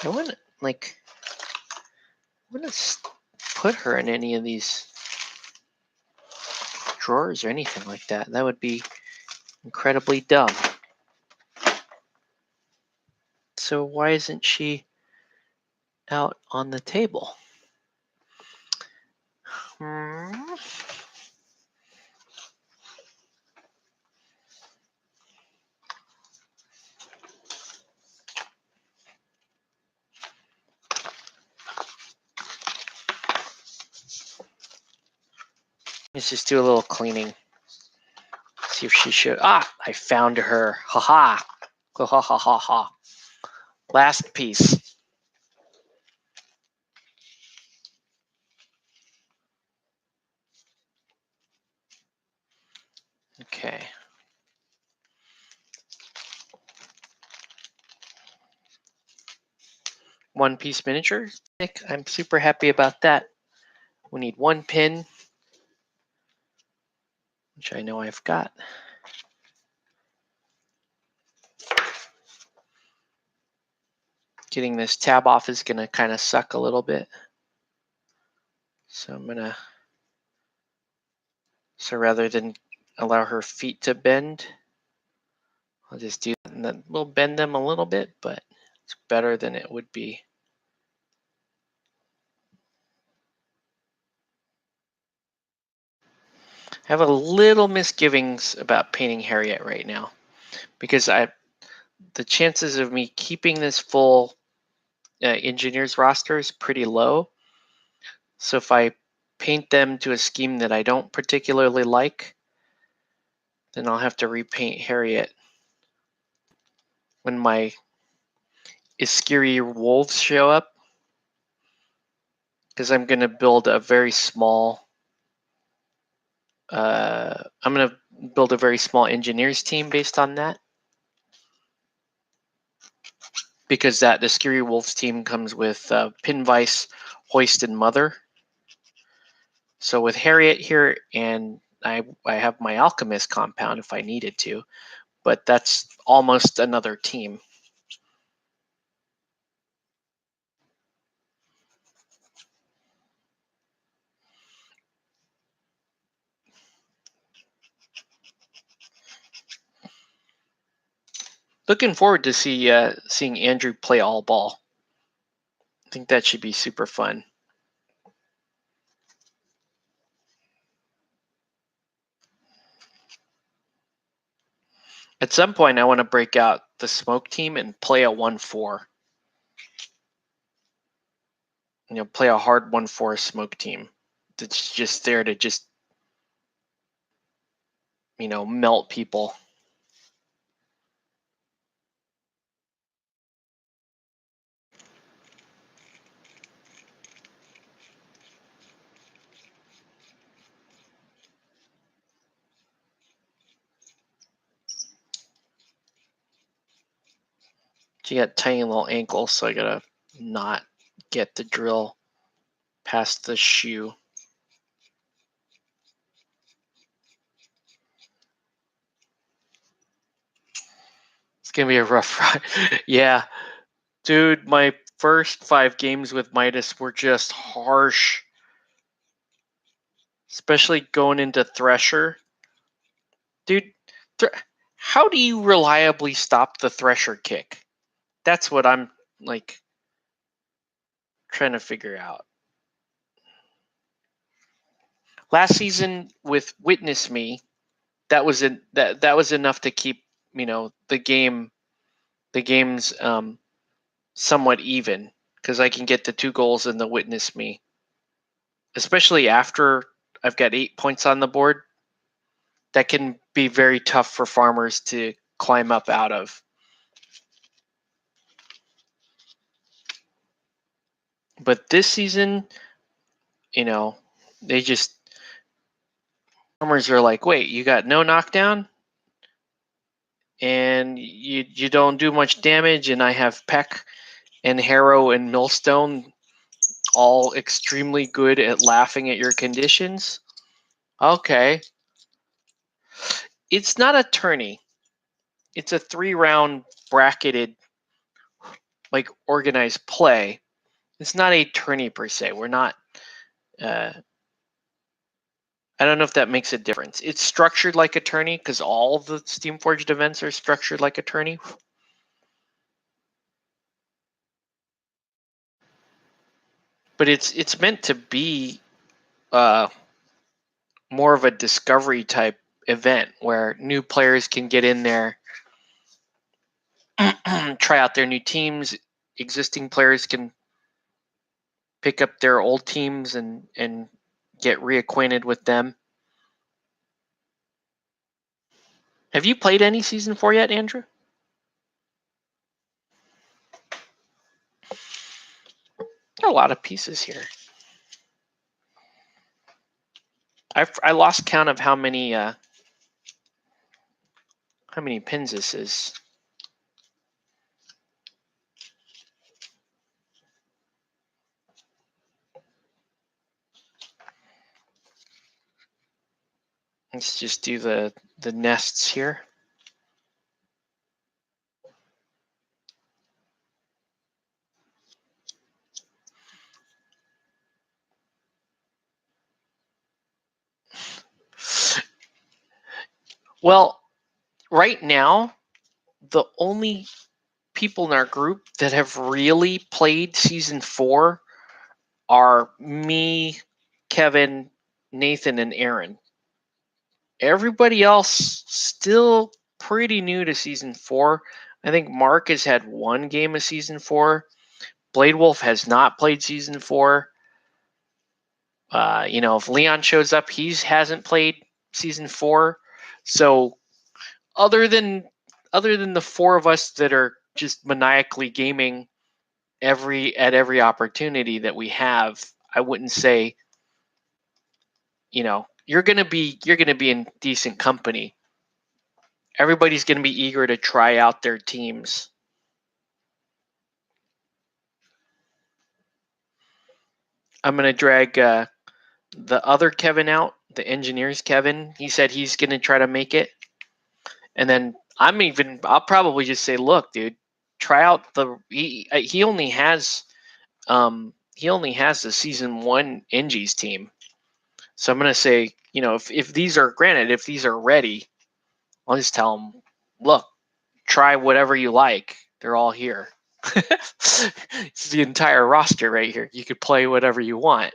I wouldn't put her in any of these drawers or anything like that. That would be incredibly dumb. So why isn't she out on the table? Let's just do a little cleaning. See if she should. Ah, I found her. Ha ha. Ha ha ha ha ha. Last piece. Okay. One piece miniature. I'm super happy about that. We need one pin, which I know I've got. Getting this tab off is going to kind of suck a little bit. So I'm going to, rather than allow her feet to bend, I'll just do that, and then we'll bend them a little bit, but it's better than it would be. I have a little misgivings about painting Harriet right now, because the chances of me keeping this full engineers roster is pretty low. So if I paint them to a scheme that I don't particularly like, then I'll have to repaint Harriet when my Iskiri wolves show up, because I'm going to build a very small engineers team based on that, because that Iskiri wolves team comes with Pinvice, Hoist, and Mother. So with Harriet here, and I have my Alchemist compound if I needed to, but that's almost another team. Looking forward to seeing Andrew play all ball. I think that should be super fun. At some point, I want to break out the smoke team and play a 1-4. Play a hard 1-4 smoke team that's just there to just, melt people. She got tiny little ankles, so I gotta not get the drill past the shoe. It's gonna be a rough ride. Yeah, dude, my first 5 games with Midas were just harsh, especially going into Thresher. Dude, how do you reliably stop the Thresher kick? That's what I'm trying to figure out. Last season with Witness Me, that was enough to keep the game's somewhat even because I can get the 2 goals and the witness me. Especially after I've got 8 points on the board, that can be very tough for farmers to climb up out of. But this season, farmers are like, wait, you got no knockdown? And you don't do much damage, and I have Peck and Harrow and Millstone all extremely good at laughing at your conditions? Okay. It's not a tourney. It's a 3-round bracketed, organized play. It's not a tourney per se. We're not. I don't know if that makes a difference. It's structured like a tourney because all the Steamforged events are structured like a tourney. But it's meant to be more of a discovery type event where new players can get in there, try out their new teams. Existing players can pick up their old teams and get reacquainted with them. Have you played any Season 4 yet, Andrew? There are a lot of pieces here. I lost count of how many pins this is. Let's just do the nests here. Well, right now, the only people in our group that have really played Season 4 are me, Kevin, Nathan, and Aaron. Everybody else still pretty new to Season 4. I think Mark has had 1 game of Season 4. Blade Wolf has not played Season 4. If Leon shows up, he hasn't played Season 4. So other than the 4 of us that are just maniacally gaming at every opportunity that we have, I wouldn't say, you're gonna be in decent company. Everybody's gonna be eager to try out their teams. I'm gonna drag the other Kevin out, the engineers Kevin. He said he's gonna try to make it, and then I'll probably just say, look, dude, try out he only has the Season 1 Engie's team. So I'm gonna say, if these are ready, I'll just tell them, look, try whatever you like. They're all here. It's the entire roster right here. You could play whatever you want.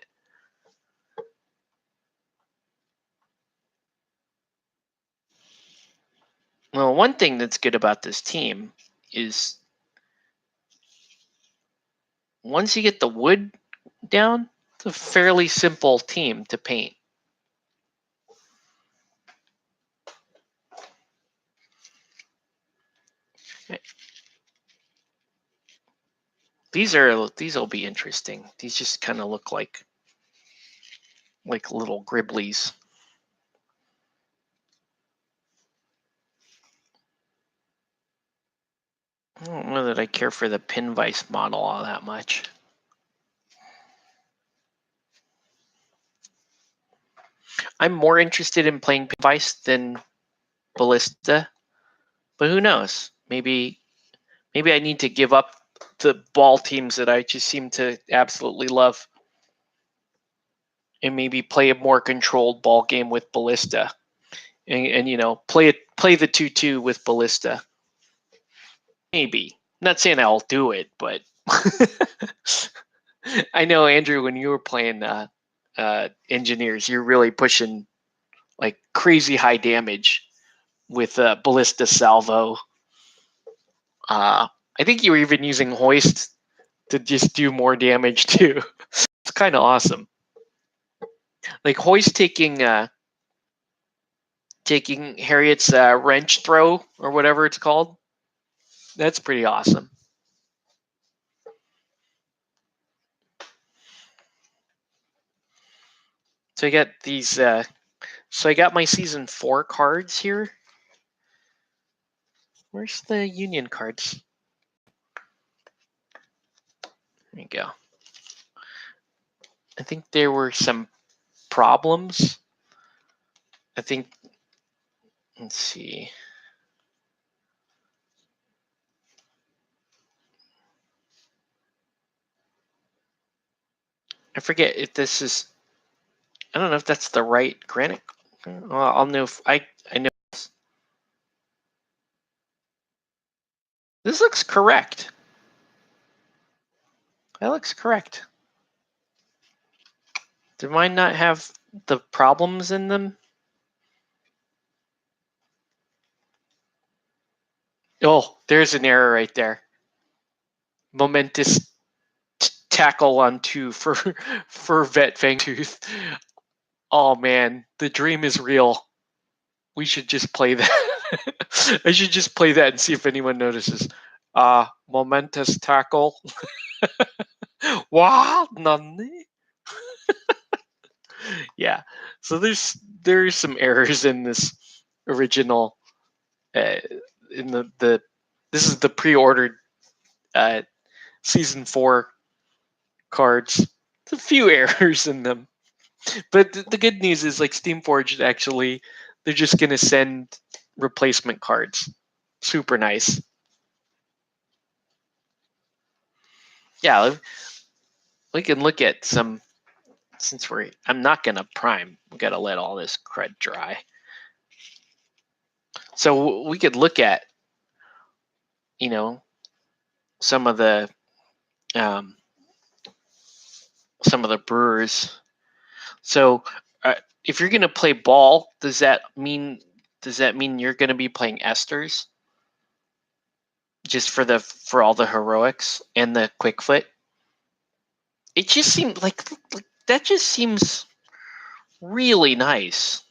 Well, one thing that's good about this team is once you get the wood down, it's a fairly simple team to paint. These will be interesting. These just kind of look like little Griblies. I don't know that I care for the Pinvice model all that much. I'm more interested in playing Pinvice than Ballista, but who knows? Maybe I need to give up the ball teams that I just seem to absolutely love, and maybe play a more controlled ball game with Ballista, and play the 2-2 with Ballista. Maybe. I'm not saying I'll do it, but I know, Andrew, when you were playing engineers, you're really pushing like crazy high damage with Ballista Salvo. I think you were even using Hoist to just do more damage too. It's kind of awesome. Like Hoist taking Harriet's wrench throw or whatever it's called. That's pretty awesome. So I got these. So I got my season 4 cards here. Where's the Union cards? There you go. I think there were some problems. I think. Let's see. I forget if this is. I don't know if that's the right granite. Well, I'll know if I know. This looks correct. That looks correct. Did mine not have the problems in them? Oh, there's an error right there. Momentous tackle on 2 for Vet Fangtooth. Oh man, the dream is real. We should just play that. I should just play that and see if anyone notices. Momentous tackle. What? Nani? Yeah. So there's some errors in this original. In the this is the pre-ordered season 4 cards. There's a few errors in them, but the good news is like Steamforged actually they're just gonna send replacement cards. Super nice. Yeah, we can look at some. Since I'm not gonna prime. We gotta let all this crud dry. So we could look at, some of the brewers. So if you're gonna play ball, does that mean you're gonna be playing esters? Just for all the heroics and the quick foot? It just seemed like that just seems really nice.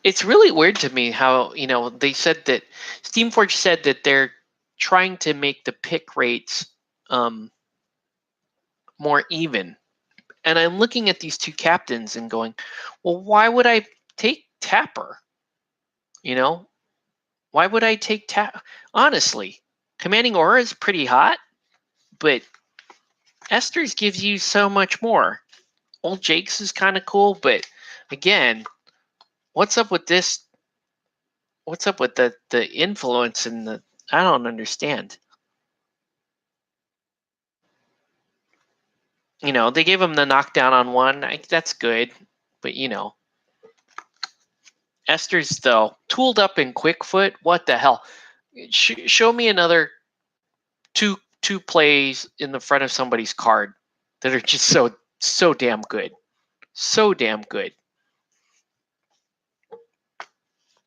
It's really weird to me how, they said that Steamforged said that they're trying to make the pick rates more even. And I'm looking at these 2 captains and going, well, why would I take Tapper? Why would I take Tapper? Honestly, Commanding Aura is pretty hot, but Esther's gives you so much more. Old Jake's is kind of cool, but again, what's up with this? What's up with the influence and the? I don't understand. They gave him the knockdown on 1. That's good, but Esther's though tooled up in quick foot. What the hell? Show me another two plays in the front of somebody's card that are just so damn good, so damn good.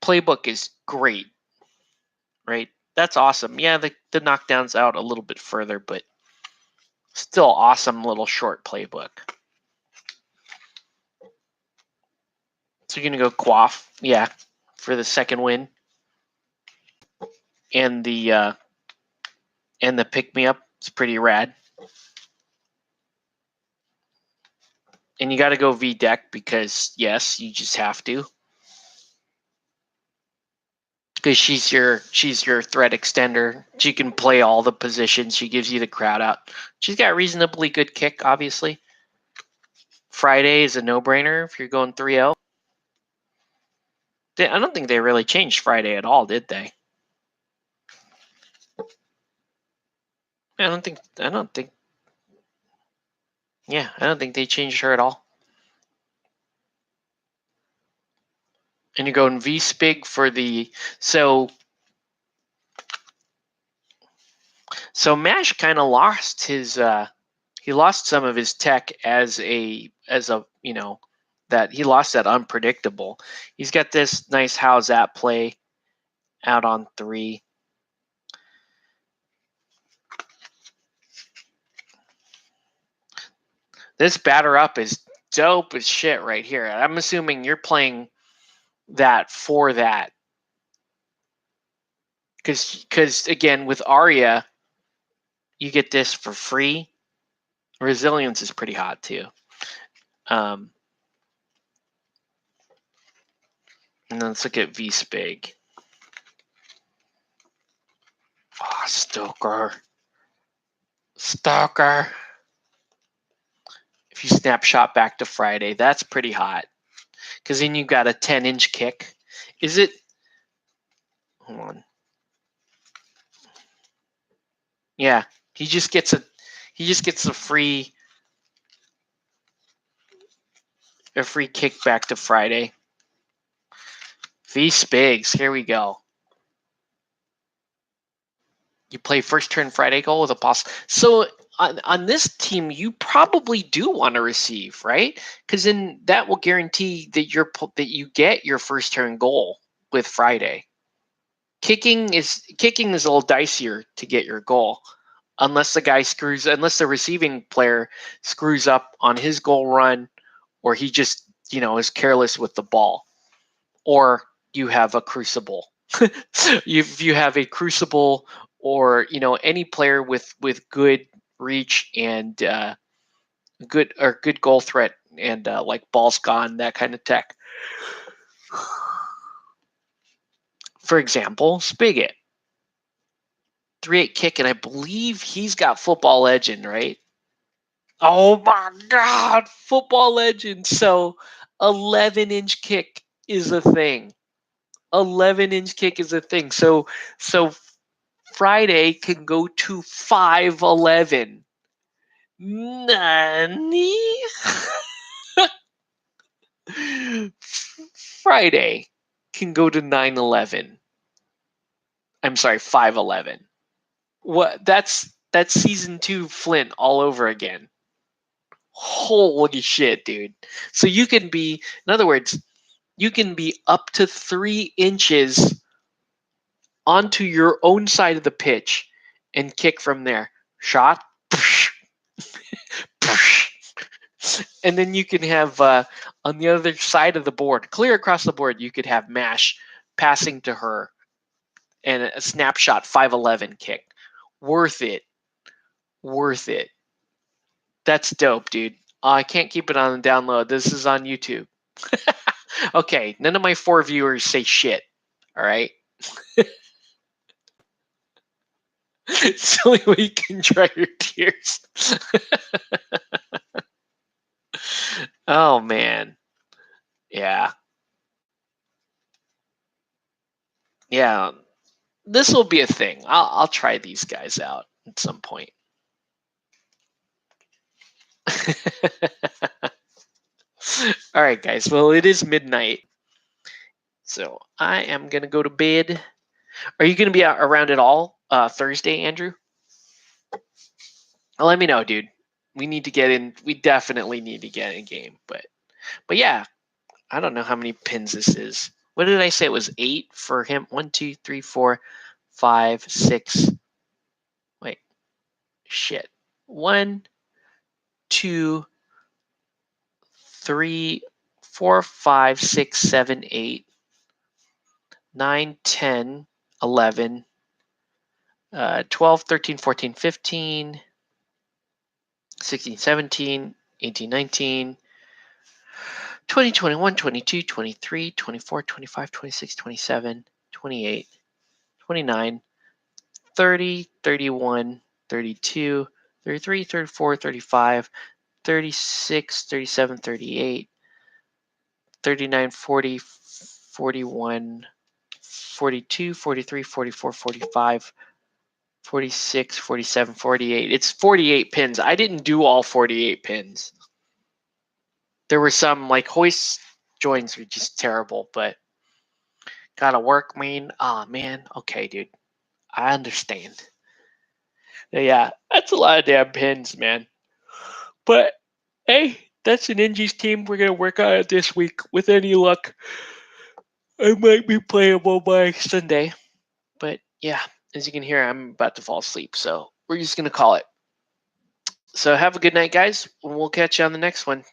Playbook is great, right? That's awesome. Yeah, the knockdown's out a little bit further, but still awesome little short playbook. So you're gonna go Quaff, yeah, for the second win, and the pick me up. It's pretty rad. And you got to go V deck because yes, you just have to. Because she's your threat extender. She can play all the positions. She gives you the crowd out. She's got reasonably good kick, obviously. Friday is a no-brainer if you're going 3-0. I don't think they really changed Friday at all, did they? I don't think. Yeah, I don't think they changed her at all. And you're going V-Spig for the so Mash kind of lost his he lost some of his tech as a that unpredictable. He's got this nice how's that play out on 3. This batter up is dope as shit right here. I'm assuming you're playing that for that. Because again, with Arya, you get this for free. Resilience is pretty hot too. And then let's look at V-Spig. Oh, Stoker. If you snapshot back to Friday, that's pretty hot. Because then you got a 10-inch kick. Is it? Hold on. Yeah, he just gets a free kick back to Friday. V-Spigs, here we go. You play first turn Friday goal with a pass. So on this team, you probably do want to receive, right? Because then that will guarantee that you get your first turn goal with Friday. Kicking is a little dicier to get your goal, unless the receiving player screws up on his goal run, or he just is careless with the ball, or you have a crucible. If you have a crucible, or any player with good reach and good goal threat and like balls gone, that kind of tech. For example, Spigot. 3-8 kick, and I believe he's got Football Legend, right? Oh my God, Football Legend. So 11-inch kick is a thing. 11-inch kick is a thing. So Friday can go to 5'11". Nani? Friday can go to 9'11". I'm sorry, 5'11". What? That's season 2 Flint all over again. Holy shit, dude. So you can be, in other words, you can be up to 3 inches onto your own side of the pitch and kick from there. Shot. And then you can have on the other side of the board, clear across the board, you could have Mash passing to her and a snapshot 5'11" kick. Worth it. That's dope, dude. I can't keep it on the download. This is on YouTube. Okay, none of my 4 viewers say shit. All right. It's the only way you can dry your tears. Oh man. Yeah. This will be a thing. I'll try these guys out at some point. All right, guys. Well, it is midnight, so I am gonna go to bed. Are you gonna be around at all Thursday, Andrew? Well, let me know, dude. We need to get in. We definitely need to get in game. But yeah, I don't know how many pins this is. What did I say? It was 8 for him. 1, 2, 3, 4, 5, 6. Wait, shit. 1, 2, 3, 4, 5, 6, 7, 8, 9, 10, 11, 12, 13, 14, 15, 16, 17, 18, 19, 20, 21, 22, 23, 24, 25, 26, 27, 28, 29, 30, 31, 32, 33, 34, 35, 36, 37, 38, 39, 40, 41, 42, 43, 44, 45, 46, 47, 48. It's 48 pins. I didn't do all 48 pins. There were some, like hoist joins were just terrible, but gotta work, man. Ah, man. Okay, dude. I understand. Yeah, that's a lot of damn pins, man. But hey, that's an Ingies team. We're gonna work on it this week. With any luck, I might be playable by Sunday. But yeah, as you can hear, I'm about to fall asleep, so we're just gonna call it. So have a good night, guys. And we'll catch you on the next one.